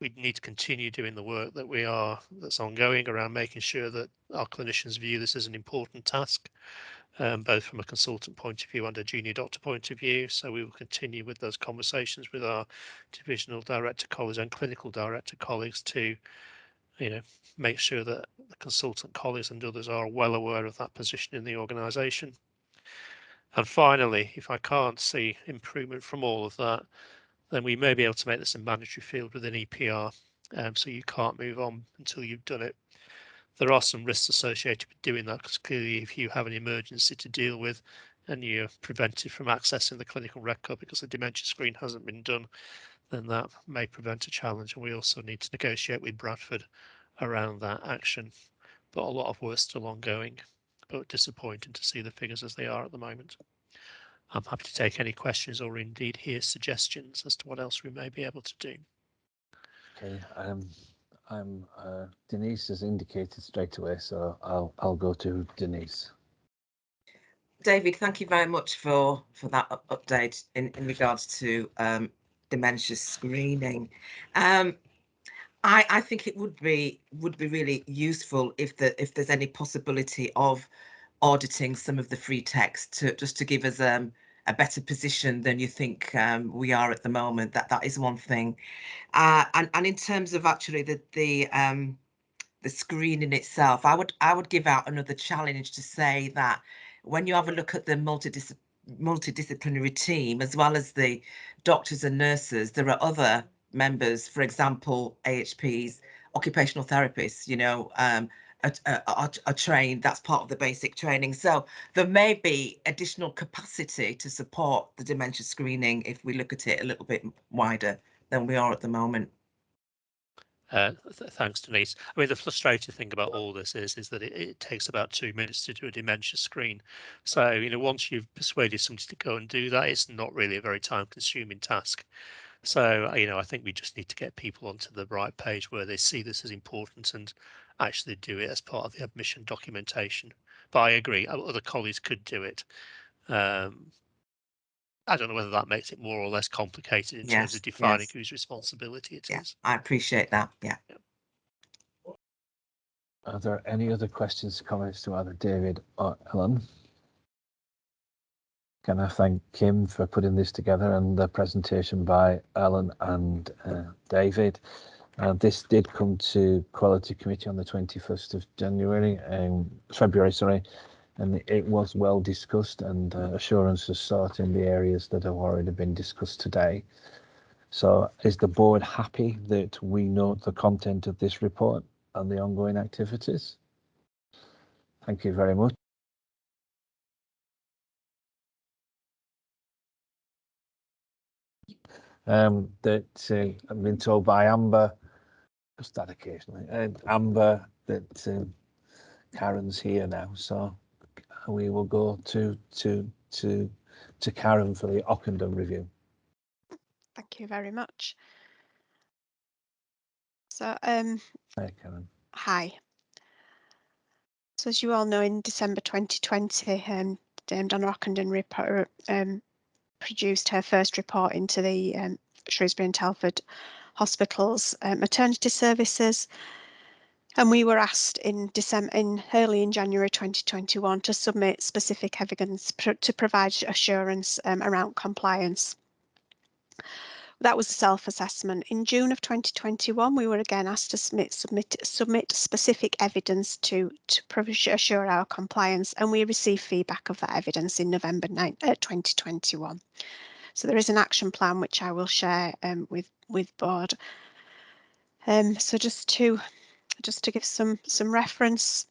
We need to continue doing the work that's ongoing around making sure that our clinicians view this as an important task, both from a consultant point of view and a junior doctor point of view. So we will continue with those conversations with our divisional director colleagues and clinical director colleagues to, make sure that the consultant colleagues and others are well aware of that position in the organisation. And finally, if I can't see improvement from all of that, then we may be able to make this a mandatory field within EPR, so you can't move on until you've done it. There are some risks associated with doing that, because clearly if you have an emergency to deal with and you're prevented from accessing the clinical record because the dementia screen hasn't been done, then that may prevent a challenge, and we also need to negotiate with Bradford around that action. But a lot of work still ongoing, but disappointing to see the figures as they are at the moment. I'm happy to take any questions or indeed hear suggestions as to what else we may be able to do. Okay, Denise has indicated straight away, so I'll go to Denise. David, thank you very much for that update in regards to dementia screening. I think it would be really useful if there's any possibility of auditing some of the free text just to give us a better position than you think we are at the moment. That is one thing. And in terms of actually the screening itself, I would give out another challenge to say that when you have a look at the multidisciplinary team, as well as the doctors and nurses, there are other members, for example, AHPs, occupational therapists, are trained. That's part of the basic training. So there may be additional capacity to support the dementia screening if we look at it a little bit wider than we are at the moment. Thanks, Denise. I mean, the frustrating thing about all this is that it takes about 2 minutes to do a dementia screen. So, once you've persuaded somebody to go and do that, it's not really a very time-consuming task. So, I think we just need to get people onto the right page where they see this as important and actually do it as part of the admission documentation. But I agree, other colleagues could do it. I don't know whether that makes it more or less complicated in terms of defining whose responsibility it is. I appreciate that. Yeah. Are there any other questions, comments to either David or Ellen? Can I thank Kim for putting this together and the presentation by Ellen and David. This did come to Quality Committee on the 21st of February, sorry, and it was well discussed, and assurances sought in the areas that have already been discussed today. So is the board happy that we note the content of this report and the ongoing activities? Thank you very much. That I've been told by Amber, just that occasionally, Amber, that Karen's here now, so we will go to Karen for the Ockenden review. Thank you very much. So, hi, Karen. Hi. So, as you all know, in December 2020, Donna Ockenden produced her first report into the Shrewsbury and Telford Hospitals maternity services, and we were asked early in January 2021 to submit specific evidence to provide assurance around compliance. That was a self-assessment. In June of 2021, we were again asked to submit specific evidence to assure our compliance, and we received feedback of that evidence in November 2021. So there is an action plan which I will share with board. So just to give some reference,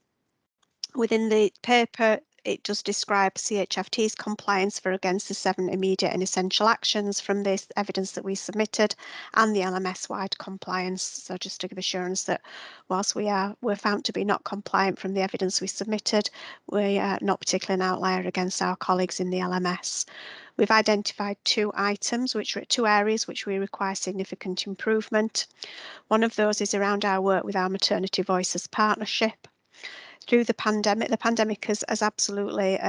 within the paper, it does describe CHFT's compliance against the 7 immediate and essential actions from this evidence that we submitted, and the LMS-wide compliance. So just to give assurance that whilst we're found to be not compliant from the evidence we submitted, we are not particularly an outlier against our colleagues in the LMS. We've identified 2 areas which we require significant improvement. One of those is around our work with our Maternity Voices partnership. through the pandemic has absolutely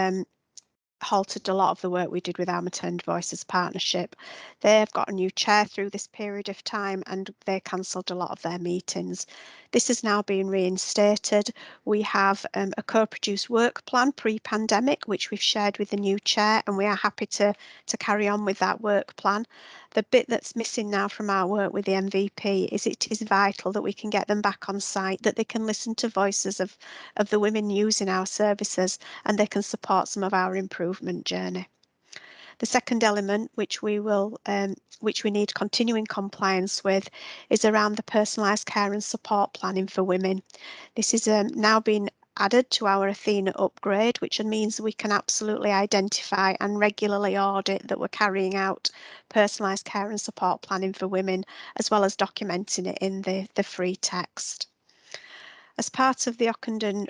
halted a lot of the work we did with our Maternity Voices partnership. They've got a new chair through this period of time and they cancelled a lot of their meetings. This has now been reinstated. We have a co-produced work plan pre-pandemic, which we've shared with the new chair, and we are happy to carry on with that work plan. The bit that's missing now from our work with the MVP is it is vital that we can get them back on site, that they can listen to voices of the women using our services, and they can support some of our improvement journey. The second element, which we need continuing compliance with, is around the personalised care and support planning for women. This is now been added to our Athena upgrade, which means we can absolutely identify and regularly audit that we're carrying out personalised care and support planning for women, as well as documenting it in the free text. As part of the Ockenden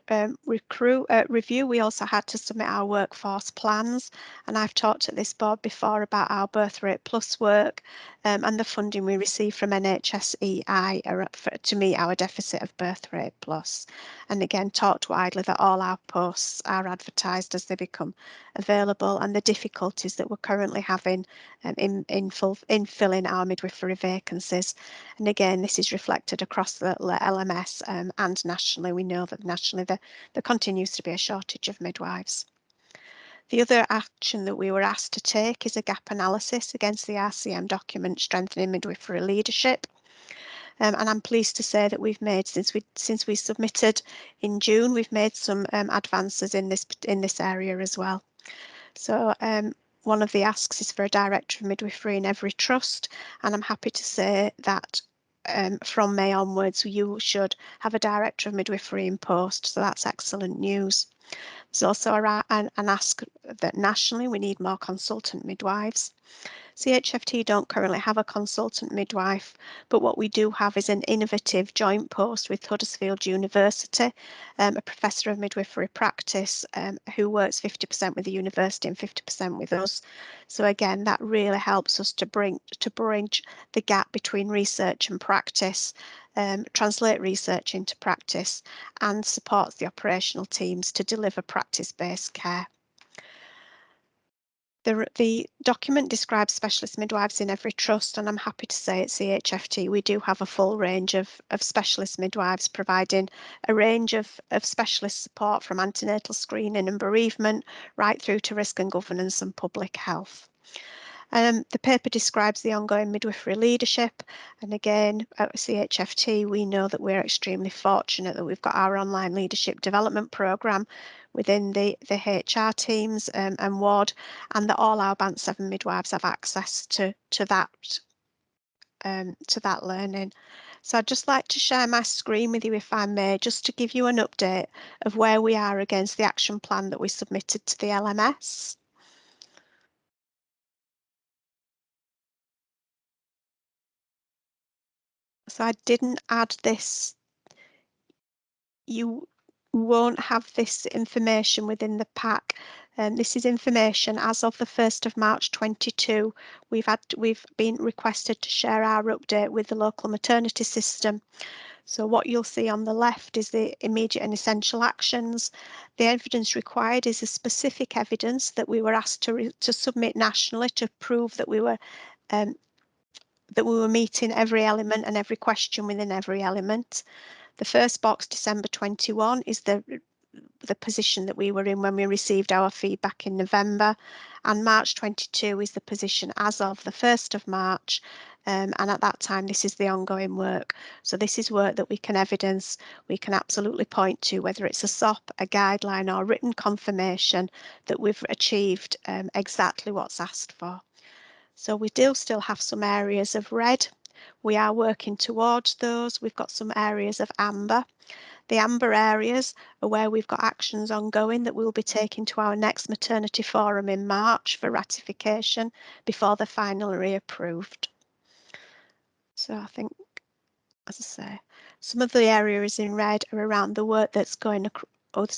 review, we also had to submit our workforce plans, and I've talked at this board before about our birth rate plus work and the funding we receive from NHSEI to meet our deficit of birth rate plus. And again, talked widely that all our posts are advertised as they become available, and the difficulties that we're currently having in filling our midwifery vacancies. And again, this is reflected across the LMS and nationally. We know that nationally there continues to be a shortage of midwives. The other action that we were asked to take is a gap analysis against the RCM document Strengthening Midwifery Leadership. And I'm pleased to say that we've made, since we submitted in June, we've made some advances in this area as well. So one of the asks is for a director of midwifery in every trust, and I'm happy to say that from May onwards you should have a director of midwifery in post, so that's excellent news. There's also an ask that nationally we need more consultant midwives. CHFT don't currently have a consultant midwife, but what we do have is an innovative joint post with Huddersfield University, a professor of midwifery practice who works 50% with the university and 50% with us. So again, that really helps us to bridge the gap between research and practice, translate research into practice, and supports the operational teams to deliver practice-based care. The document describes specialist midwives in every trust, and I'm happy to say at CHFT we do have a full range of specialist midwives providing a range of specialist support from antenatal screening and bereavement right through to risk and governance and public health. The paper describes the ongoing midwifery leadership, and again at CHFT we know that we're extremely fortunate that we've got our online leadership development programme within the HR teams and ward, and that all our Band 7 midwives have access to that learning. So I'd just like to share my screen with you if I may, just to give you an update of where we are against the action plan that we submitted to the LMS. So I didn't add this. You won't have this information within the pack. This is information as of the 1st of March 22. We've been requested to share our update with the local maternity system. So what you'll see on the left is the immediate and essential actions. The evidence required is a specific evidence that we were asked to submit nationally to prove that we were meeting every element and every question within every element. The first box, December 21, is the position that we were in when we received our feedback in November, and March 22 is the position as of the 1st of March, and at that time this is the ongoing work. So this is work that we can evidence, we can absolutely point to, whether it's a SOP, a guideline or written confirmation that we've achieved exactly what's asked for. So we do still have some areas of red. We are working towards those. We've got some areas of amber. The amber areas are where we've got actions ongoing that we'll be taking to our next maternity forum in March for ratification before they're finally approved. So I think, as I say, some of the areas in red are around the work that's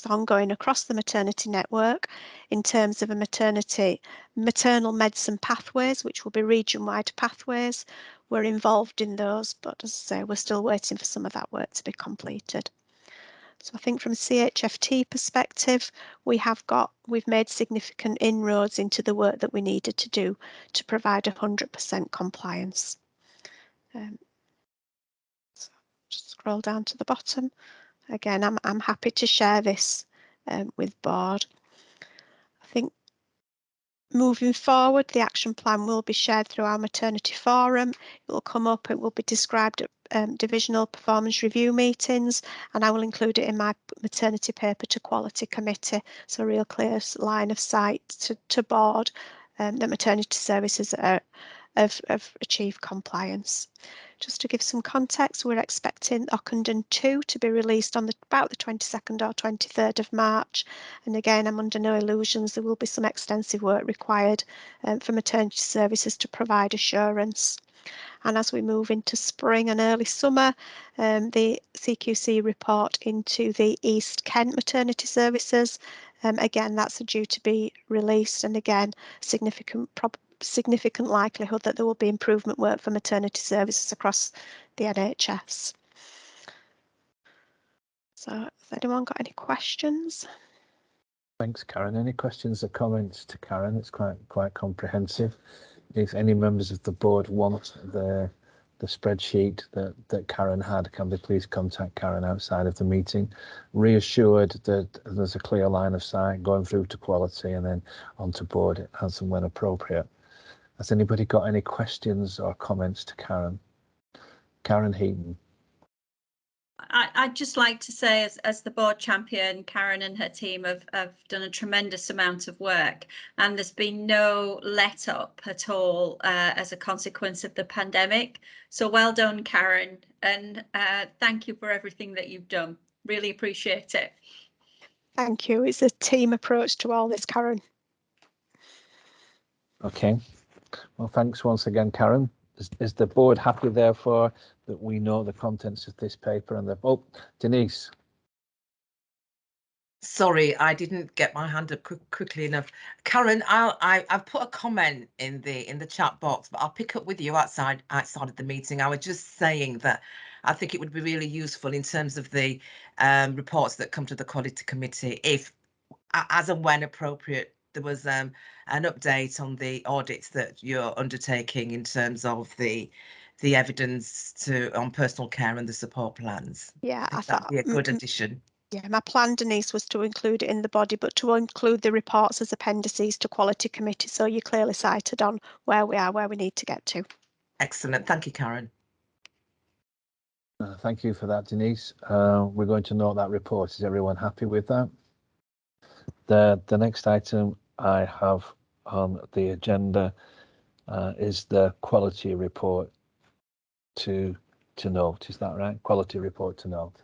ongoing across the maternity network in terms of maternal medicine pathways, which will be region-wide pathways. We're involved in those, but as I say, we're still waiting for some of that work to be completed. So I think from a CHFT perspective, we've made significant inroads into the work that we needed to do to provide 100% compliance. So just scroll down to the bottom. Again, I'm happy to share this with board. I think moving forward, the action plan will be shared through our maternity forum. It will come up, it will be described at divisional performance review meetings, and I will include it in my maternity paper to quality committee. So a real clear line of sight to board that maternity services have achieved compliance. Just to give some context, we're expecting Ockenden 2 to be released on about the 22nd or 23rd of March. And again, I'm under no illusions there will be some extensive work required for maternity services to provide assurance. And as we move into spring and early summer, the CQC report into the East Kent maternity services, again, that's due to be released, and again, significant likelihood that there will be improvement work for maternity services across the NHS. So has anyone got any questions? Thanks, Karen. Any questions or comments to Karen? It's quite comprehensive. If any members of the board want the spreadsheet that Karen had, can they please contact Karen outside of the meeting, reassured that there's a clear line of sight going through to quality and then onto board as and when appropriate. Has anybody got any questions or comments to Karen? Karen Heaton. I'd just like to say, as the board champion, Karen and her team have done a tremendous amount of work, and there's been no let up at all as a consequence of the pandemic. So well done, Karen, and thank you for everything that you've done. Really appreciate it. Thank you. It's a team approach to all this, Karen. Okay. Well, thanks once again, Karen. Is the board happy, therefore, that we know the contents of this paper and the... Oh, Denise. Sorry, I didn't get my hand up quickly enough. Karen, I've put a comment in the chat box, but I'll pick up with you outside of the meeting. I was just saying that I think it would be really useful in terms of the reports that come to the quality committee, if, as and when appropriate, there was an update on the audits that you're undertaking in terms of the evidence on personal care and the support plans. Yeah, I think that'd be a good addition. Yeah, my plan, Denise, was to include it in the body, but to include the reports as appendices to quality committee, so you're clearly sighted on where we are, where we need to get to. Excellent. Thank you, Karen. Thank you for that, Denise. We're going to note that report. Is everyone happy with that? The next item I have on the agenda is the quality report to note. Is that right? Quality report to note.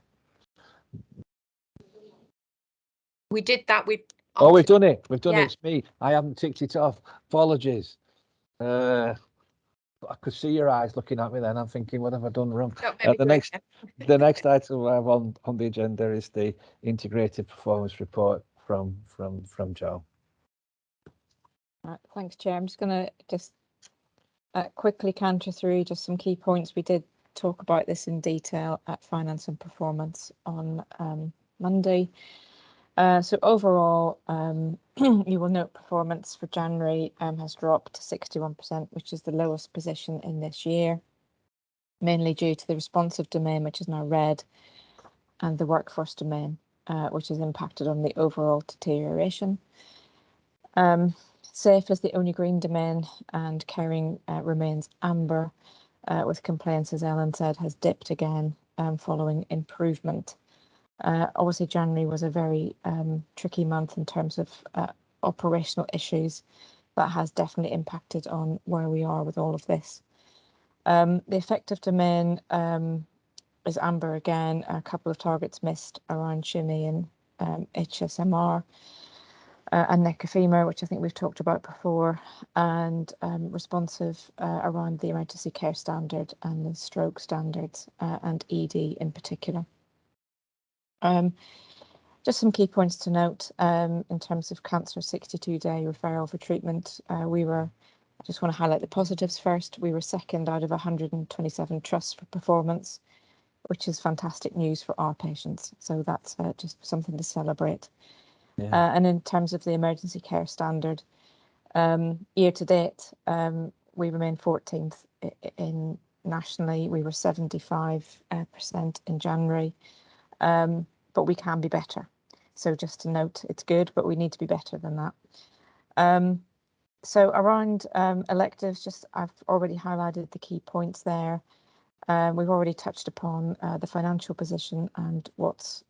We did that. We've done it. We've done Yeah. it. It's me. I haven't ticked it off. Apologies. I could see your eyes looking at me then. I'm thinking, what have I done wrong? The next item I have on the agenda is the integrated performance report from Joe. Thanks, Chair. I'm just going to quickly canter through just some key points. We did talk about this in detail at Finance and Performance on Monday. So overall, you will note performance for January has dropped to 61%, which is the lowest position in this year, mainly due to the responsive domain, which is now red, and the workforce domain, which has impacted on the overall deterioration. Safe is the only green domain, and caring remains amber, with complaints, as Ellen said, has dipped again following improvement. Obviously, January was a very tricky month in terms of operational issues. That has definitely impacted on where we are with all of this. The effective domain is amber again. A couple of targets missed around SHIMI and HSMR and neck femur, which I think we've talked about before, and responsive around the emergency care standard and the stroke standards and ED in particular. Just some key points to note in terms of cancer 62-day referral for treatment. I just want to highlight the positives first. We were second out of 127 trusts for performance. which is fantastic news for our patients. So that's just something to celebrate. Yeah. And in terms of the emergency care standard, year to date, we remain 14th in nationally. We were 75% in January, but we can be better. So just to note, it's good, but we need to be better than that. So around electives, just I've already highlighted the key points there. We've already touched upon the financial position and what's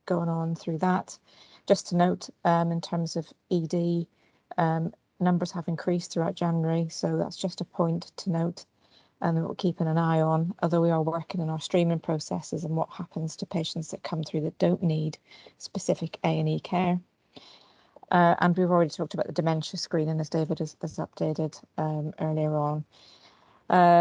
going on through that. Just to note, in terms of ED, numbers have increased throughout January, so that's just a point to note and that we're keeping an eye on, although we are working on our streaming processes and what happens to patients that come through that don't need specific A&E care. And we've already talked about the dementia screening, as David has updated earlier on.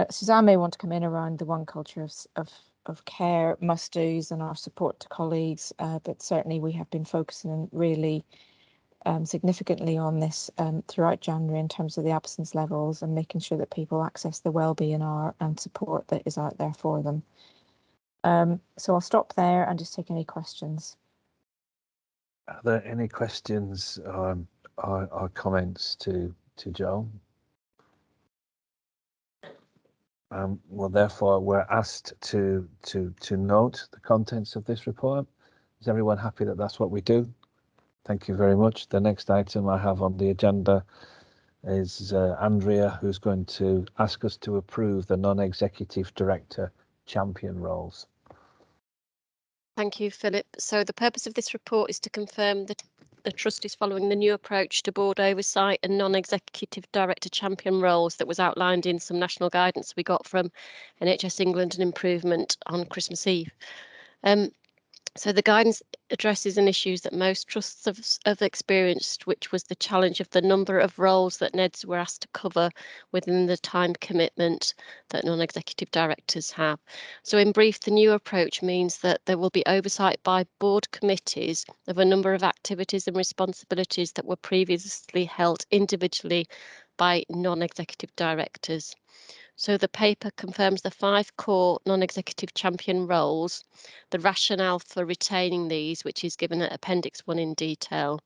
Suzanne may want to come in around the one culture of care, must-dos and our support to colleagues, but certainly we have been focusing really significantly on this throughout January in terms of the absence levels and making sure that people access the wellbeing and support that is out there for them. So I'll stop there and just take any questions. Are there any questions or comments to Joe? Well, therefore, we're asked to note the contents of this report. Is everyone happy that that's what we do? Thank you very much. The next item I have on the agenda is Andrea, who's going to ask us to approve the non-executive director champion roles. Thank you, Philip. So the purpose of this report is to confirm that the Trust is following the new approach to board oversight and non-executive director champion roles that was outlined in some national guidance we got from NHS England and Improvement on Christmas Eve. So the guidance addresses an issues that most trusts have experienced, which was the challenge of the number of roles that NEDs were asked to cover within the time commitment that non-executive directors have. So in brief, the new approach means that there will be oversight by board committees of a number of activities and responsibilities that were previously held individually by non-executive directors. So the paper confirms the 5 core non-executive champion roles, the rationale for retaining these, which is given at Appendix 1 in detail,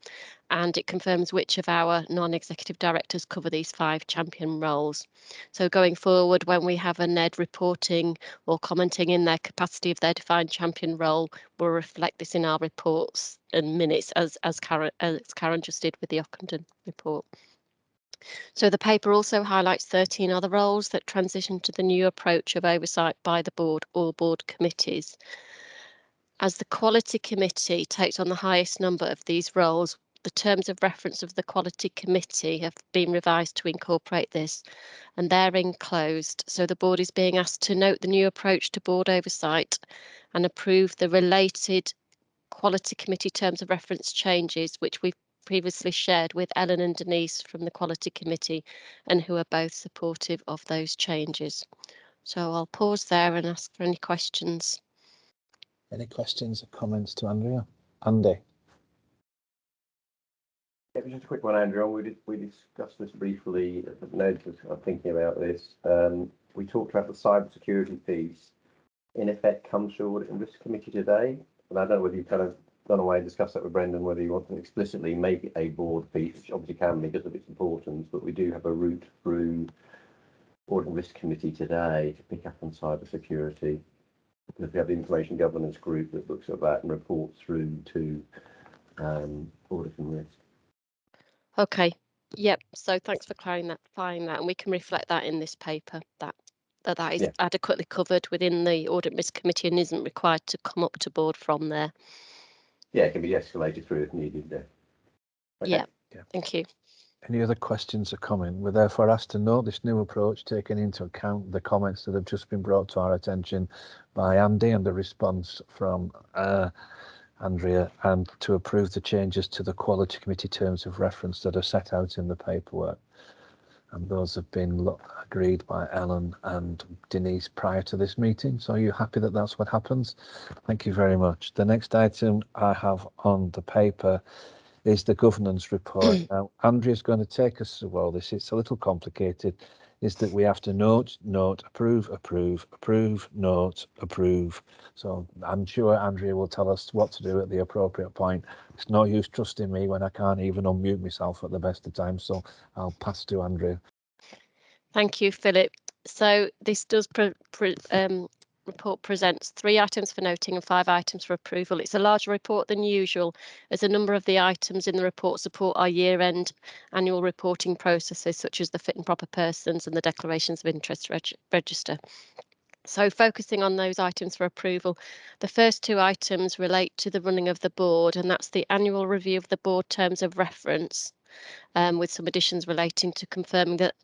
and it confirms which of our non-executive directors cover these 5 champion roles. So going forward, when we have a NED reporting or commenting in their capacity of their defined champion role, we'll reflect this in our reports and minutes as Karen just did with the Ockenden report. So the paper also highlights 13 other roles that transition to the new approach of oversight by the board or board committees. As the quality committee takes on the highest number of these roles, the terms of reference of the quality committee have been revised to incorporate this, and they're enclosed. So the board is being asked to note the new approach to board oversight and approve the related quality committee terms of reference changes, which we've previously shared with Ellen and Denise from the Quality Committee, and who are both supportive of those changes. So I'll pause there and ask for any questions. Any questions or comments to Andrea? Andy? Yeah, just a quick one, Andrew. We discussed this briefly at the notes of thinking about this. We talked about the cybersecurity piece. In effect, comes through Audit and Risk Committee today, and I don't know whether you kind of gone away and discussed that with Brendan, whether you want to explicitly make it a board piece, which obviously can be because of its importance, but we do have a route through Audit and Risk Committee today to pick up on cyber security, because we have the Information Governance Group that looks at that and reports through to Audit and Risk. Okay, yep, so thanks for clarifying that, and we can reflect that in this paper, that is adequately covered within the Audit and Risk Committee and isn't required to come up to board from there. Yeah, it can be escalated through if needed there. Okay. Yeah, thank you. Any other questions or comment? We're therefore asked to note this new approach, taking into account the comments that have just been brought to our attention by Andy and the response from Andrea, and to approve the changes to the Quality Committee terms of reference that are set out in the paperwork. And those have been agreed by Ellen and Denise prior to this meeting. So are you happy that that's what happens? Thank you very much. The next item I have on the paper is the governance report. Now, Andrea's going to take us through all this. It's a little complicated. Is that we have to note, approve, note, approve. So I'm sure Andrea will tell us what to do at the appropriate point. It's no use trusting me when I can't even unmute myself at the best of times. So I'll pass to Andrea. Thank you, Philip. So this does report presents 3 items for noting and 5 items for approval. It's a larger report than usual, as a number of the items in the report support our year-end annual reporting processes, such as the fit and proper persons and the declarations of interest register. So focusing on those items for approval, the first 2 items relate to the running of the board, and that's the annual review of the board terms of reference, with some additions relating to confirming that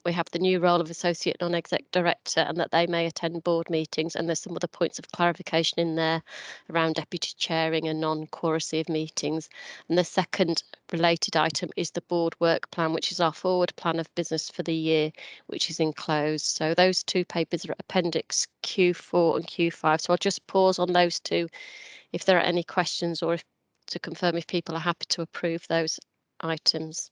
we have the new role of Associate Non-Exec Director and that they may attend board meetings. And there's some other points of clarification in there around deputy chairing and non-quoracy of meetings. And the second related item is the board work plan, which is our forward plan of business for the year, which is enclosed. So those 2 papers are Appendix Q4 and Q5. So I'll just pause on those 2 if there are any questions, or to confirm if people are happy to approve those items.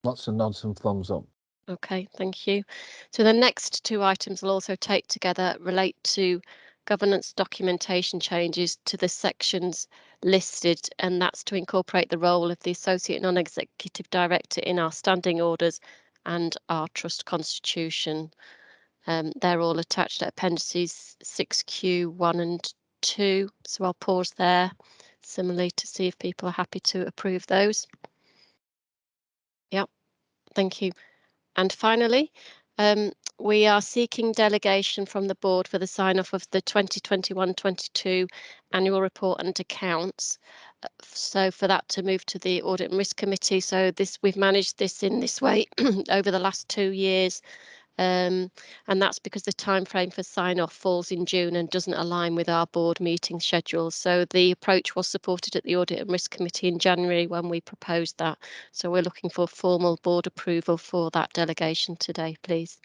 Lots of nods and thumbs up. Okay, thank you. So the next 2 items will also take together relate to governance documentation changes to the sections listed, and that's to incorporate the role of the Associate Non-Executive Director in our standing orders and our trust constitution. They're all attached at appendices 6Q 1 and 2. So I'll pause there similarly to see if people are happy to approve those. Yep, thank you. And finally, we are seeking delegation from the board for the sign-off of the 2021-22 annual report and accounts. So for that to move to the Audit and Risk Committee. So we've managed this in this way over the last 2 years. And that's because the time frame for sign-off falls in June and doesn't align with our board meeting schedule. So the approach was supported at the Audit and Risk Committee in January when we proposed that. So we're looking for formal board approval for that delegation today, please.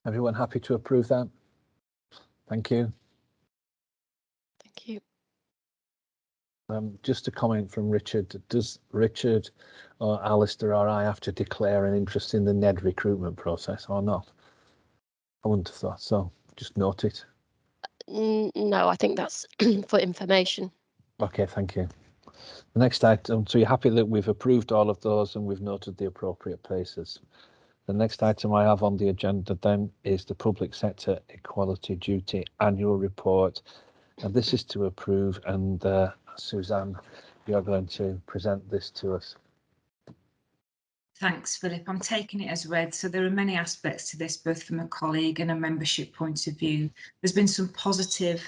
Everyone happy to approve that? Thank you. Thank you. Just a comment from Richard. Does Richard or Alistair or I have to declare an interest in the NED recruitment process or not? I wouldn't have thought so. Just note it. No, I think that's for information. Okay, thank you. The next item, so you're happy that we've approved all of those and we've noted the appropriate places. The next item I have on the agenda then is the Public Sector Equality Duty Annual Report. And this is to approve, and Suzanne, you're going to present this to us. Thanks, Philip. I'm taking it as read. So there are many aspects to this, both from a colleague and a membership point of view. There's been some positive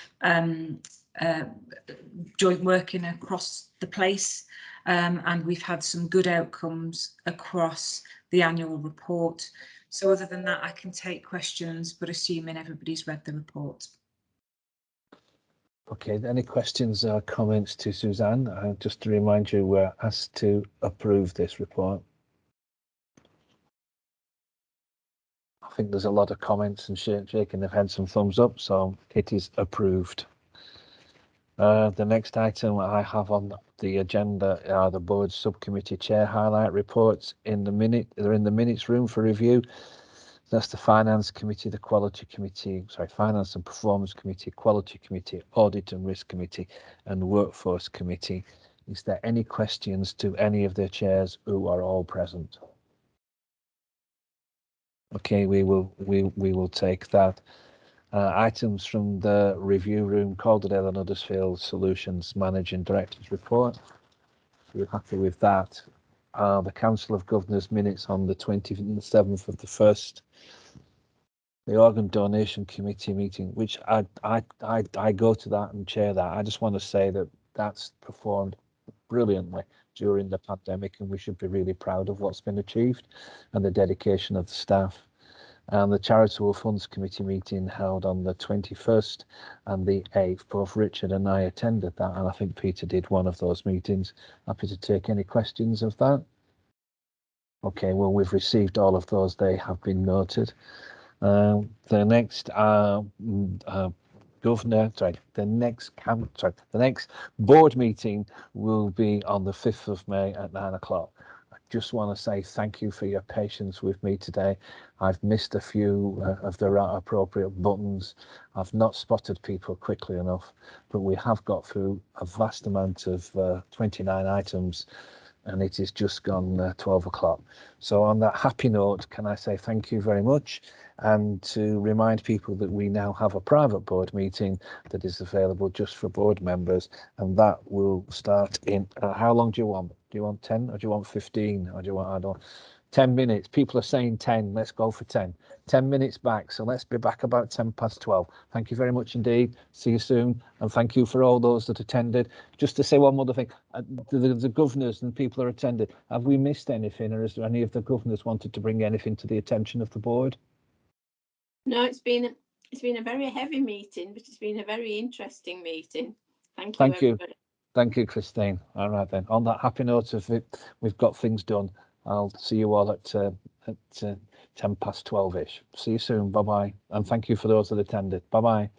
joint working across the place, and we've had some good outcomes across the annual report. So other than that, I can take questions, but assuming everybody's read the report. Okay, any questions or comments to Suzanne? Just to remind you, we're asked to approve this report. I think there's a lot of comments and shaking their heads and thumbs up, so it is approved. The next item I have on the agenda are the board subcommittee chair highlight reports. They're in the minutes room for review. That's the Finance Committee, the Finance and Performance Committee, Quality Committee, Audit and Risk Committee, and Workforce Committee. Is there any questions to any of the chairs who are all present? Okay, we will take that. Items from the review room, Calderdale and Huddersfield Solutions Managing Director's Report. We're happy with that. The Council of Governors minutes on the 27th of the 1st. The Organ Donation Committee meeting, which I go to that and chair that. I just want to say that that's performed brilliantly during the pandemic, and we should be really proud of what's been achieved and the dedication of the staff. And the Charitable Funds Committee meeting held on the 21st and the 8th. Both Richard and I attended that, and I think Peter did one of those meetings. Happy to take any questions of that. Okay, well, we've received all of those. They have been noted. The next the next board meeting will be on the 5th of May at 9 o'clock. I just want to say thank you for your patience with me today. I've missed a few of the appropriate buttons. I've not spotted people quickly enough, but we have got through a vast amount of 29 items, and it is just gone 12 o'clock. So on that happy note, can I say thank you very much, and to remind people that we now have a private board meeting that is available just for board members, and that will start in how long do you want? Do you want 10 or do you want 15 or do you want, I don't, 10 minutes? People are saying 10. Let's go for 10. 10 minutes back, so let's be back about 10 past 12. Thank you very much indeed. See you soon, and thank you for all those that attended. Just to say one more thing, the governors and people who attended, have we missed anything, or is there any of the governors wanted to bring anything to the attention of the board? No, it's been a very heavy meeting, but it's been a very interesting meeting. Thank you, Thank you. everybody. Thank you, Christine. All right then. On that happy note of it, we've got things done. I'll see you all at 10 past 12ish. See you soon. Bye bye. And thank you for those that attended. Bye bye.